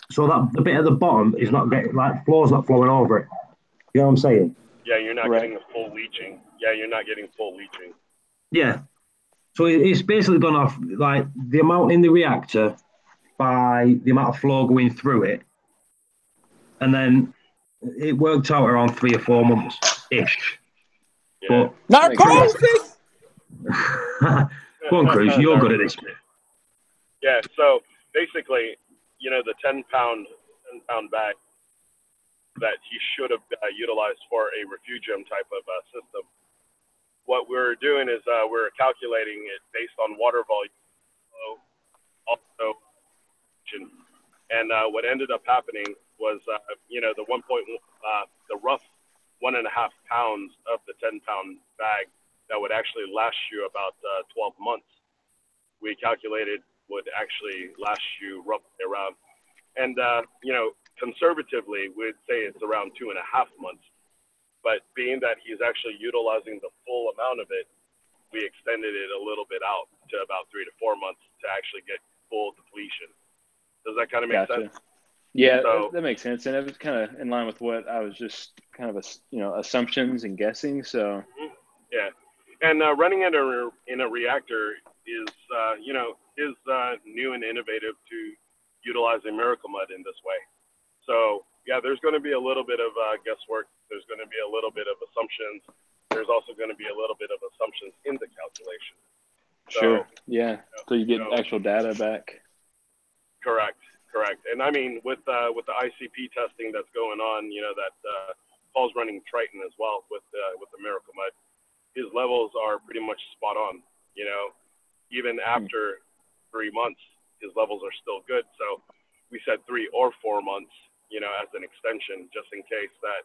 So that the bit at the bottom is not getting like flow's not flowing over it. You know what I'm saying? Yeah, you're not Right. getting the full leaching. Yeah, you're not getting full leaching. Yeah. So it's basically gone off like the amount in the reactor by the amount of flow going through it, and then it worked out around 3 or 4 months ish. Yeah. Narcosis. Go on, Cruz. You're good at this. Yeah. So basically, the 10-pound bag that he should have utilized for a refugium type of system. What we're doing is we're calculating it based on water volume, also, and what ended up happening was, the the rough 1.5 pounds of the 10-pound bag that would actually last you about 12 months. We calculated would actually last you roughly around, and conservatively, we'd say it's around 2.5 months. But being that he's actually utilizing the full amount of it, we extended it a little bit out to about 3 to 4 months to actually get full depletion. Does that kind of make sense? Yeah, So, that makes sense, and it was kind of in line with what I was just kind of assumptions and guessing. So yeah, and running it in a reactor is is new and innovative to utilizing miracle mud in this way. So yeah, there's going to be a little bit of guesswork. There's going to be a little bit of assumptions. There's also going to be a little bit of assumptions in the calculation. sure, yeah. So you get actual data back. Correct. And I mean, with the ICP testing that's going on, that Paul's running Triton as well with the Miracle Mud. His levels are pretty much spot on. Even after 3 months, his levels are still good. So we said 3 or 4 months, as an extension, just in case that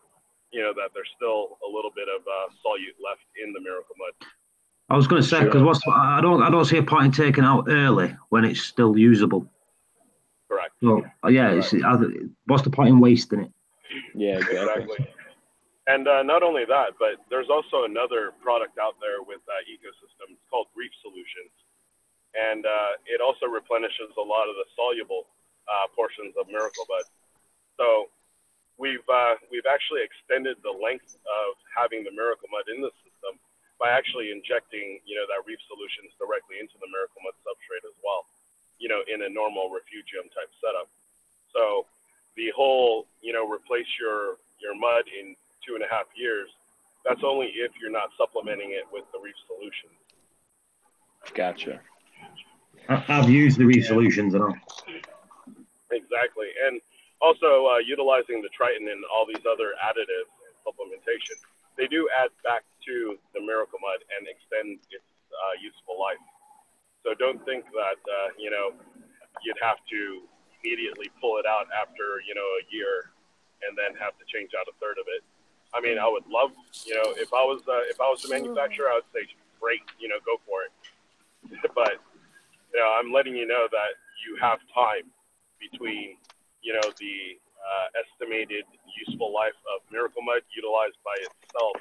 that there's still a little bit of solute left in the Miracle Mud. I was going to say because I don't see a point in taking out early when it's still usable. Correct. So yeah, what's the point in wasting it? Yeah, exactly. And not only that, but there's also another product out there with ecosystem. It's called Reef Solutions, and it also replenishes a lot of the soluble portions of Miracle Mud. So we've actually extended the length of having the Miracle Mud in the system by actually injecting that Reef Solutions directly into the Miracle Mud substrate as well, in a normal refugium type setup. So the whole replace your mud in 2.5 years, that's only if you're not supplementing it with the Reef Solutions. Gotcha. I've used the Reef Solutions and all. Exactly, and also utilizing the Triton and all these other additives and supplementation, they do add back to the Miracle Mud and extend its useful life. So don't think that you'd have to immediately pull it out after a year and then have to change out a third of it. I mean, I would love, if I was the manufacturer, I would say great, go for it. But I'm letting you know that you have time between the estimated useful life of Miracle Mud utilized by itself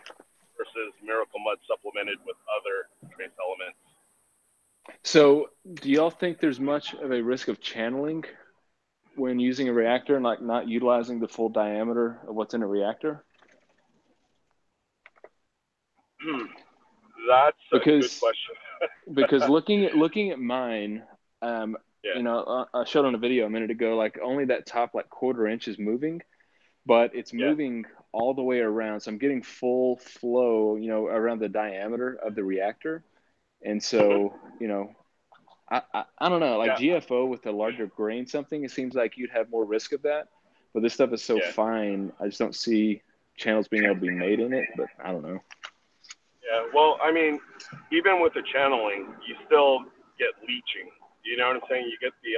versus Miracle Mud supplemented with other trace elements. So do y'all think there's much of a risk of channeling when using a reactor and like not utilizing the full diameter of what's in a reactor? That's a good question. Because looking at mine, I showed on a video a minute ago, like only that top like 1/4 inch is moving, but it's moving all the way around. So I'm getting full flow, around the diameter of the reactor. And so, I don't know, like GFO with a larger grain something, it seems like you'd have more risk of that. But this stuff is so fine, I just don't see channels being able to be made in it, but I don't know. Yeah, well, I mean, even with the channeling, you still get leaching. You know what I'm saying? You get the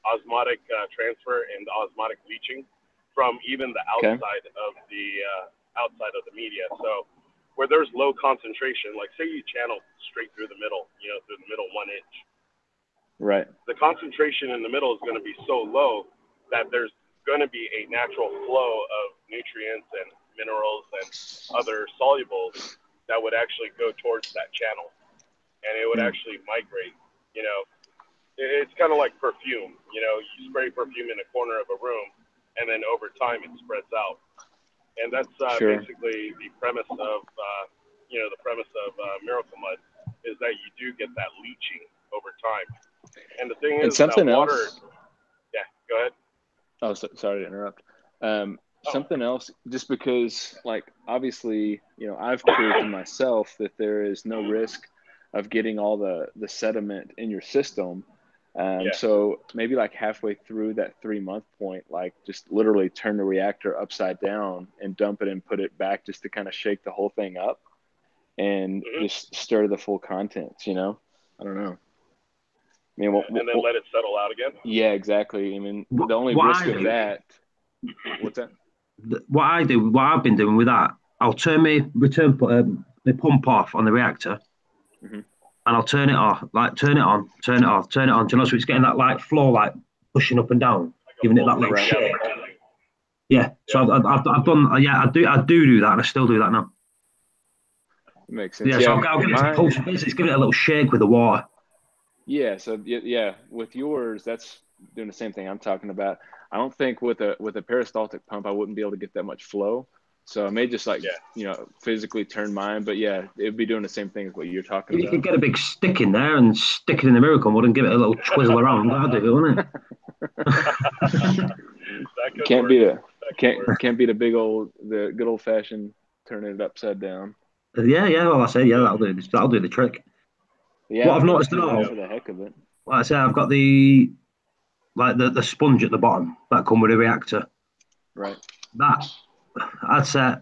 osmotic transfer and the osmotic leaching from even the Okay. outside of the media. So where there's low concentration, like say you channel straight through the middle, through the middle 1 inch, Right. the concentration in the middle is going to be so low that there's going to be a natural flow of nutrients and minerals and other solubles that would actually go towards that channel, and it would actually migrate. It's kind of like perfume. You spray perfume in a corner of a room, and then over time it spreads out. And that's Sure. basically the premise of Miracle Mud, is that you do get that leaching over time. And the thing And is that something water. else. Yeah, go ahead. Oh, sorry to interrupt. Something else, just because, like, obviously, I've proved to myself that there is no risk of getting all the sediment in your system. So maybe like halfway through that 3-month point, like just literally turn the reactor upside down and dump it and put it back just to kind of shake the whole thing up and just stir the full contents, I don't know. I mean, and then let it settle out again. Yeah, exactly. I mean, the only risk of that. What's that? What I've been doing with that, I'll turn my pump off on the reactor, and I'll turn it off, like turn it on, turn it off, turn it on. Do you know, so it's getting that like flow, like pushing up and down, like giving it that little shake. Yeah. So I've done. Yeah, I do that, and I still do that now. Makes sense. Yeah. So I'll get it to pulse. It's giving it a little shake with the water. Yeah. So yeah, with yours, that's doing the same thing I'm talking about. I don't think with a peristaltic pump, I wouldn't be able to get that much flow. So I may just physically turn mine, but yeah, it'd be doing the same thing as what you're talking about. You could get a big stick in there and stick it in the Miracle Mud and give it a little twizzle around. That'd do it, wouldn't it? Can't beat the good old fashioned turning it upside down. Yeah. Well, I say that'll do the trick. Yeah, what I've noticed for the heck of it. Like I say, I've got the sponge at the bottom that come with a reactor. Right. That, I'd say,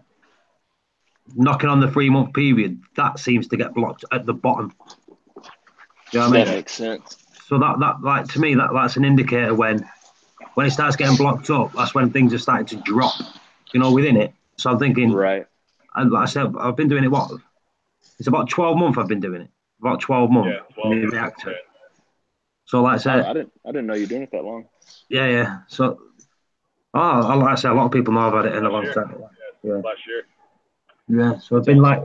knocking on the 3-month period, that seems to get blocked at the bottom. You know what I mean? That makes sense. So that like to me that's an indicator when it starts getting blocked up. That's when things are starting to drop. Within it. So I'm thinking. Right. And like I said, I've been doing it. It's about 12 months. I've been doing it. About 12 months. Yeah, 12 in the reactor. Yeah. So like I said, I didn't know you were doing it that long. Yeah. So, like I said, a lot of people know about it in a long time. Yeah. Last year. Yeah. So I've been like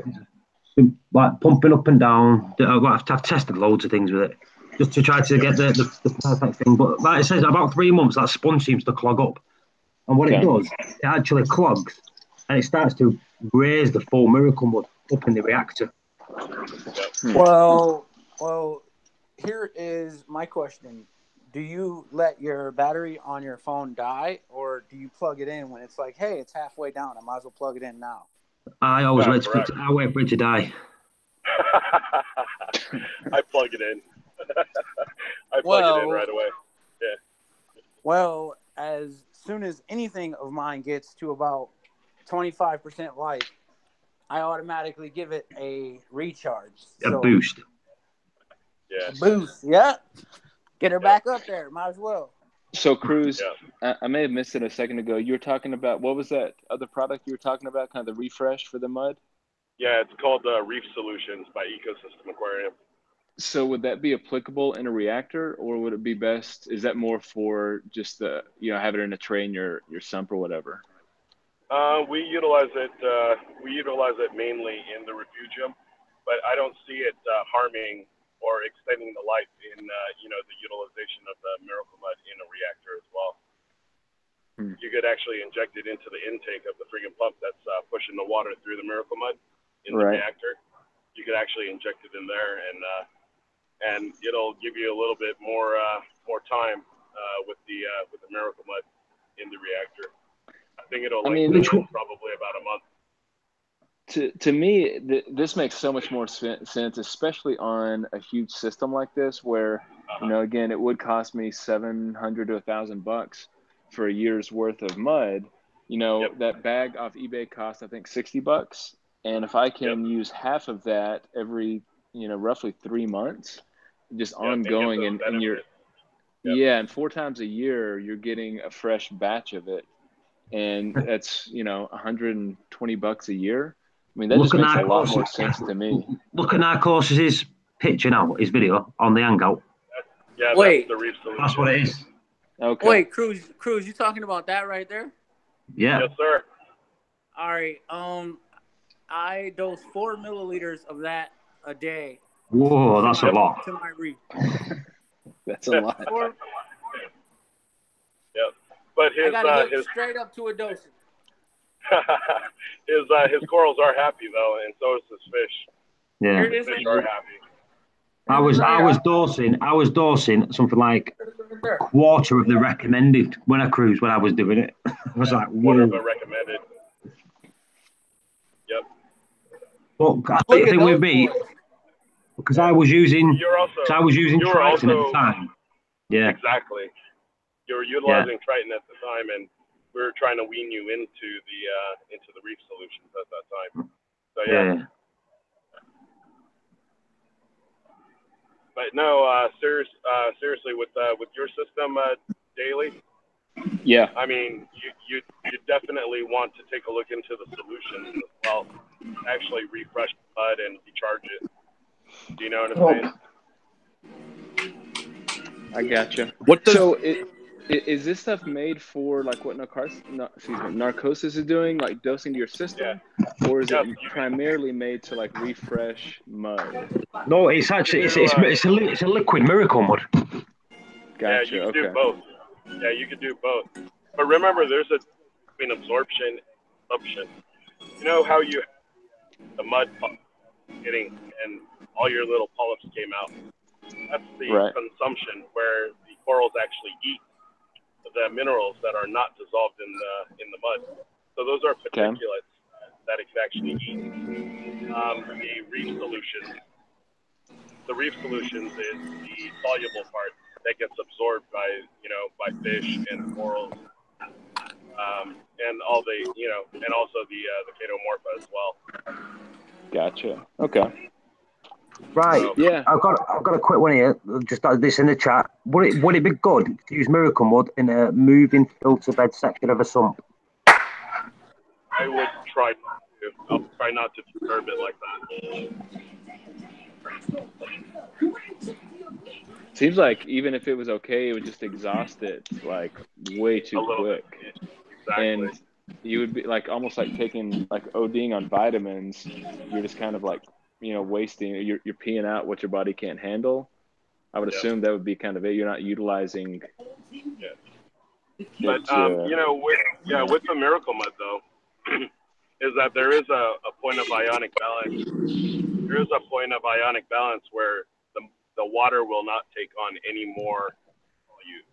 pumping up and down. I've tested loads of things with it just to try to get the perfect thing. But like it says, about 3 months, that sponge seems to clog up, and what it does, it actually clogs, and it starts to raise the full Miracle Mud up in the reactor. Well, here is my question. Do you let your battery on your phone die, or do you plug it in when it's like, hey, it's halfway down, I might as well plug it in now? I always wait for it to die. I plug it in. I plug it in right away. Yeah. Well, as soon as anything of mine gets to about 25% life, I automatically give it a recharge. A boost. Yeah. A boost, yeah. Get her back up there. Might as well. So, Cruz, I may have missed it a second ago. You were talking about, what was that other product you were talking about, kind of the refresh for the mud? Yeah, it's called Reef Solutions by Ecosystem Aquarium. So would that be applicable in a reactor, or would it be best, is that more for just the, have it in a tray in your sump or whatever? We utilize it mainly in the refugium, but I don't see it harming or extending the life in the utilization of the Miracle Mud in a reactor as well. You could actually inject it into the intake of the friggin' pump that's pushing the water through the Miracle Mud in the reactor. You could actually inject it in there, and it'll give you a little bit more time with the Miracle Mud in the reactor. I think it'll probably about a month. To me, this makes so much more sense, especially on a huge system like this, where again, it would cost me $700 to $1,000 for a year's worth of mud. That bag off eBay costs, I think, $60. And if I can use half of that every, roughly 3 months, just ongoing, and you're, and 4 times a year, you're getting a fresh batch of it. And that's, $120 a year. I mean, that just makes a lot more sense to me. Look at Narcos's picture now, his video on the Hangout. Yeah, Wait. That's the Reef solution. That's what it is. Okay. Wait, Cruz, you talking about that right there? Yeah. Yes, sir. All right. I dose 4 milliliters of that a day. Whoa, that's a lot. To my Reef. That's a lot. Yep. But I gotta hit straight up to a dosage. his corals are happy though, and so is his fish. Yeah. His fish are happy. I was dosing something like a quarter of the recommended when I cruised when I was doing it. I was like, Quarter of whoa. a recommended. Yep. But I think the thing with me, because I was using Triton at the time. Yeah. Exactly. You were utilizing Triton at the time, and we were trying to wean you into the Reef solutions at that time. So yeah. But no, seriously, with your system, daily. Yeah. I mean, you definitely want to take a look into the solutions as well. Actually, refresh the mud and recharge it. Do you know what I'm saying? I gotcha. Is this stuff made for like what Narcosis is doing, like dosing to your system, or is it primarily made to like refresh mud? No, it's actually it's a liquid miracle mud. Gotcha. Yeah, you can do both. Yeah, you can do both. But remember, there's between absorption. You know how the mud hitting and all your little polyps came out. That's the consumption where the corals actually eat the minerals that are not dissolved in the mud. So those are particulates that it actually eat. The reef solutions is the soluble part that gets absorbed by fish and corals, and all the and also the Chaetomorpha as well. Gotcha. Okay. Right. So, yeah. I've got a quick one here. Just this in the chat. Would it be good to use miracle mud in a moving filter bed section of a sump? I would try to. I'll try not to disturb it like that. Seems like even if it was okay, it would just exhaust it like way too quick. Exactly. And you would be like almost like taking like ODing on vitamins. You're just kind of like wasting. You're peeing out what your body can't handle. I would assume that would be kind of it. You're not utilizing. Yeah. But with the miracle mud though, is that there is a point of ionic balance. There is a point of ionic balance where the water will not take on any more volume.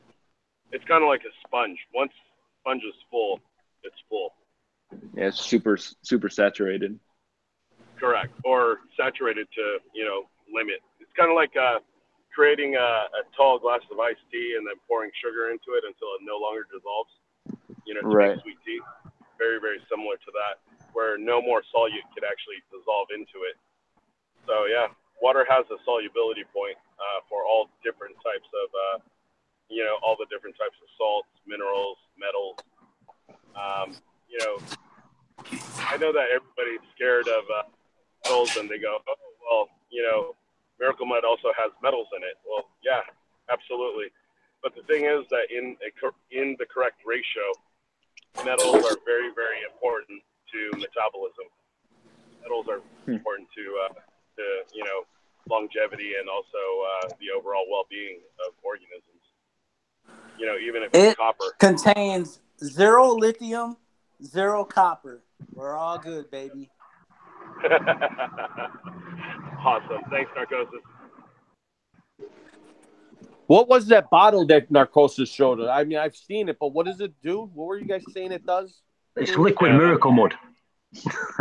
It's kind of like a sponge. Once the sponge is full, it's full. Yeah, it's super saturated. Correct. Or saturated to, limit. It's kind of like creating a tall glass of iced tea and then pouring sugar into it until it no longer dissolves, to make sweet tea. Very, very similar to that, where no more solute could actually dissolve into it. So, yeah, water has a solubility point for all different types of, all the different types of salts, minerals, metals. I know that everybody's scared of metals and they go, oh, well, Miracle Mud also has metals in it. Well, yeah, absolutely. But the thing is that in the correct ratio, metals are very, very important to metabolism. Metals are important to longevity and also the overall well-being of organisms. Even if it's copper. It contains 0 lithium, 0 copper. We're all good, baby. Awesome. Thanks, Narcosis. What was that bottle that Narcosis showed us? I mean, I've seen it, but what does it do? What were you guys saying it does? It's liquid miracle mud.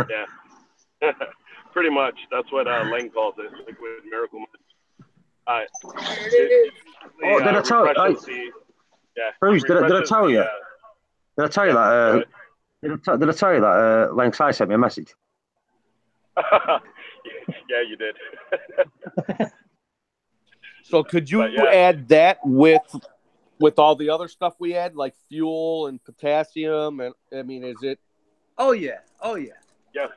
Yeah. Pretty much. That's what Len calls it, liquid miracle mud. Did I tell you? Bruce, did I tell you? Did I tell you that? Did I tell you that Len Sai sent me a message? Yeah, you did. So could you yeah. add that with all the other stuff we add, like fuel and potassium? And I mean, is it? Oh yeah. Oh yeah. Yes,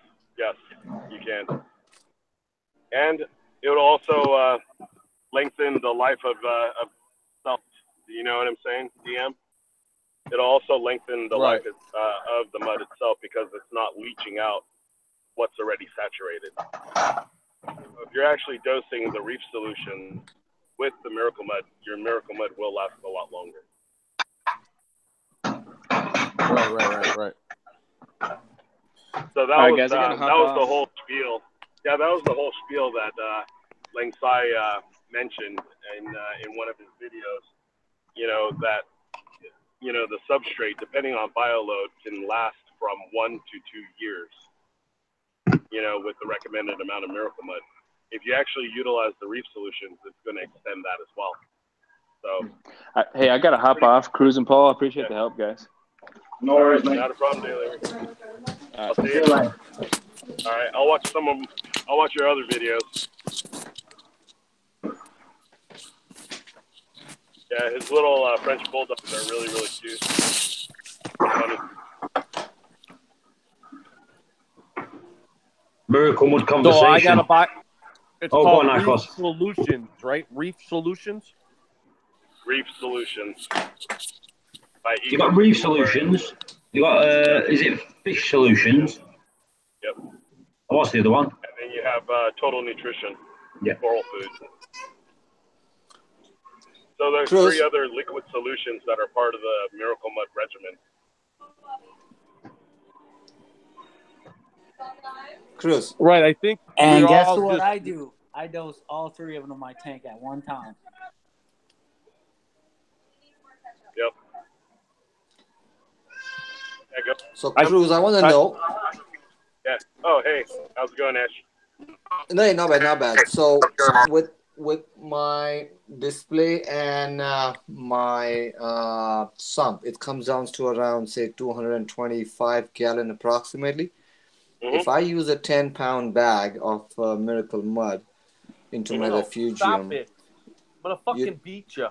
you can. And it would also lengthen the life of stuff. You know what I'm saying, DM? It'll also lengthen the Right. life of the mud itself because it's not leaching out what's already saturated. If you're actually dosing the Reef solution with the Miracle Mud, your Miracle Mud will last a lot longer. Right. So that All right, was guys, I gotta that hop was off. the whole spiel. Yeah, that was the whole spiel that Lang Sai mentioned in one of his videos. You know that the substrate, depending on bioload, can last from 1 to 2 years. With the recommended amount of Miracle Mud. If you actually utilize the Reef solutions, it's going to extend that as well. So, hey, I got to hop off. Cruising, Paul. I appreciate the help, guys. No worries, man. Not a problem, Daily. I'll see See you. you later. All right, I'll watch your other videos. Yeah, his little French bulldogs are really, really cute. Funny. Miracle Mud So conversation. I gotta buy. It's go called on, Reef Nikos. Solutions, right? Reef Solutions. Reef Solutions. By You got Reef Solutions. You got is it Fish Solutions? Yep. Oh, what's the other one? And then you have Total Nutrition. Yeah. Coral Food. So there's Cruz. 3 other liquid solutions that are part of the Miracle Mud regimen. Cruz. Right, I think. And we're guess all what just- I do? I dose all 3 of them in my tank at one time. Yep. Yeah, go. So, Cruz, I want to know. Yeah. Oh, hey. How's it going, Ash? No, not bad. So, with my display and my sump, it comes down to around, say, 225 gallon approximately. Mm-hmm. If I use a 10-pound bag of Miracle Mud into my refugium, Stop it! I'm gonna fucking beat you.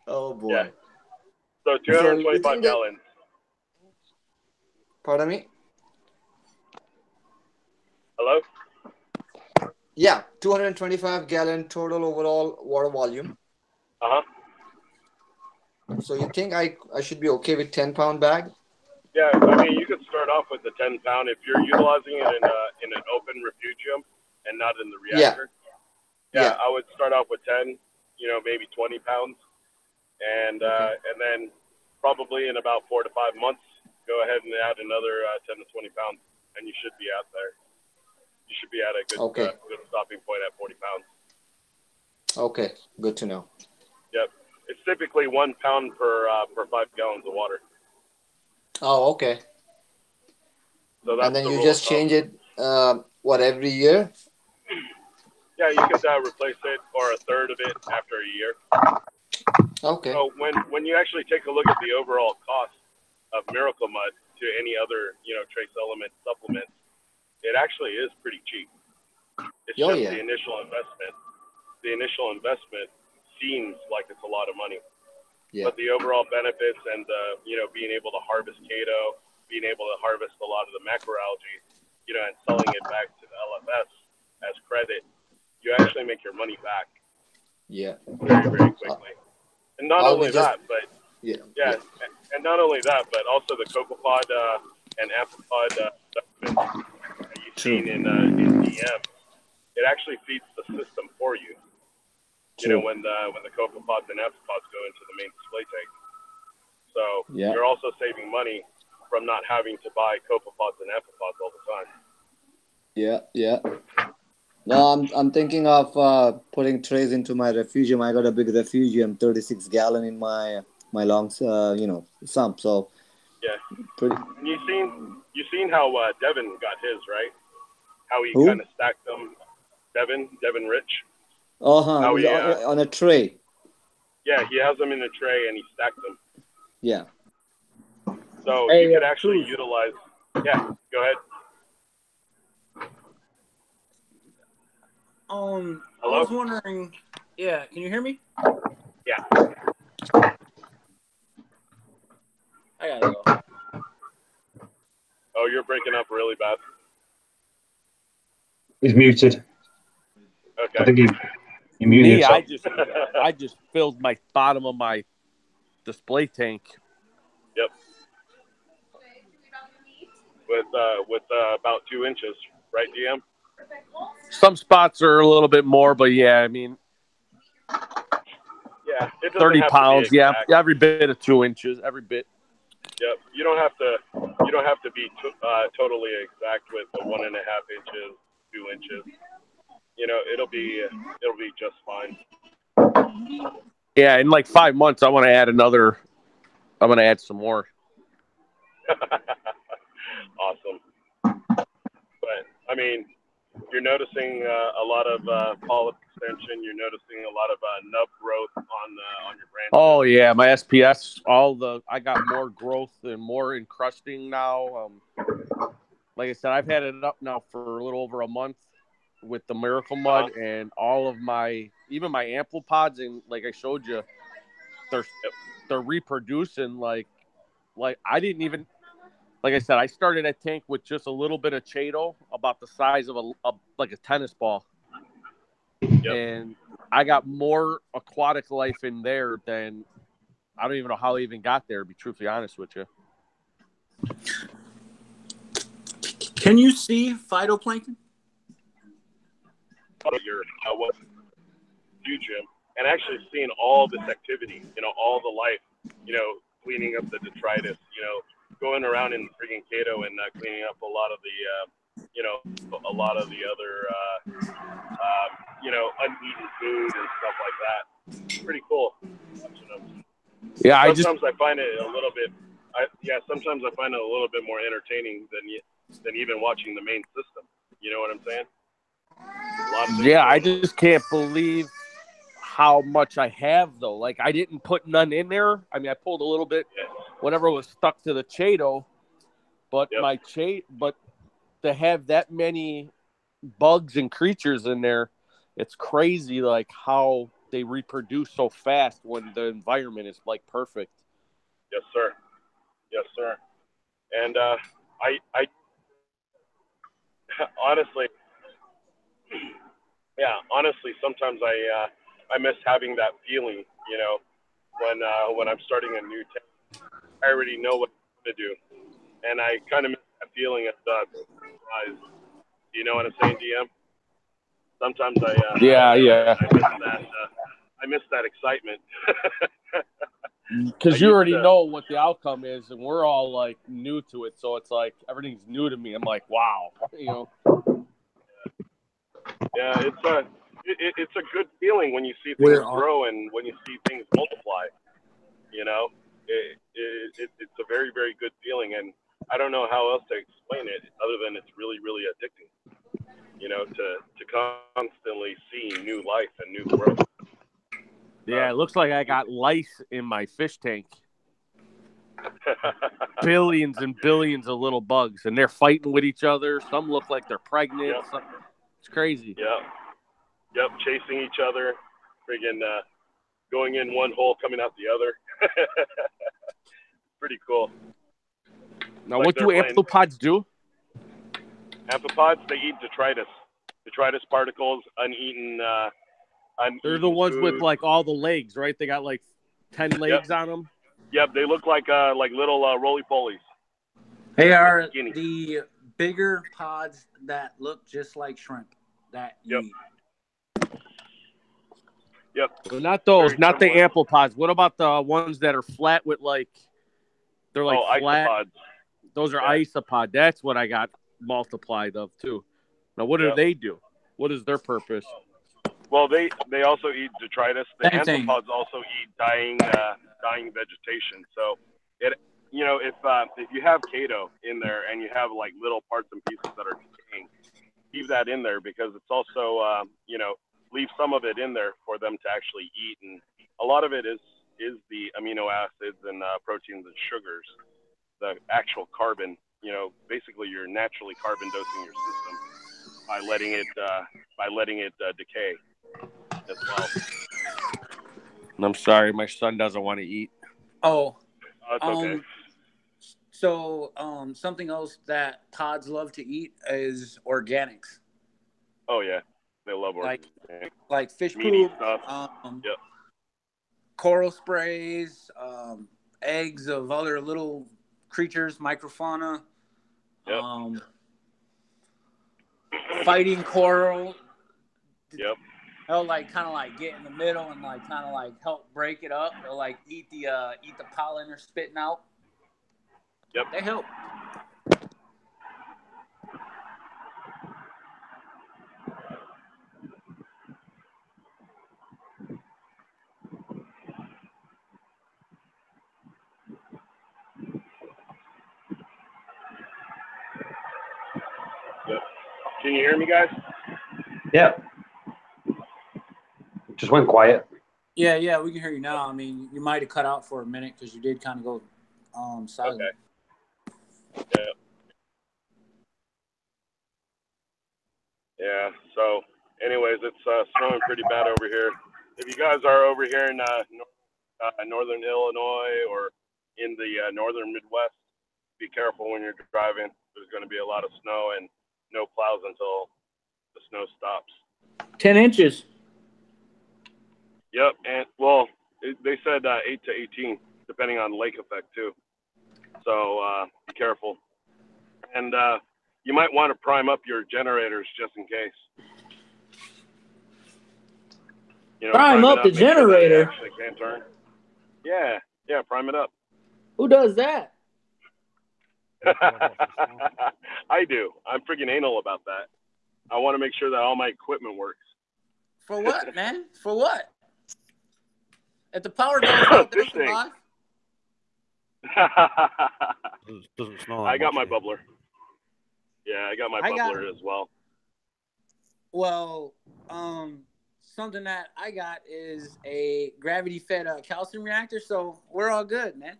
Oh boy. Yeah. So 225 gallons. Pardon me? Hello? Yeah, 225 gallon total overall water volume. Uh-huh. So you think I should be okay with 10-pound bag? Yeah, I mean, you could start off with the 10-pound if you're utilizing it in an open refugium and not in the reactor. Yeah, I would start off with 10, maybe 20 pounds. And and then probably in about 4 to 5 months, go ahead and add another 10 to 20 pounds, and you should be out there. You should be at a good good stopping point at 40 pounds. Okay, good to know. Yep. It's typically 1 pound per 5 gallons of water. Oh, okay. So that's and then the you rule just of thumb. change it, every year? Yeah, you could replace it or a third of it after a year. Okay. So when you actually take a look at the overall cost of Miracle Mud to any other, trace element supplements, it actually is pretty cheap. It's just the initial investment. The initial investment seems like it's a lot of money. Yeah. But the overall benefits and being able to harvest Cato, being able to harvest a lot of the macroalgae, and selling it back to the LFS as credit, you actually make your money back. Yeah. Very, very quickly. And not only that, but and not only that, but also the copepod and amphipod supplements that you've seen in DM. It actually feeds the system for you. When the copepods and amphipods go into the main display tank. So you're also saving money from not having to buy copepods and amphipods all the time. Yeah. No, I'm thinking of putting trays into my refugium. I got a big refugium, 36 gallon in my long sump. So and you've seen how Devin got his, right? How he kind of stacked them. Devin Rich. On a tray. Yeah, he has them in a tray and he stacked them. Yeah. So Hey, you could actually Truth. utilize. Yeah, go ahead. I Hello? was wondering. Yeah, can you hear me? Yeah. I gotta go. Oh, you're breaking up really bad. He's muted. Okay. I think he muted Me, himself. I just filled my bottom of my display tank. Yep. With about 2 inches, right, DM? Some spots are a little bit more, but yeah, I mean, Yeah, it doesn't 30 have pounds. to be Yeah, exact. every bit of 2 inches, every bit. Yep. You don't have to be totally exact with the 1.5 inches, 2 inches. You know, it'll be just fine. Yeah, in like 5 months, I want to add another. I'm going to add some more. Awesome. But I mean, you're noticing a lot of polyp extension. You're noticing a lot of nub growth on your branches. Oh yeah, my SPS. I got more growth and more encrusting now. Like I said, I've had it up now for a little over a month with the Miracle Mud, and all of even my amphipods, and like I showed you, they're reproducing like I didn't even. Like I said, I started that tank with just a little bit of chaeto, about the size of like a tennis ball. Yep. And I got more aquatic life in there than I don't even know how I even got there, to be truthfully honest with you. Can you see phytoplankton? What you, Jim, and actually seeing all this activity, all the life, cleaning up the detritus, going around in freaking Cato and cleaning up a lot of the other, uneaten food and stuff like that. Pretty cool. Yeah, Sometimes I find it a little bit. Sometimes I find it a little bit more entertaining than even watching the main system. You know what I'm saying? Yeah, I just can't believe how much I have though. Like I didn't put none in there. I mean, I pulled a little bit, whatever was stuck to the chaeto, but but to have that many bugs and creatures in there, it's crazy. Like how they reproduce so fast when the environment is like perfect. Yes, sir. Yes, sir. And I honestly, sometimes I miss having that feeling. When I'm starting a new tank, I already know what I'm going to do, and I kind of miss that feeling of surprise. You know what I'm saying, DM? Sometimes I miss that excitement. Because you already know what the outcome is, and we're all like new to it, so it's like everything's new to me. I'm like, wow, Yeah, it's a good feeling when you see things grow and when you see things multiply. It's a very, very good feeling, and I don't know how else to explain it other than it's really, really addicting. To constantly see new life and new growth. Yeah, it looks like I got lice in my fish tank. Billions and billions of little bugs, and they're fighting with each other. Some look like they're pregnant. Yep. It's crazy. Yep, chasing each other, friggin' going in one hole, coming out the other. Pretty cool. Now, what do amphipods do? Amphipods, they eat detritus. Detritus particles, uneaten They're the ones food. with like all the legs, right? They got like 10 legs on them. Yep, they look like little roly-polies. They are the bigger pods that look just like shrimp that you eat. Yep. Well, not those, not the amphipods. What about the ones that are flat with like they're like flat? Isopods. Those are isopod. That's what I got multiplied of too. Now, what do they do? What is their purpose? Well, they also eat detritus. The amphipods also eat dying vegetation. So if you have Cato in there and you have like little parts and pieces that are decaying, leave that in there because it's also leave some of it in there for them to actually eat, and a lot of it is the amino acids and proteins and sugars. the actual carbon. You know, basically you're naturally carbon dosing your system by letting it decay as well. I'm sorry, my son doesn't want to eat. Oh, That's okay. So, something else that pods love to eat is organics. Oh yeah, they love organic. Like fish meaty poop, stuff. Yep. coral sprays, eggs of other little creatures, microfauna, Yep. Fighting coral. Yep. They'll kind of get in the middle and kind of help break it up. They'll eat the pollen they're spitting out. Yep. They help. Yep. Can you hear me, guys? Yep. Just went quiet. Yeah, we can hear you now. I mean, you might have cut out for a minute because you did kind of go silent. Okay. Yeah. Yeah. So, anyways, it's snowing pretty bad over here. If you guys are over here in northern Illinois or in the northern Midwest, be careful when you're driving. There's going to be a lot of snow and no plows until the snow stops. 10 inches. Yep, and well, they said 8 to 18, depending on lake effect too. So be careful, and you might want to prime up your generators just in case. You know, prime up the generator. Sure actually can turn. Yeah, prime it up. Who does that? I do. I'm freaking anal about that. I want to make sure that all my equipment works. For what, man? For what? If the power goes out, they'll survive. Doesn't snow. I got my bubbler. Yeah, I got my bubbler as well. Well, something that I got is a gravity-fed calcium reactor, so we're all good, man.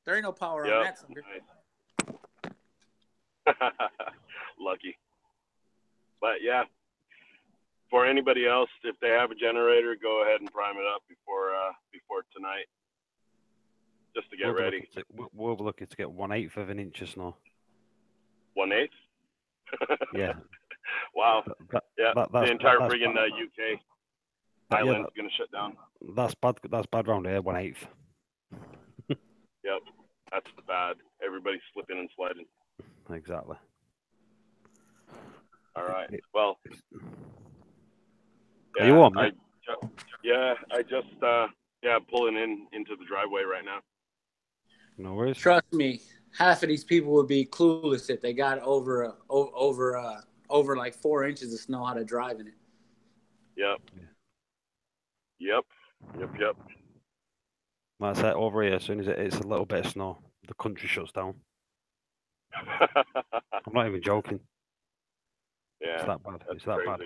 There ain't no power on that sucker. Nice. Lucky. But yeah, for anybody else, if they have a generator, go ahead and prime it up before tonight, just to get ready. We'll be looking to get 1/8 of an inch of snow. 1/8? Yeah. Wow. The entire friggin' UK island's gonna shut down. That's bad. That's bad round here. 1/8. Yep, that's bad. Everybody's slipping and sliding. Exactly. All right. Well. Are you on? I just pulling into the driveway right now. No worries. Trust me, half of these people would be clueless if they got over 4 inches of snow how to drive in it. Yep. Like I said, over here, as soon as it's a little bit of snow, the country shuts down. I'm not even joking. Yeah, it's that bad. It's that crazy. bad.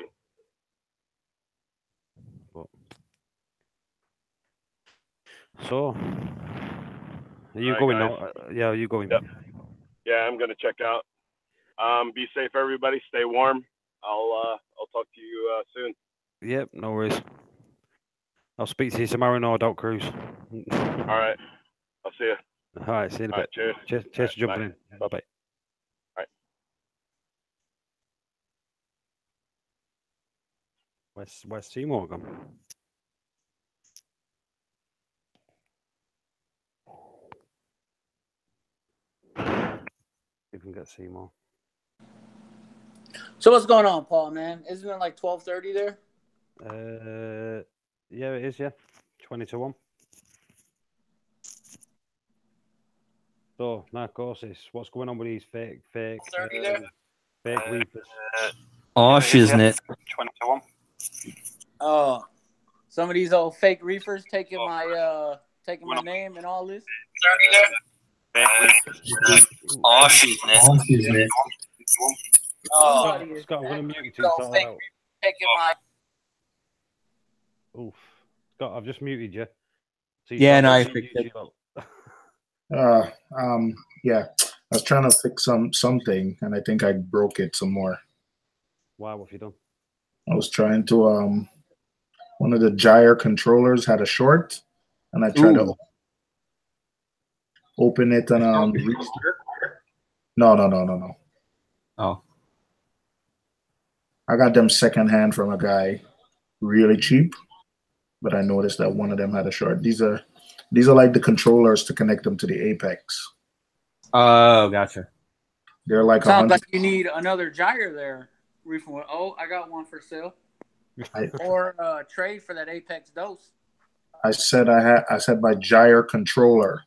But... So, are you going now? Yeah, are you going? Yep. Yeah, I'm gonna check out. Be safe, everybody. Stay warm. I'll talk to you soon. Yep, no worries. I'll speak to you tomorrow. No, don't cruise. All right. I'll see you. All right. See you in a bit. Cheers. Cheers for jumping in. Bye bye. All right. Where's Seymour gone? You can get Seymour. So what's going on, Paul, man? Isn't it like 12:30 there? Yeah, it is, yeah. 20 to 1. So, narcosis, what's going on with these fake reefers? Oh, isn't it? 20 to 1. Oh, some of these old fake reefers taking my name and all this. Oh, isn't it? Oh, Scott, I'm going to mute you to sort that out. Oof. Scott, I've just muted you. Yeah, no, I fixed it. Uh, yeah. I was trying to fix something, and I think I broke it some more. Why? What have you done? I was trying to one of the gyre controllers had a short, and I tried to open it and no. Oh. I got them secondhand from a guy, really cheap, but I noticed that one of them had a short. These are like the controllers to connect them to the Apex. Oh, gotcha. They're like Sounds like you need another gyre there. Reef. Oh, I got one for sale. Or trade for that Apex dose. I said my gyre controller.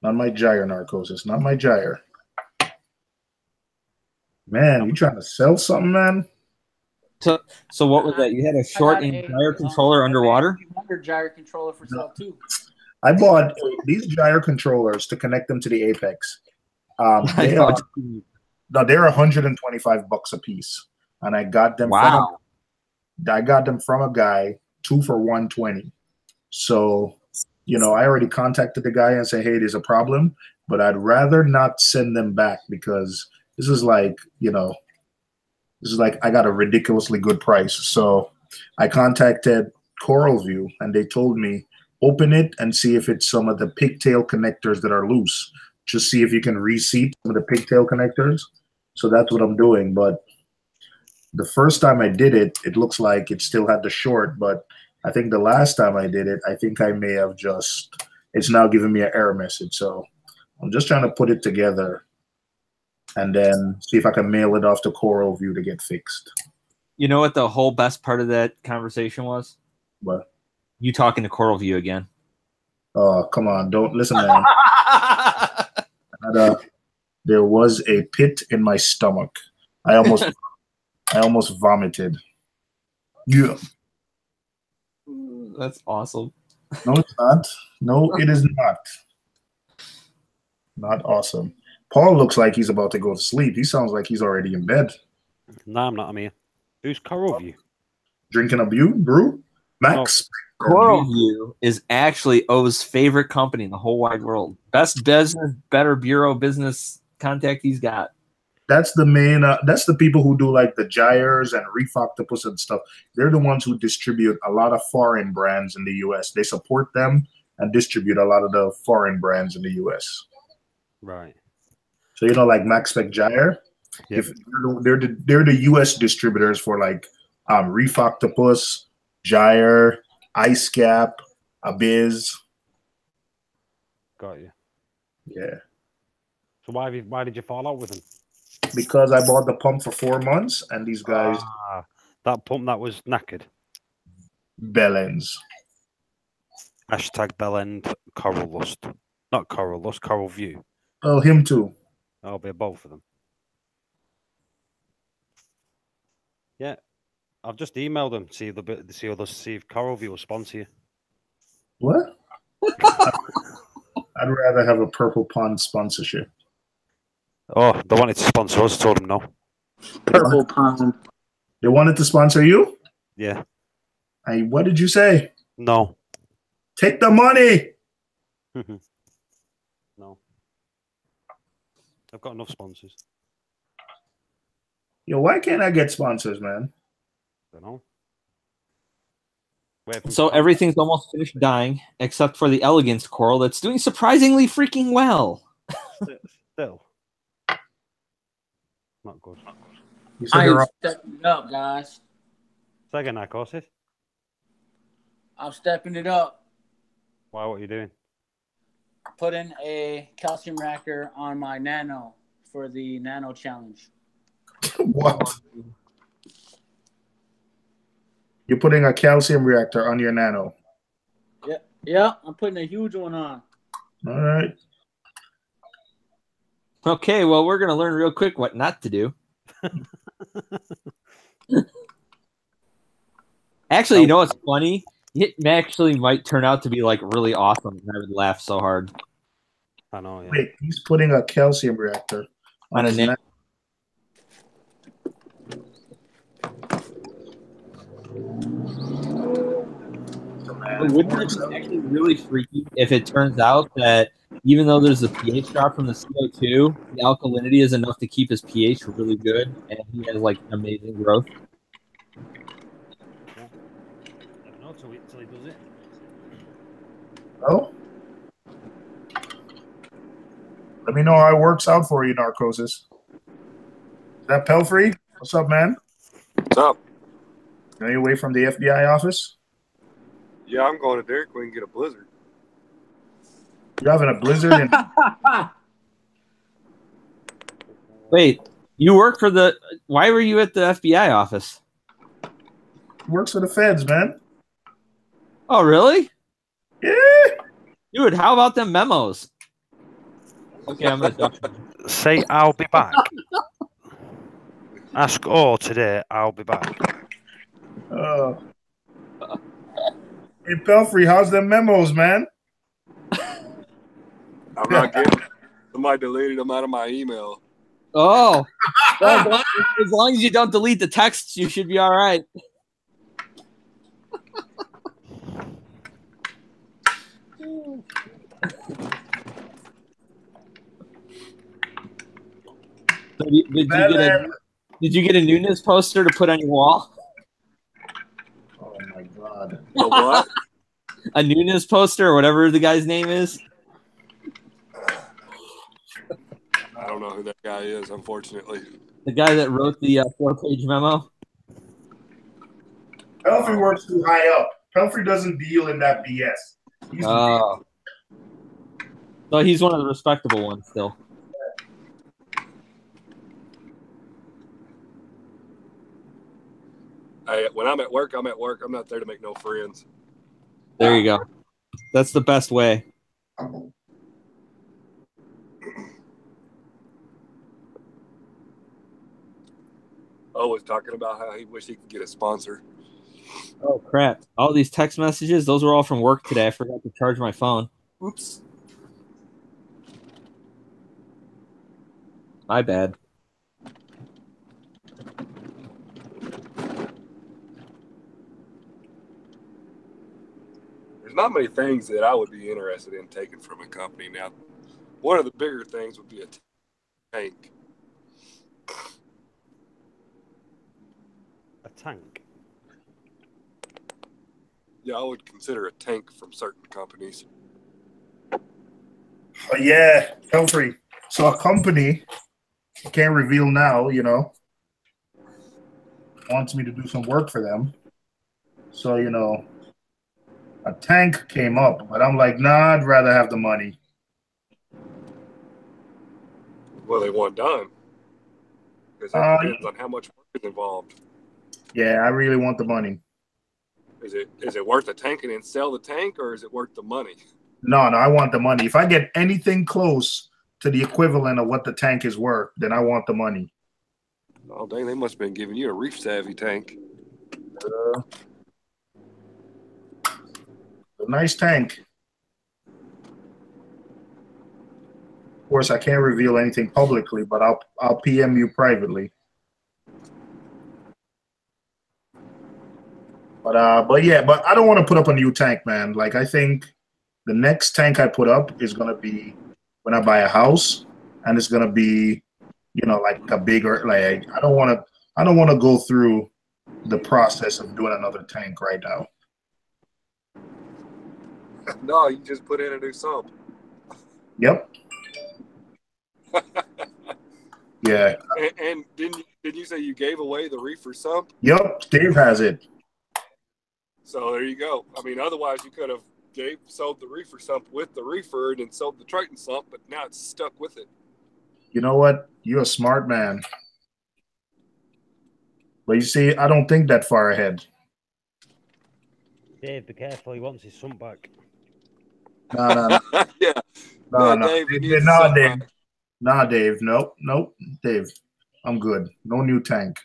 Not my gyre narcosis, not my gyre. Man, you trying to sell something, man? So what was that? You had a short and gyre controller underwater? Gyre controller for sale too. I bought these gyre controllers to connect them to the Apex. They're $125 a piece, and I got them. Wow. I got them from a guy, 2 for $120. So, I already contacted the guy and said, hey, there's a problem, but I'd rather not send them back because this is like I got a ridiculously good price. So I contacted Coral View and they told me, open it and see if it's some of the pigtail connectors that are loose. Just see if you can reseat some of the pigtail connectors. So that's what I'm doing. But the first time I did it, it looks like it still had the short, but I think the last time I did it, I think I may have it's now giving me an error message. So I'm just trying to put it together and then see if I can mail it off to Coral View to get fixed. You know what the whole best part of that conversation was? What? You talking to Coral View again. Oh, come on. Don't listen, man. There was a pit in my stomach. I almost vomited. Yeah. That's awesome. No, it's not. No, it is not. Not awesome. Paul looks like he's about to go to sleep. He sounds like he's already in bed. No, I'm not. I'm here. Who's Coral View? Drinking a brew? Max? Oh. Coral View is actually O's favorite company in the whole wide world. Best business, better bureau business contact he's got. That's the main. That's the people who do like the gyres and Reef Octopus and stuff. They're the ones who distribute a lot of foreign brands in the U.S. They support them and distribute a lot of the foreign brands in the U.S. Right. So like Max Spec Gyre, yep. They're the U.S. distributors for like Reef Octopus, Gyre, Ice Cap, Abiz. Got you. Yeah. So why did you fall out with them? Because I bought the pump for 4 months, and these guys. That pump that was knackered. Bellends. Hashtag Bellend Coral Lust. Not Coral Lust, Coral View. Oh, him too. I'll be both of them. Yeah. I've just emailed them, see if Coral View will sponsor you. What? I'd rather have a Purple Pond sponsorship. Oh, they wanted to sponsor us. I told them no. Purple Pond. They wanted to sponsor you? Yeah. What did you say? No. Take the money. No. I've got enough sponsors. Yo, why can't I get sponsors, man? I don't know. So everything's almost finished dying, except for the Elegance Coral that's doing surprisingly freaking well. Still. Not good. I'm stepping it up, guys. Second narcosis. I'm stepping it up. Why? What are you doing? Putting a calcium reactor on my Nano for the Nano Challenge. What? You're putting a calcium reactor on your Nano? Yeah, I'm putting a huge one on. All right. Okay, well, we're going to learn real quick what not to do. Actually, you know what's funny? It actually might turn out to be like really awesome, and I would laugh so hard. I know. Yeah. Wait, he's putting a calcium reactor on his Nano. But wouldn't it be actually really freaky if it turns out that even though there's a pH drop from the CO2, the alkalinity is enough to keep his pH really good, and he has like amazing growth? Yeah. Never know till he does it. Oh. Let me know how it works out for you, Narcosis. Is that Pelfrey? What's up, man? What's up? Are you away from the FBI office? Yeah, I'm going to Dairy Queen and get a blizzard. You're having a blizzard in Wait, you work for the? Why were you at the FBI office? Works for the feds, man. Oh, really? Yeah. Dude, how about them memos? Okay, I'm gonna say I'll be back. Ask all today. I'll be back. Hey, Pelfrey, how's them memos, man? I'm not getting. Somebody deleted them out of my email. Oh, well, as long as you don't delete the texts, you should be all right. So did you get a newness poster to put on your wall? Oh my god! A what? A newness poster or whatever the guy's name is. I don't know who that guy is, unfortunately. The guy that wrote the 4-page memo. Pelfrey works too high up. Pelfrey doesn't deal in that BS. Oh. So he's one of the respectable ones still. When I'm at work, I'm at work. I'm not there to make no friends. There you go. That's the best way. Was talking about how he wished he could get a sponsor. Oh, crap. All these text messages, those were all from work today. I forgot to charge my phone. Oops. My bad. There's not many things that I would be interested in taking from a company. Now, one of the bigger things would be a tank. A tank? Yeah, I would consider a tank from certain companies. Yeah, Pelfrey. So a company, I can't reveal now, wants me to do some work for them. So, a tank came up, but I'm like, nah, I'd rather have the money. Well, they want done. Because it depends on how much work is involved. Yeah, I really want the money. Is it worth the tank and then sell the tank, or is it worth the money? No, I want the money. If I get anything close to the equivalent of what the tank is worth, then I want the money. Oh, dang, they must have been giving you a Reef Savvy tank. A nice tank. Of course, I can't reveal anything publicly, but I'll PM you privately. But I don't want to put up a new tank, man. Like, I think the next tank I put up is gonna be when I buy a house, and it's gonna be, like a bigger. Like, I don't want to go through the process of doing another tank right now. No, you just put in a new sump. Yep. Yeah. And didn't you say you gave away the reefer sump? Yep. Dave has it. So there you go. I mean, otherwise you could have sold the reefer sump with the reefer and then sold the Triton sump, but now it's stuck with it. You know what? You're a smart man. But you see, I don't think that far ahead. Dave, be careful. He wants his sump back. No. Yeah. No. Dave, Dave. Nah, Dave. Nope. Dave, I'm good. No new tank.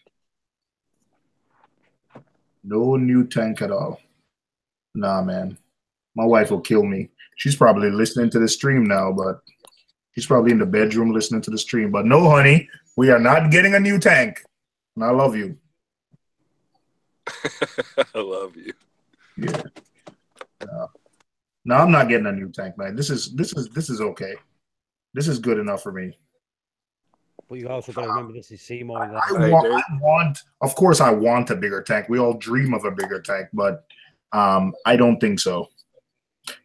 No new tank at all. Nah, man. My wife will kill me. She's probably listening to the stream now, but she's probably in the bedroom listening to the stream. But no, honey, we are not getting a new tank. And I love you. I love you. Yeah. No, I'm not getting a new tank, man. This is okay. This is good enough for me. But you also got to remember this is Seymour. I want, of course, I want a bigger tank. We all dream of a bigger tank, but I don't think so.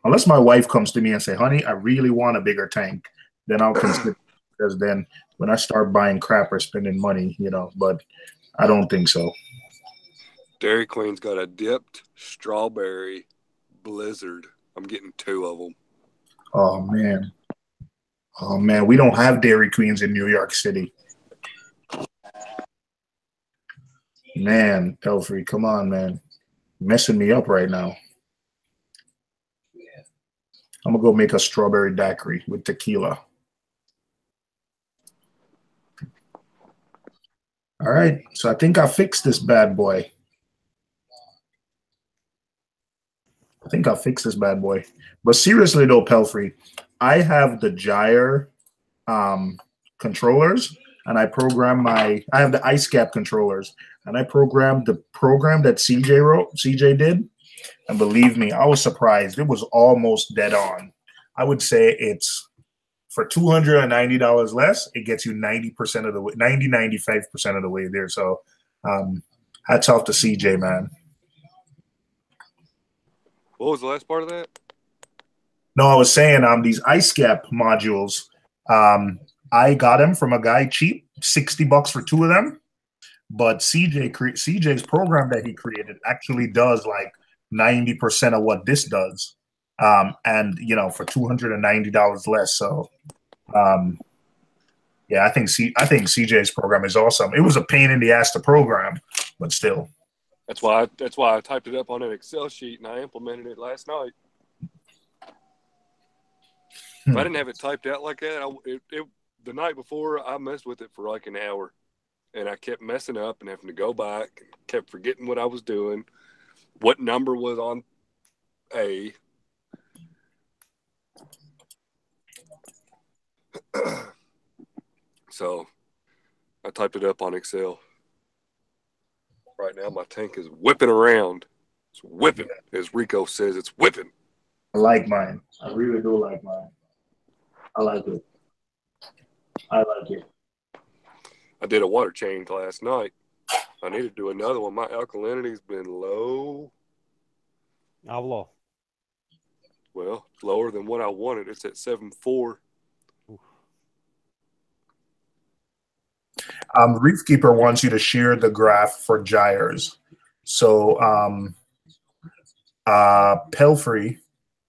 Unless my wife comes to me and say, "Honey, I really want a bigger tank," then I'll consider. Because then, when I start buying crap or spending money, but I don't think so. Dairy Queen's got a dipped strawberry blizzard. I'm getting 2 of them. Oh man, we don't have Dairy Queens in New York City. Man, Pelfrey, come on, man, messing me up right now. I'm gonna go make a strawberry daiquiri with tequila. All right, so I think I fixed this bad boy. But seriously though, Pelfrey, I have the Gyre controllers, and I have the ice cap controllers, and I programmed the program that CJ did, and believe me, I was surprised. It was almost dead on. I would say it's for $290 less, it gets you 90% of the way, 95% of the way there. So hats off to CJ, man. What was the last part of that? No, I was saying these ice cap modules, I got them from a guy cheap, $60 for 2 of them. But CJ's program that he created actually does like 90% of what this does. And for $290 less. So yeah, I think CJ's program is awesome. It was a pain in the ass to program, but still. That's why I typed it up on an Excel sheet and I implemented it last night. If I didn't have it typed out like that, the night before I messed with it for like an hour, and I kept messing up and having to go back, and kept forgetting what I was doing, what number was on A. So I typed it up on Excel. Right now my tank is whipping around. It's whipping, as Rico says, it's whipping. I like mine. I really do like mine. I like it. I did a water change last night. I need to do another one. My alkalinity's been low. How low? Well, lower than what I wanted. It's at 7.4. Reef Keeper wants you to share the graph for gyres. So, Pelfrey,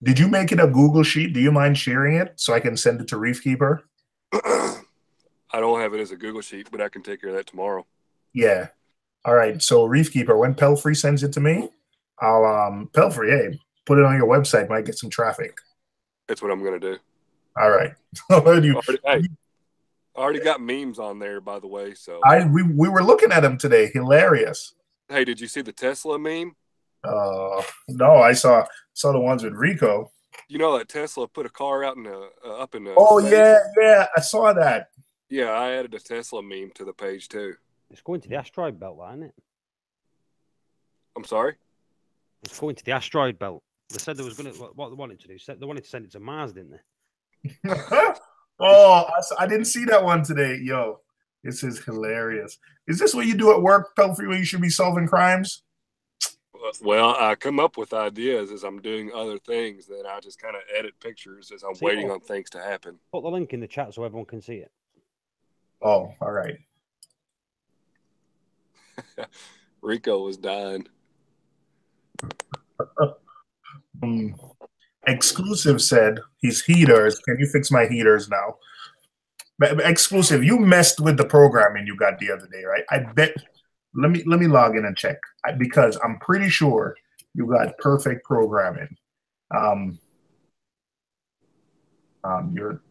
did you make it a Google sheet? Do you mind sharing it so I can send it to Reef Keeper? I don't have it as a Google sheet, but I can take care of that tomorrow. Yeah. All right. So, Reef Keeper, when Pelfrey sends it to me, I'll Pelfrey, hey, put it on your website. Might get some traffic. That's what I'm going to do. All right. I already got memes on there, by the way. So we were looking at them today. Hilarious. Hey, did you see the Tesla meme? No, I saw the ones with Rico. You know that Tesla put a car out up in the. Oh space? yeah, I saw that. Yeah, I added a Tesla meme to the page too. It's going to the asteroid belt, isn't it? I'm sorry. It's going to the asteroid belt. They said they was going to what they wanted to do. They wanted to send it to Mars, didn't they? Oh, I didn't see that one today. Yo, this is hilarious. Is this what you do at work, Pelfrey, when you should be solving crimes? Well, I come up with ideas as I'm doing other things. Then I just kind of edit pictures as I'm waiting on things to happen. Put the link in the chat so everyone can see it. Oh, all right. Rico was dying. Exclusive said his heaters. Can you fix my heaters now? Exclusive, you messed with the programming you got the other day, right? I bet. Let me log in and check because I'm pretty sure you got perfect programming. You're.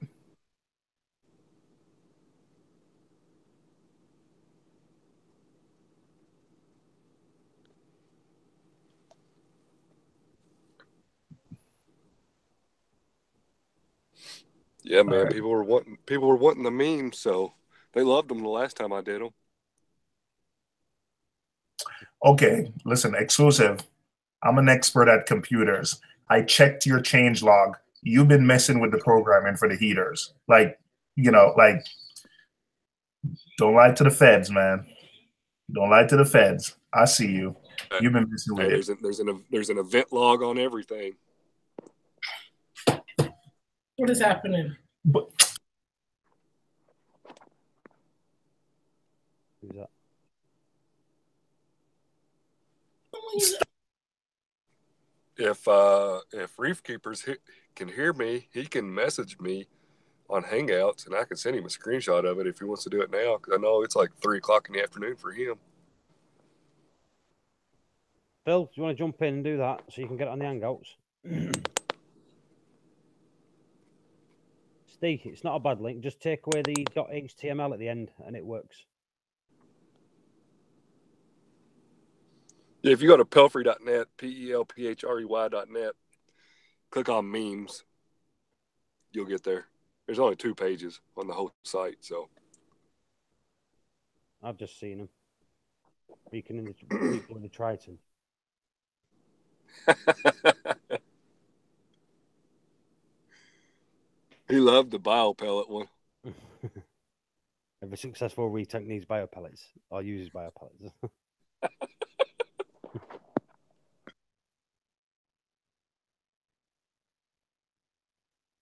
Yeah, man. Right. People were wanting the memes, so they loved them the last time I did them. Okay, listen, exclusive. I'm an expert at computers. I checked your change log. You've been messing with the programming for the heaters. Like, like, don't lie to the feds, man. Don't lie to the feds. I see you. You've been messing with it. There's an event log on everything. What is happening? Who's that? If Reef Keepers can hear me, he can message me on Hangouts, and I can send him a screenshot of it if he wants to do it now, because I know it's like 3 o'clock in the afternoon for him. Phil, do you want to jump in and do that so you can get it on the Hangouts? Steve, it's not a bad link. Just take away the .html at the end, and it works. Yeah, if you go to pelfrey.net, pelphrey.net, click on memes, you'll get there. There's only 2 pages on the whole site, so. I've just seen them. Speaking in the people in the Triton. He loved the biopellet one. Every successful retech needs biopellets or uses biopellets.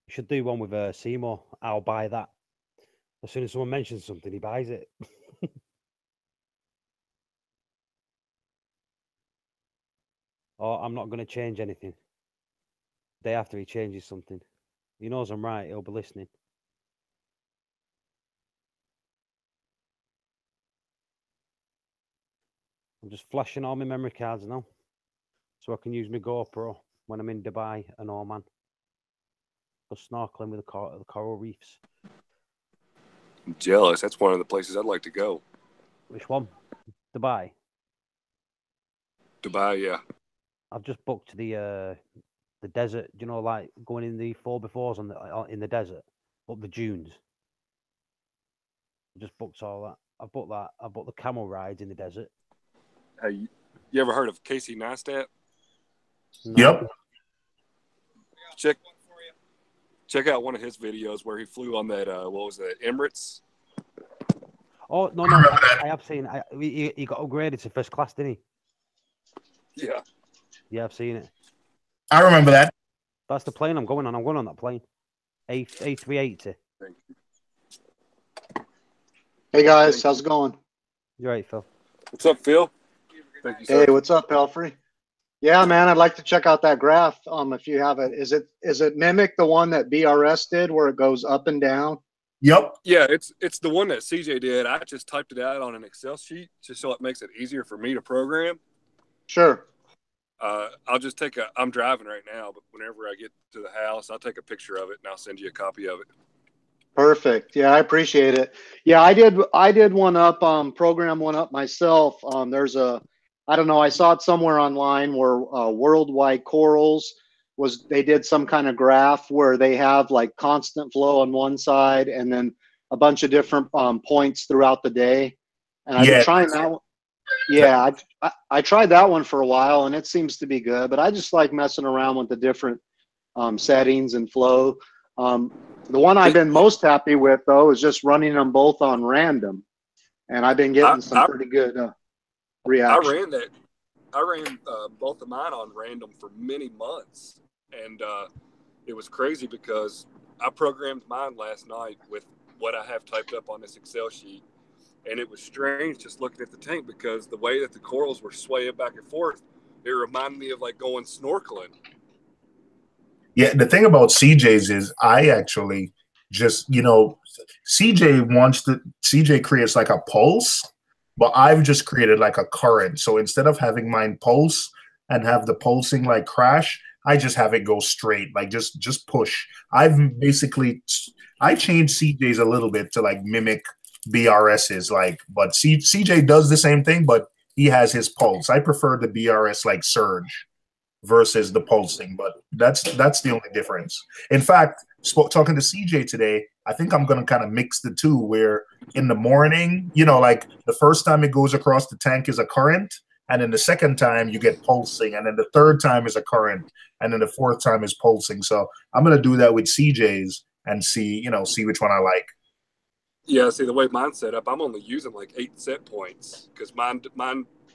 You should do one with Seymour. I'll buy that. As soon as someone mentions something, he buys it. Or I'm not going to change anything. The day after he changes something. He knows I'm right. He'll be listening. I'm just flashing all my memory cards now. So I can use my GoPro when I'm in Dubai and Oman. Go snorkeling with the coral reefs. I'm jealous. That's one of the places I'd like to go. Which one? Dubai? Dubai, yeah. I've just booked the desert. You know, like going in the 4x4s in the desert, up the dunes. I just booked all that. I booked that. I booked the camel rides in the desert. Hey, you ever heard of Casey Neistat? No. Yep. Check out one of his videos where he flew on that. What was that? Emirates. Oh no! I have seen. He got upgraded to first class, didn't he? Yeah. Yeah, I've seen it. I remember that. That's the plane I'm going on. I'm going on that plane. A380. Hey guys, how's it going? You're right, Phil. What's up, Phil? Thank you, sir. Hey, what's up, Pelfrey? Yeah, man, I'd like to check out that graph. If you have it, is it mimic the one that BRS did, where it goes up and down? Yep. Yeah, it's the one that CJ did. I just typed it out on an Excel sheet just so it makes it easier for me to program. Sure. I'll just I'm driving right now, but whenever I get to the house, I'll take a picture of it and I'll send you a copy of it. Perfect. Yeah, I appreciate it. Yeah, I did one up, program one up myself. There's I don't know, I saw it somewhere online where Worldwide Corals they did some kind of graph where they have like constant flow on one side and then a bunch of different points throughout the day. And I've been trying that one. Yeah, I tried that one for a while and it seems to be good, but I just like messing around with the different settings and flow. The one I've been most happy with though is just running them both on random, and I've been getting some pretty good reaction. I ran both of mine on random for many months, and it was crazy because I programmed mine last night with what I have typed up on this Excel sheet. And it was strange just looking at the tank because the way that the corals were swaying back and forth, it reminded me of like going snorkeling. Yeah, the thing about CJ's is I actually just, CJ creates like a pulse, but I've just created like a current. So instead of having mine pulse and have the pulsing like crash, I just have it go straight, like just push. I changed CJ's a little bit to like mimic BRS's, but CJ does the same thing, but he has his pulse. I prefer the BRS like surge versus the pulsing, but that's the only difference. In fact, talking to CJ today, I think I'm going to kind of mix the two, where in the morning, like the first time it goes across the tank is a current, and then the second time you get pulsing, and then the third time is a current, and then the fourth time is pulsing. So I'm gonna do that with CJ's and see, see which one I like. Yeah, see, the way mine's set up, I'm only using like 8 set points because mine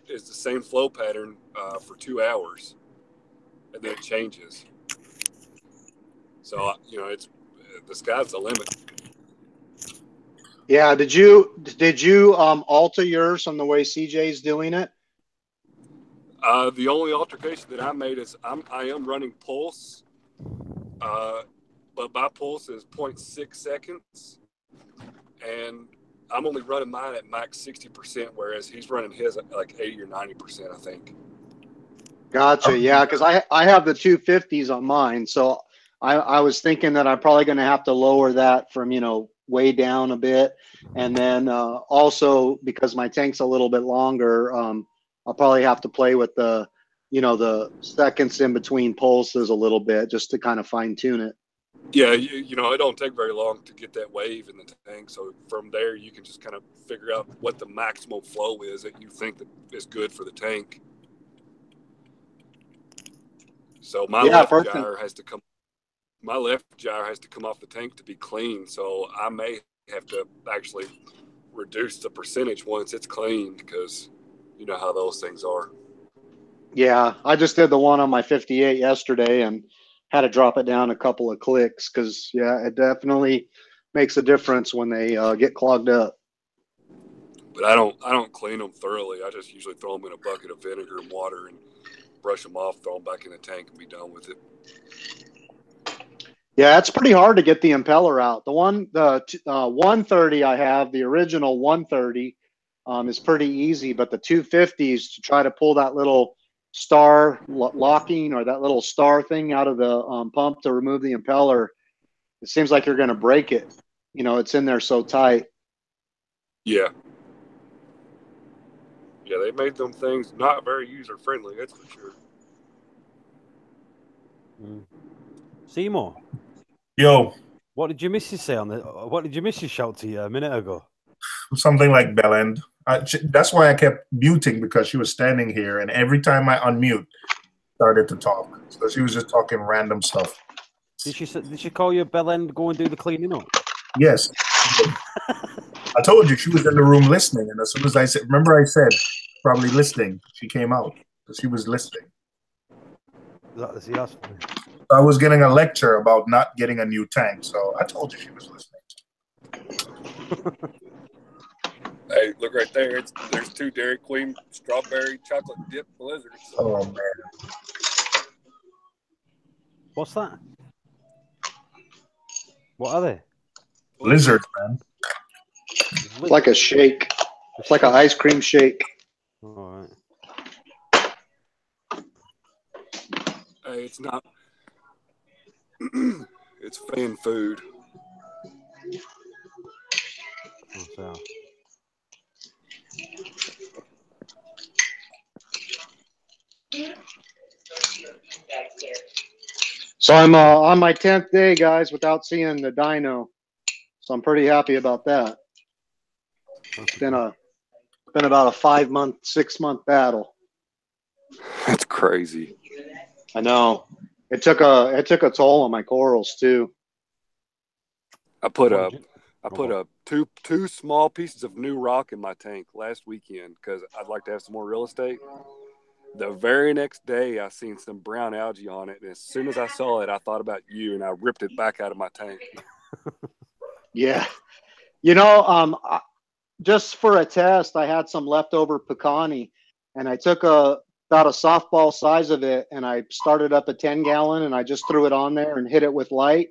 is the same flow pattern for 2 hours, and then it changes. So it's the sky's the limit. Yeah. Did you alter yours on the way CJ's doing it? The only altercation that I made is I am running pulse, but my pulse is 0.6 seconds, and I'm only running mine at max 60%, whereas he's running his at like 80 or 90%, I think. Gotcha. Yeah, because I have the 250s on mine, so I was thinking that I'm probably going to have to lower that from way down a bit, and then also because my tank's a little bit longer, I'll probably have to play with the the seconds in between pulses a little bit just to kind of fine tune it. Yeah, it don't take very long to get that wave in the tank. So from there, you can just kind of figure out what the maximum flow is that you think that is good for the tank. So my left gyre has to come off the tank to be clean. So I may have to actually reduce the percentage once it's cleaned because you know how those things are. Yeah, I just did the one on my 58 yesterday and had to drop it down a couple of clicks because it definitely makes a difference when they get clogged up. But I don't clean them thoroughly. I just usually throw them in a bucket of vinegar and water and brush them off, throw them back in the tank, and be done with it. Yeah, it's pretty hard to get the impeller out. The 130 I have, the original 130, is pretty easy, but the 250s to try to pull that little star locking or that little star thing out of the pump to remove the impeller, it seems like you're going to break it. It's in there so tight. Yeah. Yeah, they made them things not very user friendly. That's for sure. Seymour. Yo. What did your missus say what did your missus shout to you a minute ago? Something like Bellend. That's why I kept muting, because she was standing here, and every time I unmute, started to talk. So she was just talking random stuff. Did she call you Bellend? Go and do the cleaning up. Yes. I told you she was in the room listening, and as soon as I said, remember I said probably listening, she came out because she was listening. See, that's funny. I was getting a lecture about not getting a new tank, so I told you she was listening. Hey, look right there. There's 2 Dairy Queen strawberry chocolate dip blizzards. Oh man. What's that? What are they? Blizzards, man. It's like a shake. It's like an ice cream shake. All right. Hey, it's not. It's fan food. So. So I'm on my 10th day, guys, without seeing the dyno. So I'm pretty happy about that. It's been about a 6-month battle. That's crazy. I know. It took a toll on my corals too. I put two small pieces of new rock in my tank last weekend because I'd like to have some more real estate. The very next day, I seen some brown algae on it, and as soon as I saw it, I thought about you, and I ripped it back out of my tank. Yeah, just for a test, I had some leftover pecani, and I took about a softball size of it, and I started up a 10-gallon, and I just threw it on there and hit it with light.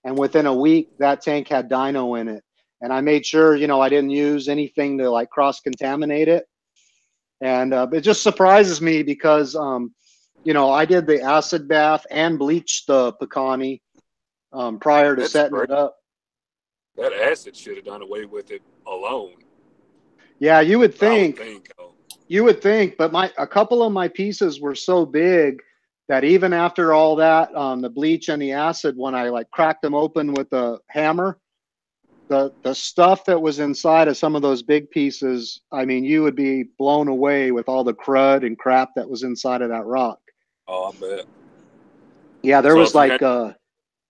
And within a week, that tank had dino in it. And I made sure, I didn't use anything to like cross-contaminate it. And it just surprises me because, I did the acid bath and bleached the pecani prior to setting it up. That acid should have done away with it alone. Yeah, you would think. You would think, but a couple of my pieces were so big that even after all that, the bleach and the acid, when I like cracked them open with a hammer, the stuff that was inside of some of those big pieces, I mean, you would be blown away with all the crud and crap that was inside of that rock. Oh, I bet. Yeah, there So was if you like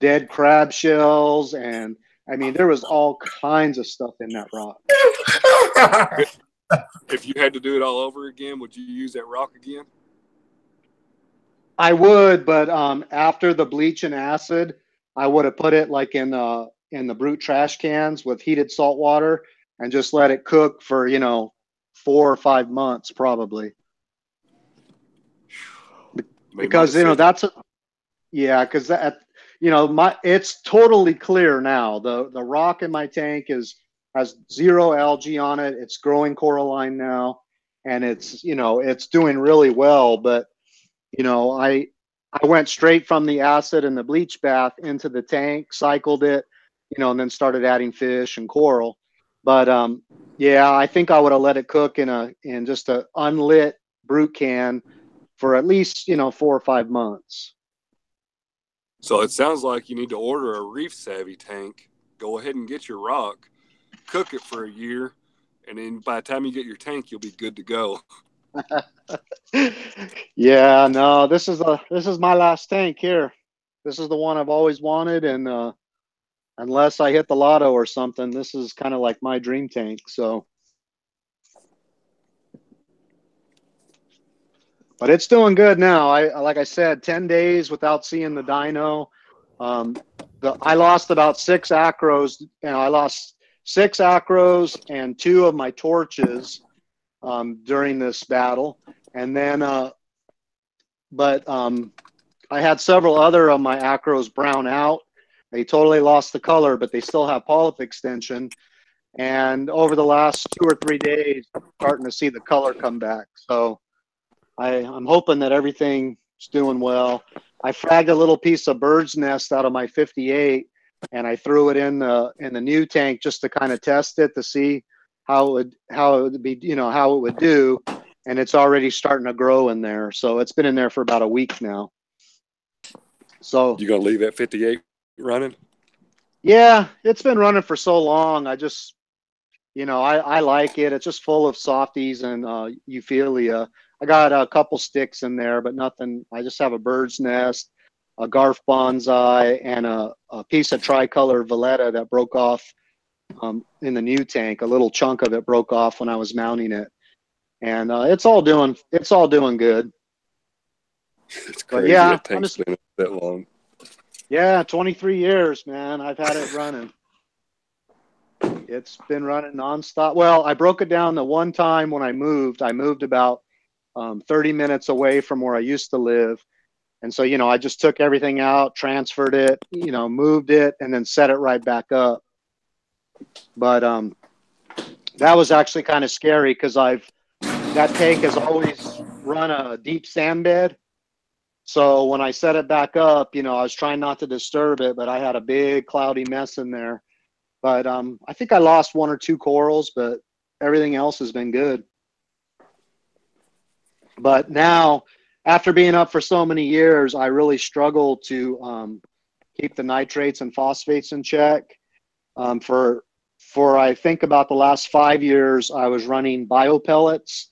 dead crab shells, and I mean, there was all kinds of stuff in that rock. if you had to do it all over again, would you use that rock again? I would, but after the bleach and acid, I would have put it like in the brute trash cans with heated salt water and just let it cook for 4 or 5 months probably. Because that's because that it's totally clear now. The rock in my tank has zero algae on it. It's growing coralline now, and it's doing really well. But I went straight from the acid and the bleach bath into the tank, cycled it, and then started adding fish and coral. But yeah, I think I would have let it cook in just a unlit brute can for at least 4 or 5 months. So it sounds like you need to order a Reef Savvy tank. Go ahead and get your rock, cook it for a year, and then by the time you get your tank, you'll be good to go. Yeah, no, this is my last tank here. This is the one I've always wanted, and unless I hit the lotto or something, this is kind of like my dream tank. So, but it's doing good now. Like I said, 10 days without seeing the dino. I lost about 6 acros. I lost 6 acros and 2 of my torches during this battle, and then I had several other of my acros brown out. They totally lost the color, but they still have polyp extension. And over the last 2 or 3 days, I'm starting to see the color come back. So I'm hoping that everything's doing well. I fragged a little piece of bird's nest out of my 58, and I threw it in the new tank just to kind of test it to see how it would be, how it would do. And it's already starting to grow in there. So it's been in there for about a week now. So you gonna leave that 58 running? Yeah, it's been running for so long. I just, I like it. It's just full of softies and euphyllia. I got a couple sticks in there, but nothing. I just have a bird's nest, a Garf bonsai, and a piece of tricolor valletta that broke off in the new tank. A little chunk of it broke off when I was mounting it, and it's all doing good. It's crazy. But yeah, that tank's been that long. Yeah, 23 years, man. I've had it running. It's been running nonstop. Well, I broke it down the one time when I moved. I moved about 30 minutes away from where I used to live. And so, I just took everything out, transferred it, moved it, and then set it right back up. But that was actually kind of scary because that tank has always run a deep sand bed. So when I set it back up, I was trying not to disturb it, but I had a big cloudy mess in there. But I think I lost 1 or 2 corals, but everything else has been good. But now, after being up for so many years, I really struggle to keep the nitrates and phosphates in check. For I think about the last 5 years, I was running biopellets.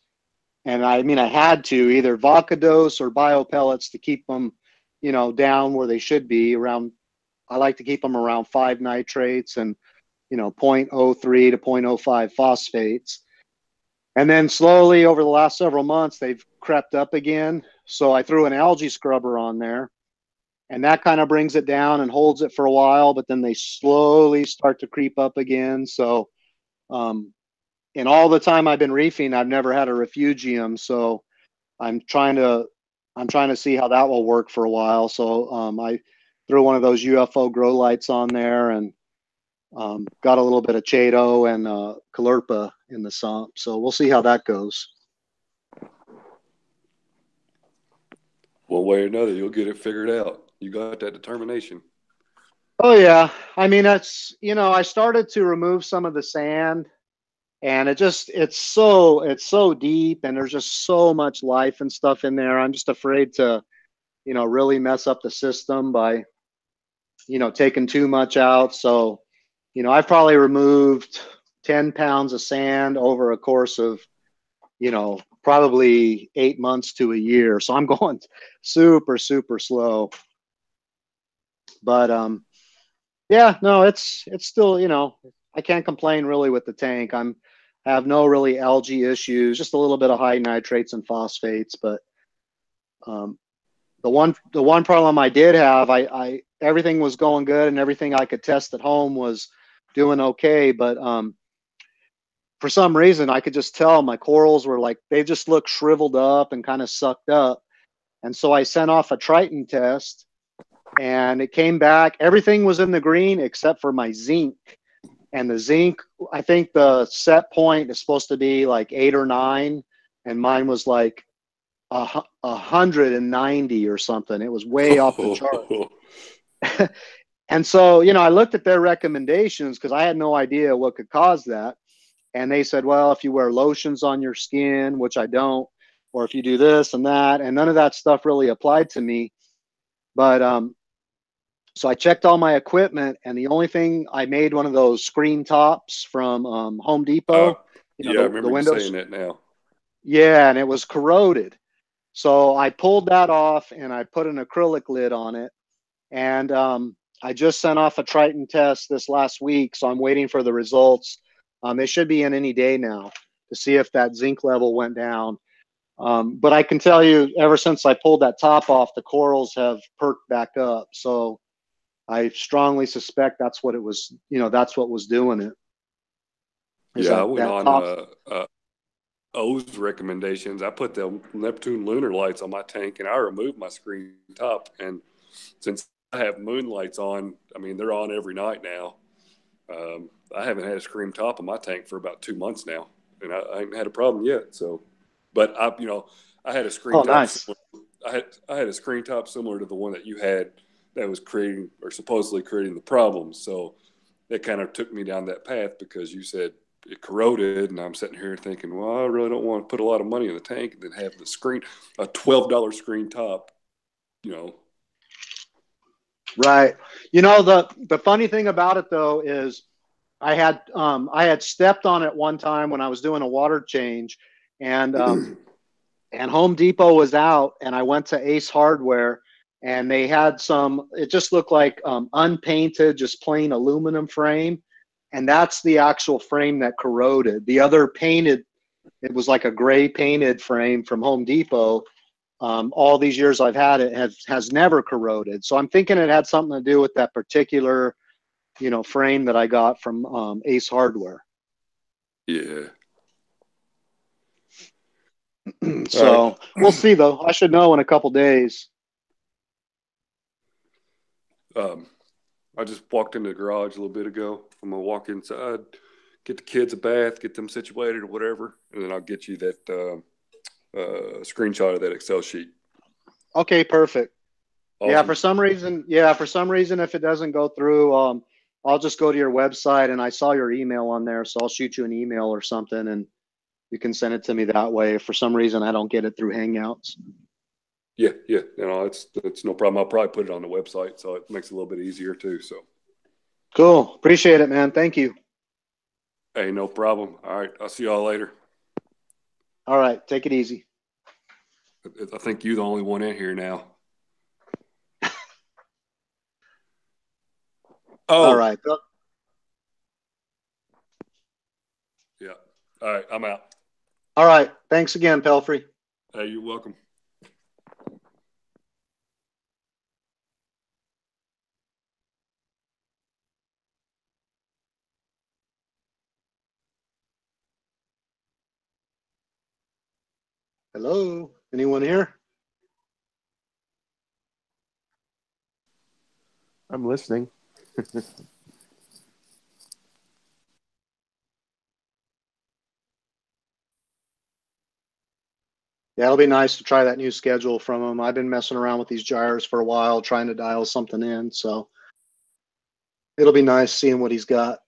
And I had to either vodka dose or biopellets to keep them, down where they should be around. I like to keep them around 5 nitrates and, 0.03 to 0.05 phosphates. And then slowly over the last several months, they've crept up again. So I threw an algae scrubber on there, and that kind of brings it down and holds it for a while, but then they slowly start to creep up again. So, in all the time I've been reefing, I've never had a refugium. So I'm trying to see how that will work for a while. So I threw one of those UFO grow lights on there and got a little bit of Chaeto and Caulerpa in the sump. So we'll see how that goes. One way or another, you'll get it figured out. You got that determination. Oh yeah. That's, I started to remove some of the sand, and it's so deep, and there's just so much life and stuff in there. I'm just afraid to, really mess up the system by, taking too much out. So I've probably removed 10 pounds of sand over a course of, probably 8 months to a year. So I'm going super, super slow. But yeah, no, it's still, I can't complain really with the tank. I have no really algae issues, just a little bit of high nitrates and phosphates. But the one problem I did have, I everything was going good and everything I could test at home was doing okay. But for some reason, I could just tell my corals were like, they just looked shriveled up and kind of sucked up. And so I sent off a Triton test and it came back. Everything was in the green except for my zinc. And the zinc, I think the set point is supposed to be like 8 or 9. And mine was like 190 or something. It was way off the chart. And so, I looked at their recommendations because I had no idea what could cause that. And they said, well, if you wear lotions on your skin, which I don't, or if you do this and that, and none of that stuff really applied to me. But so I checked all my equipment, and the only thing I made one of those screen tops from Home Depot. Yeah, I remember you saying that now. Yeah, and it was corroded. So I pulled that off and I put an acrylic lid on it. And I just sent off a Triton test this last week, so I'm waiting for the results. They should be in any day now to see if that zinc level went down. But I can tell you, ever since I pulled that top off, the corals have perked back up. So I strongly suspect that's what it was. That's what was doing it. Yeah, I went on O's recommendations. I put the Neptune lunar lights on my tank, and I removed my screen top. And since I have moonlights on, I mean, they're on every night now. I haven't had a screen top on my tank for about 2 months now, and I haven't had a problem yet. So, but I had a screen top. Nice. I had a screen top similar to the one that you had that was creating or supposedly creating the problems. So it kind of took me down that path because you said it corroded, and I'm sitting here thinking, well, I really don't want to put a lot of money in the tank and then have the screen, a $12 screen top, Right. The funny thing about it though is I had stepped on it one time when I was doing a water change, and Home Depot was out, and I went to Ace Hardware, and they had it just looked like unpainted, just plain aluminum frame, and that's the actual frame that corroded. The other painted, it was like a gray painted frame from Home Depot. All these years I've had it has never corroded. So I'm thinking it had something to do with that particular, frame that I got from Ace Hardware. Yeah. So we'll see though. I should know in a couple days. I just walked into the garage a little bit ago. I'm gonna walk inside, get the kids a bath, get them situated or whatever, and then I'll get you that screenshot of that Excel sheet. Okay, perfect. Awesome. Yeah, for some reason, if it doesn't go through, I'll just go to your website, and I saw your email on there, so I'll shoot you an email or something, and you can send it to me that way. If for some reason I don't get it through Hangouts. Yeah, it's no problem. I'll probably put it on the website, so it makes it a little bit easier too. So cool. Appreciate it, man. Thank you. Hey, no problem. All right, I'll see y'all later. All right, take it easy. I think you're the only one in here now. All right. Yeah. All right, I'm out. All right. Thanks again, Pelfrey. Hey, you're welcome. Hello? Anyone here? I'm listening. Yeah, it'll be nice to try that new schedule from him. I've been messing around with these gyres for a while, trying to dial something in. So it'll be nice seeing what he's got.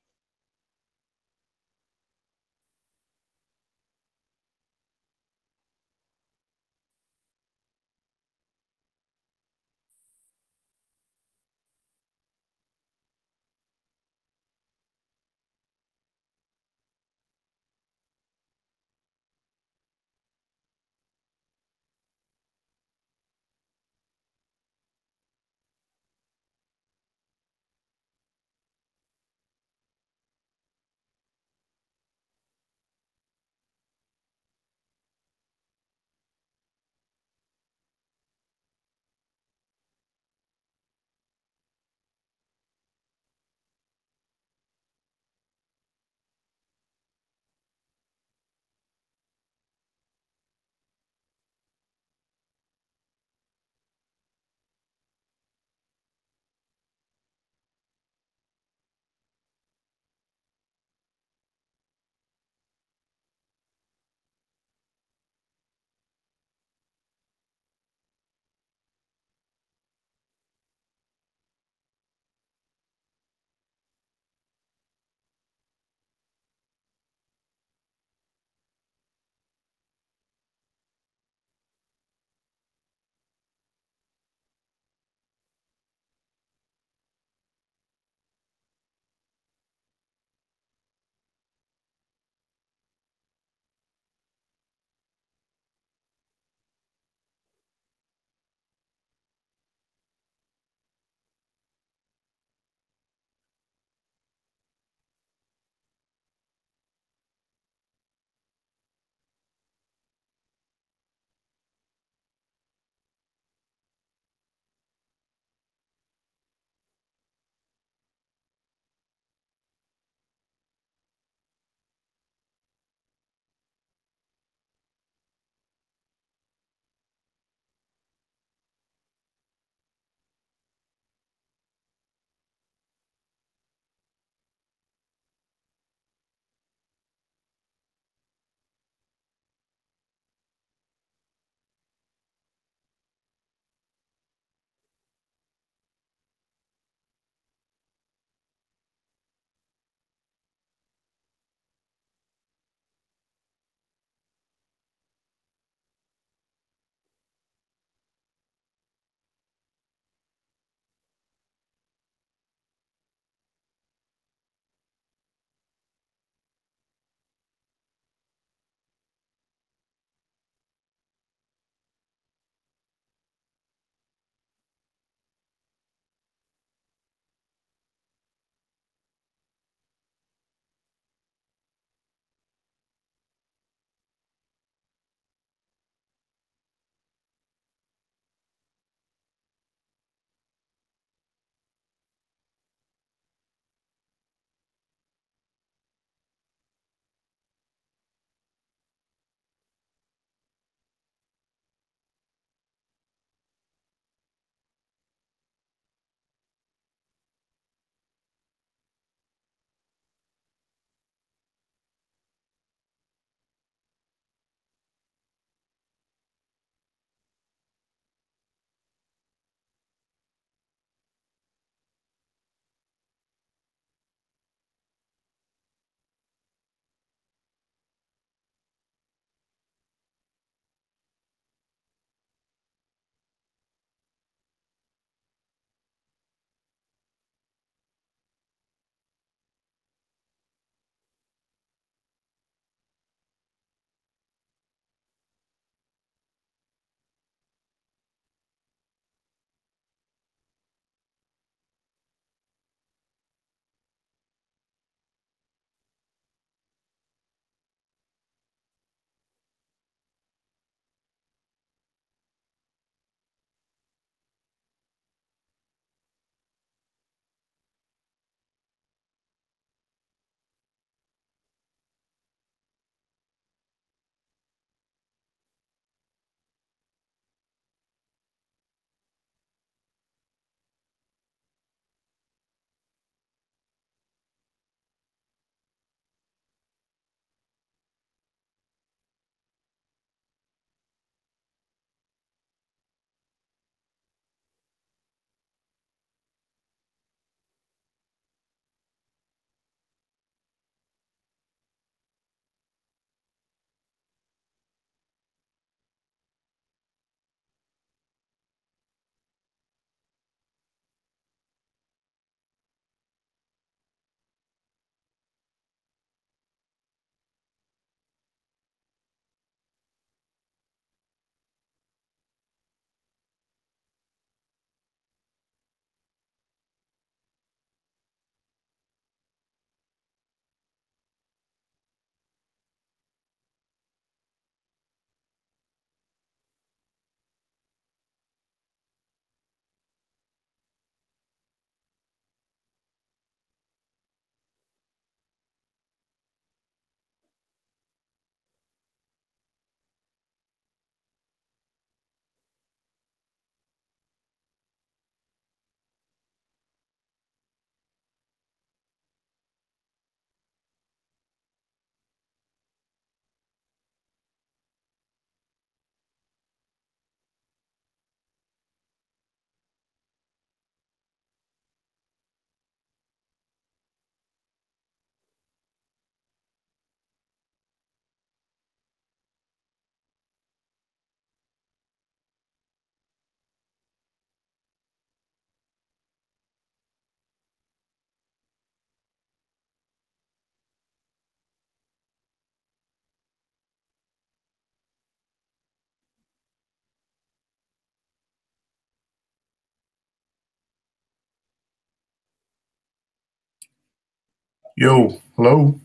Yo, hello.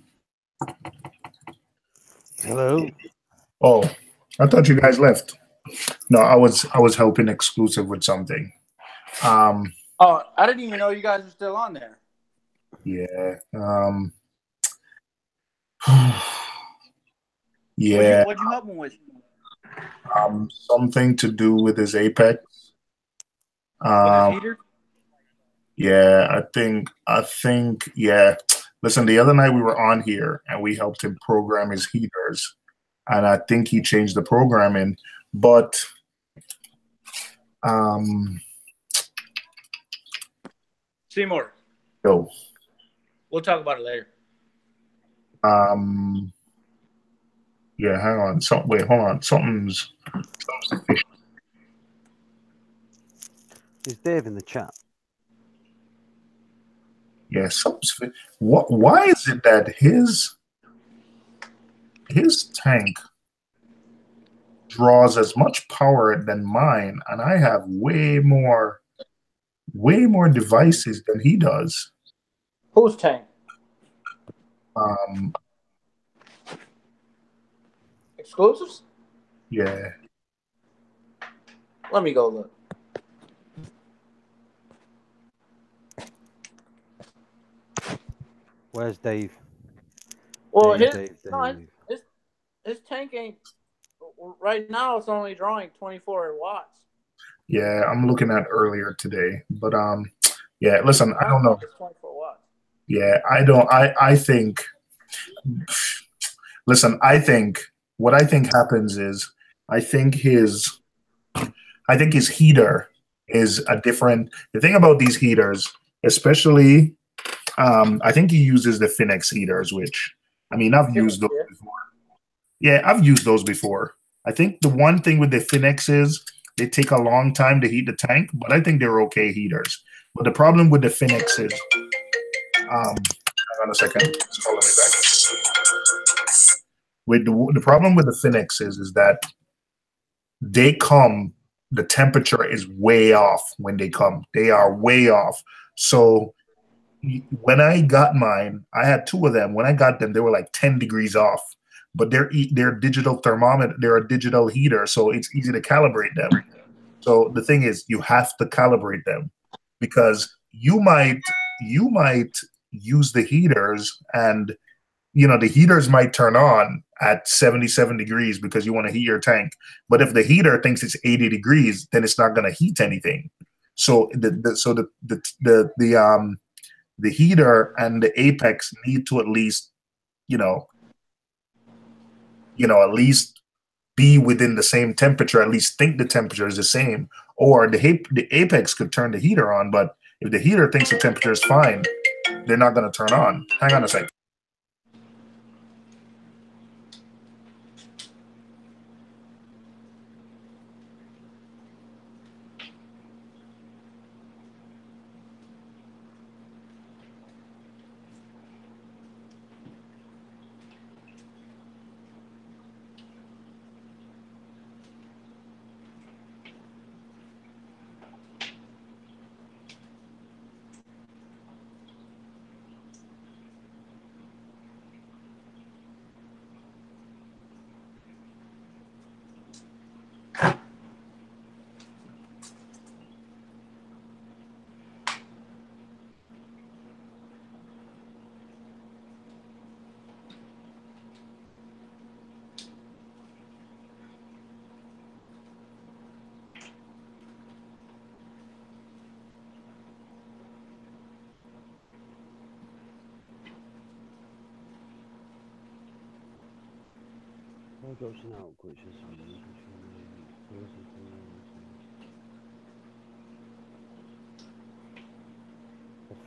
Hello. Oh, I thought you guys left. No, I was helping exclusive with something. Oh, I didn't even know you guys were still on there. Yeah. Yeah. What'd you help him with? Something to do with his apex. With his heater? Yeah, I think, yeah. Listen, the other night we were on here and we helped him program his heaters, and I think he changed the programming, but Seymour, yo, we'll talk about it later. yeah, hang on. Wait, hold on. Something's Is Dave in the chat? yeah, what? Why is it that his tank draws as much power than mine, and I have way more devices than he does? Whose tank? Exclusives? Yeah. Let me go look. Where's Dave? Well, Dave. his tank ain't right now. It's only drawing 24 watts. Yeah, I'm looking at earlier today, but yeah. Listen, I don't know. It's 24 watts. Yeah, I don't. I think. Listen, I think what I think happens is I think his heater is a different. The thing about these heaters, especially, I think he uses the Finex heaters, which I mean I've used those before. Yeah, I've used those before. I think the one thing with the Finex is they take a long time to heat the tank, but I think they're okay heaters. But the problem with the Finex is, hang on a second, it's calling me back. With the problem with the Finex is that they come, the temperature is way off when they come. They are way off. So when I got mine, I had two of them. When I got them, they were like 10 degrees off. But they're digital thermometer, they're a digital heater, so it's easy to calibrate them. So the thing is, you have to calibrate them because you might use the heaters, and the heaters might turn on at 77 degrees because you want to heat your tank. But if the heater thinks it's 80 degrees, then it's not going to heat anything. So the heater and the apex need to at least at least be within the same temperature, at least think the temperature is the same. Or the apex could turn the heater on, but if the heater thinks the temperature is fine, they're not going to turn on. Hang on a second.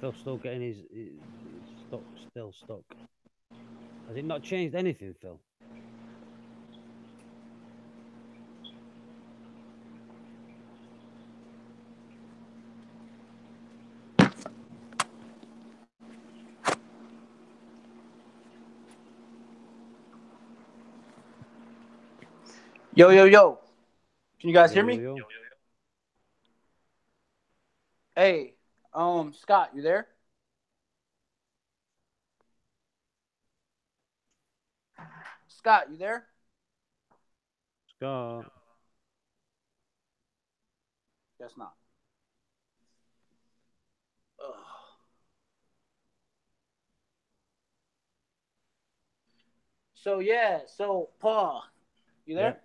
Phil's still getting his stock still stuck. Has it not changed anything, Phil? Yo. Can you guys hear me? Yo. Hey, Scott, you there? Scott, you there? Scott. Guess not. Ugh. So Paul, you there?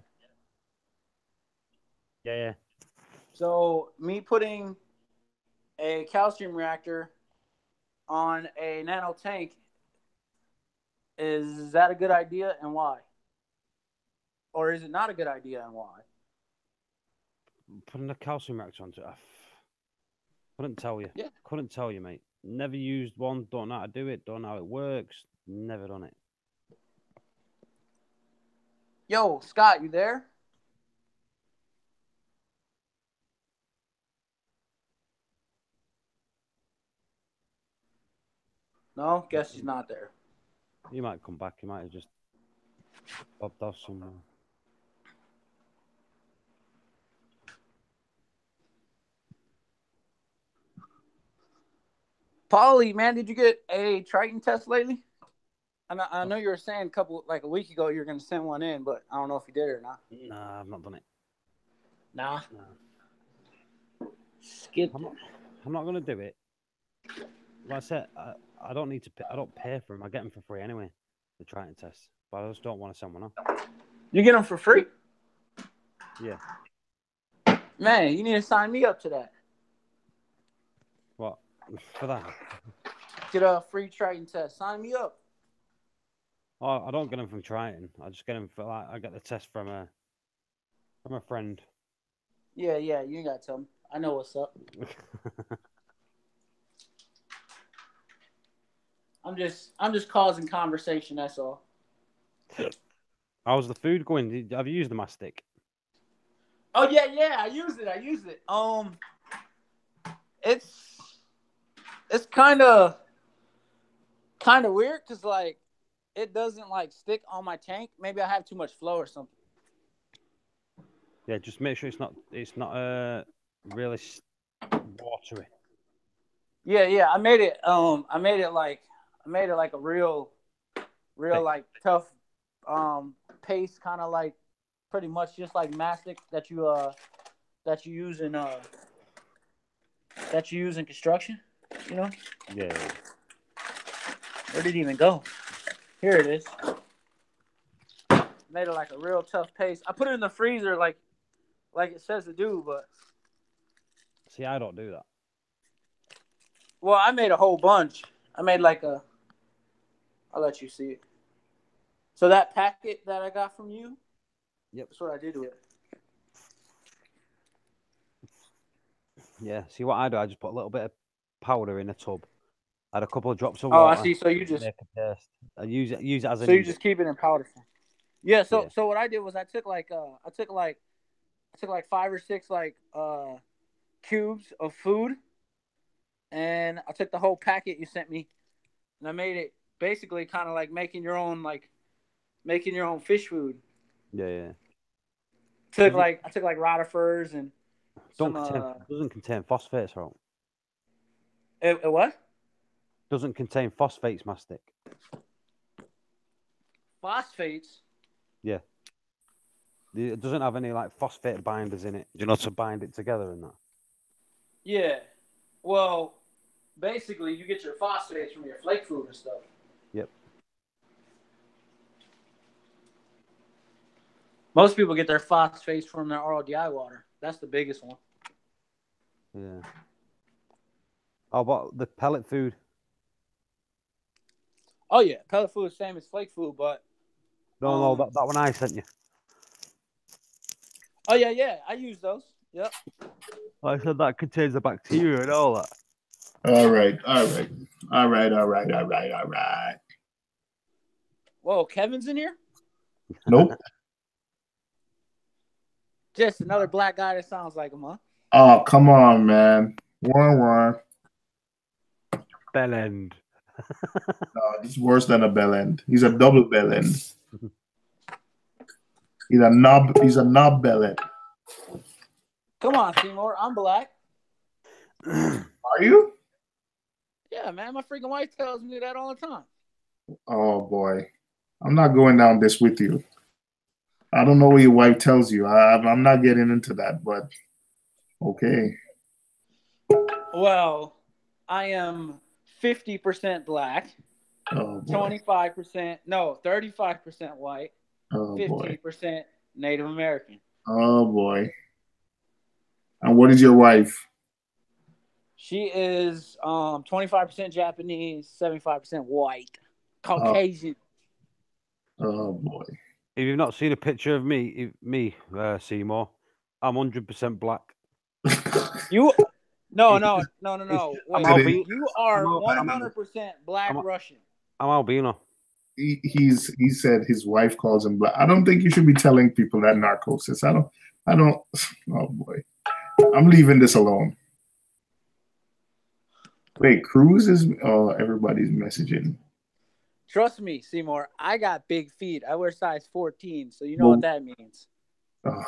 Yeah. So me putting a calcium reactor on a nano tank, is that a good idea and why? Or is it not a good idea and why? Putting a calcium reactor onto it. Couldn't tell you. Yeah. Couldn't tell you, mate. Never used one. Don't know how to do it. Don't know how it works. Never done it. Yo, Scott, you there? No, guess he's not there. He might come back. He might have just popped off somewhere. Paulie, man, did you get a Triton test lately? I know you were saying a week ago you were going to send one in, but I don't know if you did or not. Nah, I've not done it. Nah. I'm not going to do it. Like I said, I don't need to. I don't pay for them. I get them for free anyway. The Triton tests, but I just don't want to send one off. You get them for free? Yeah. Man, you need to sign me up to that. What for that? Get a free Triton test. Sign me up. Oh, I don't get them from Triton. I just get them for I get the test from a friend. Yeah, you ain't got to tell me. I know what's up. I'm just causing conversation. That's all. How's the food going? Have you used the mastic? Oh yeah. I used it. It's kind of weird because like it doesn't like stick on my tank. Maybe I have too much flow or something. Yeah, just make sure it's not really watery. Yeah. I made it like a real like tough paste, kind of like pretty much just like mastic that you use in construction, you know? Yeah. Where did it even go? Here it is. Made it like a real tough paste. I put it in the freezer like it says to do, but see, I don't do that. Well, I made a whole bunch. I made I'll let you see it. So that packet that I got from you, yep, that's what I did with it. Yeah, see what I do? I just put a little bit of powder in a tub. Add a couple of drops of water. water. I see. So you just make a paste. I use it as a. So you just keep it in powder form. Yeah. So what I did was I took like 5 or 6 cubes of food, and I took the whole packet you sent me, and I made it basically kind of like making your own fish food. Yeah. I took rotifers and doesn't contain phosphates, right? It what? Doesn't contain phosphates, mastic. Phosphates? Yeah. It doesn't have any like phosphate binders in it. Do you know to bind it together and that? Yeah. Well, basically, you get your phosphates from your flake food and stuff. Yep. Most people get their phosphates from their RODI water. That's the biggest one. Yeah. How about the pellet food? Oh yeah, pellet food is same as flake food, but no, that one I sent you. Oh yeah, I use those. Yep. I said that contains the bacteria and all that. All right. Whoa, Kevin's in here? Nope. Just another black guy that sounds like him, huh? Oh, come on, man. One. Bell end. No, he's worse than a bell end. He's a double bell end. He's a knob bell end. Come on, Seymour. I'm black. Are you? Yeah, man. My freaking wife tells me that all the time. Oh boy. I'm not going down this with you. I don't know what your wife tells you. I'm not getting into that, but okay. Well, I am 50% black, Oh boy. 25%, no, 35% white, Oh boy. 15% Native American. Oh boy. And what is your wife? She is 25% Japanese, 75% white, Oh, Caucasian. oh boy. If you've not seen a picture of me, Seymour, I'm 100% black. You, no. Wait, albino. you are 100% black Russian. I'm albino. He said his wife calls him black. I don't think you should be telling people that, Narcosis. I don't. Oh boy. I'm leaving this alone. Wait, Cruz is. Oh, everybody's messaging. Trust me, Seymour. I got big feet. I wear size 14, so you know what that means. Oh.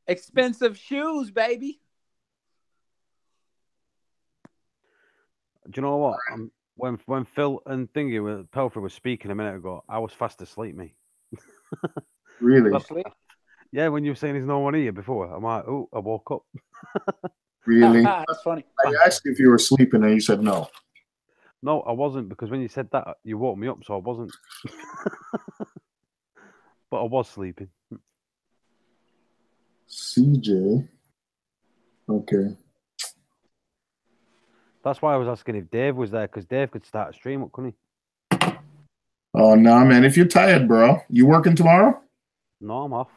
Expensive shoes, baby. Do you know what? When Phil and Thingy with Pelfrey was speaking a minute ago, I was fast asleep, me. Really? Yeah, when you were saying there's no one here before, I'm like, oh, I woke up. Really? That's funny. I asked you if you were sleeping, and you said no. No, I wasn't, because when you said that, you woke me up, so I wasn't. But I was sleeping. CJ. Okay. That's why I was asking if Dave was there, because Dave could start a stream up, couldn't he? Oh no, man! If you're tired, bro, you working tomorrow? No, I'm off.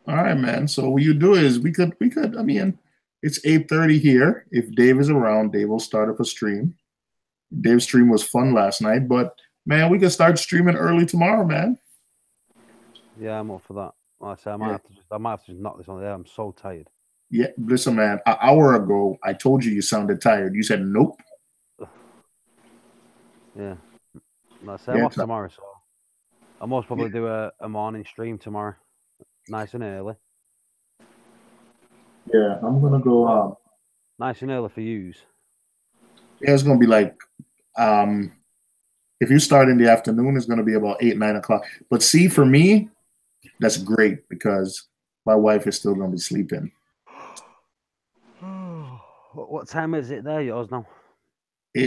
All right, man. So what you do is we could. I mean, it's 8:30 here. If Dave is around, Dave will start up a stream. Dave's stream was fun last night, but man, we could start streaming early tomorrow, man. Yeah, I'm up for that. Like I say, I might have to just knock this on the head. I'm so tired. Yeah, listen, man. An hour ago, I told you sounded tired. You said nope. Yeah. Like I say, I'm off tomorrow, so I'll most probably do a morning stream tomorrow, nice and early. Yeah, I'm gonna go. Nice and early for yous. Yeah, it's gonna be like, if you start in the afternoon, it's gonna be about 8, 9 o'clock. But see, for me, that's great because my wife is still gonna be sleeping. What time is it there, yours now?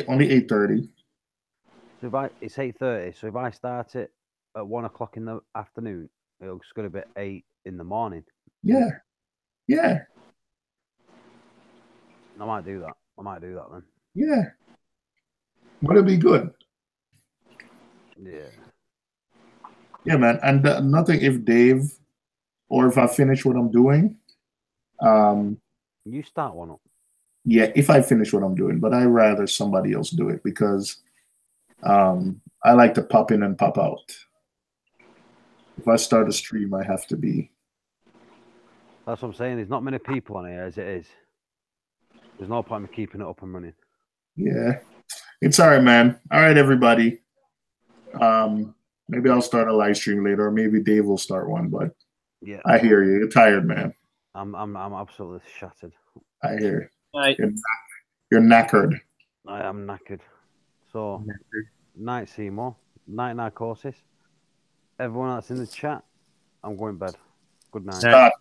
Only 8:30. So it's 8:30. So if I start it at 1 o'clock in the afternoon, it's going to be 8 in the morning. Yeah, yeah. I might do that. Then. Yeah, but it'll be good. Yeah. Yeah, man. And nothing if Dave, or if I finish what I'm doing. You start one up. Yeah, if I finish what I'm doing, but I rather somebody else do it because I like to pop in and pop out. If I start a stream, I have to be. That's what I'm saying. There's not many people on here as it is. There's no point in keeping it up and running. Yeah, it's all right, man. All right, everybody. Maybe I'll start a live stream later, or maybe Dave will start one. But yeah, I hear you. You're tired, man. I'm absolutely shattered. I hear you. You're knackered. I am knackered. So, night, Seymour. Night, Narcosis. Everyone that's in the chat, I'm going to bed. Good night. Scott.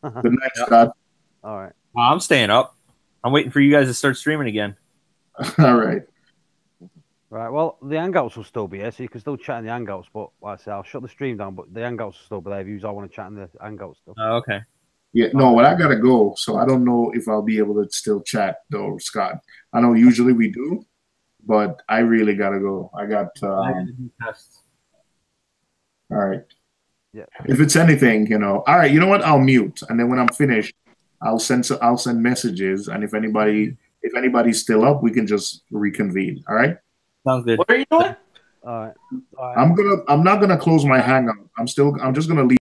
Good night, Scott. All right. I'm staying up. I'm waiting for you guys to start streaming again. All right. Right. Well, the Hangouts will still be here, so you can still chat in the Hangouts. But like I say, I'll shut the stream down, but the Hangouts will still be there if you all want to chat in the Hangouts still. Oh, okay. Yeah, no, but I gotta go, so I don't know if I'll be able to still chat though, Scott. I know usually we do, but I really gotta go. I got. All right. Yeah. If it's anything, all right. You know what? I'll mute, and then when I'm finished, I'll send messages, and if anybody's still up, we can just reconvene. All right. Sounds good. What are you doing? All right. I'm not gonna close my Hangout. I'm just gonna leave.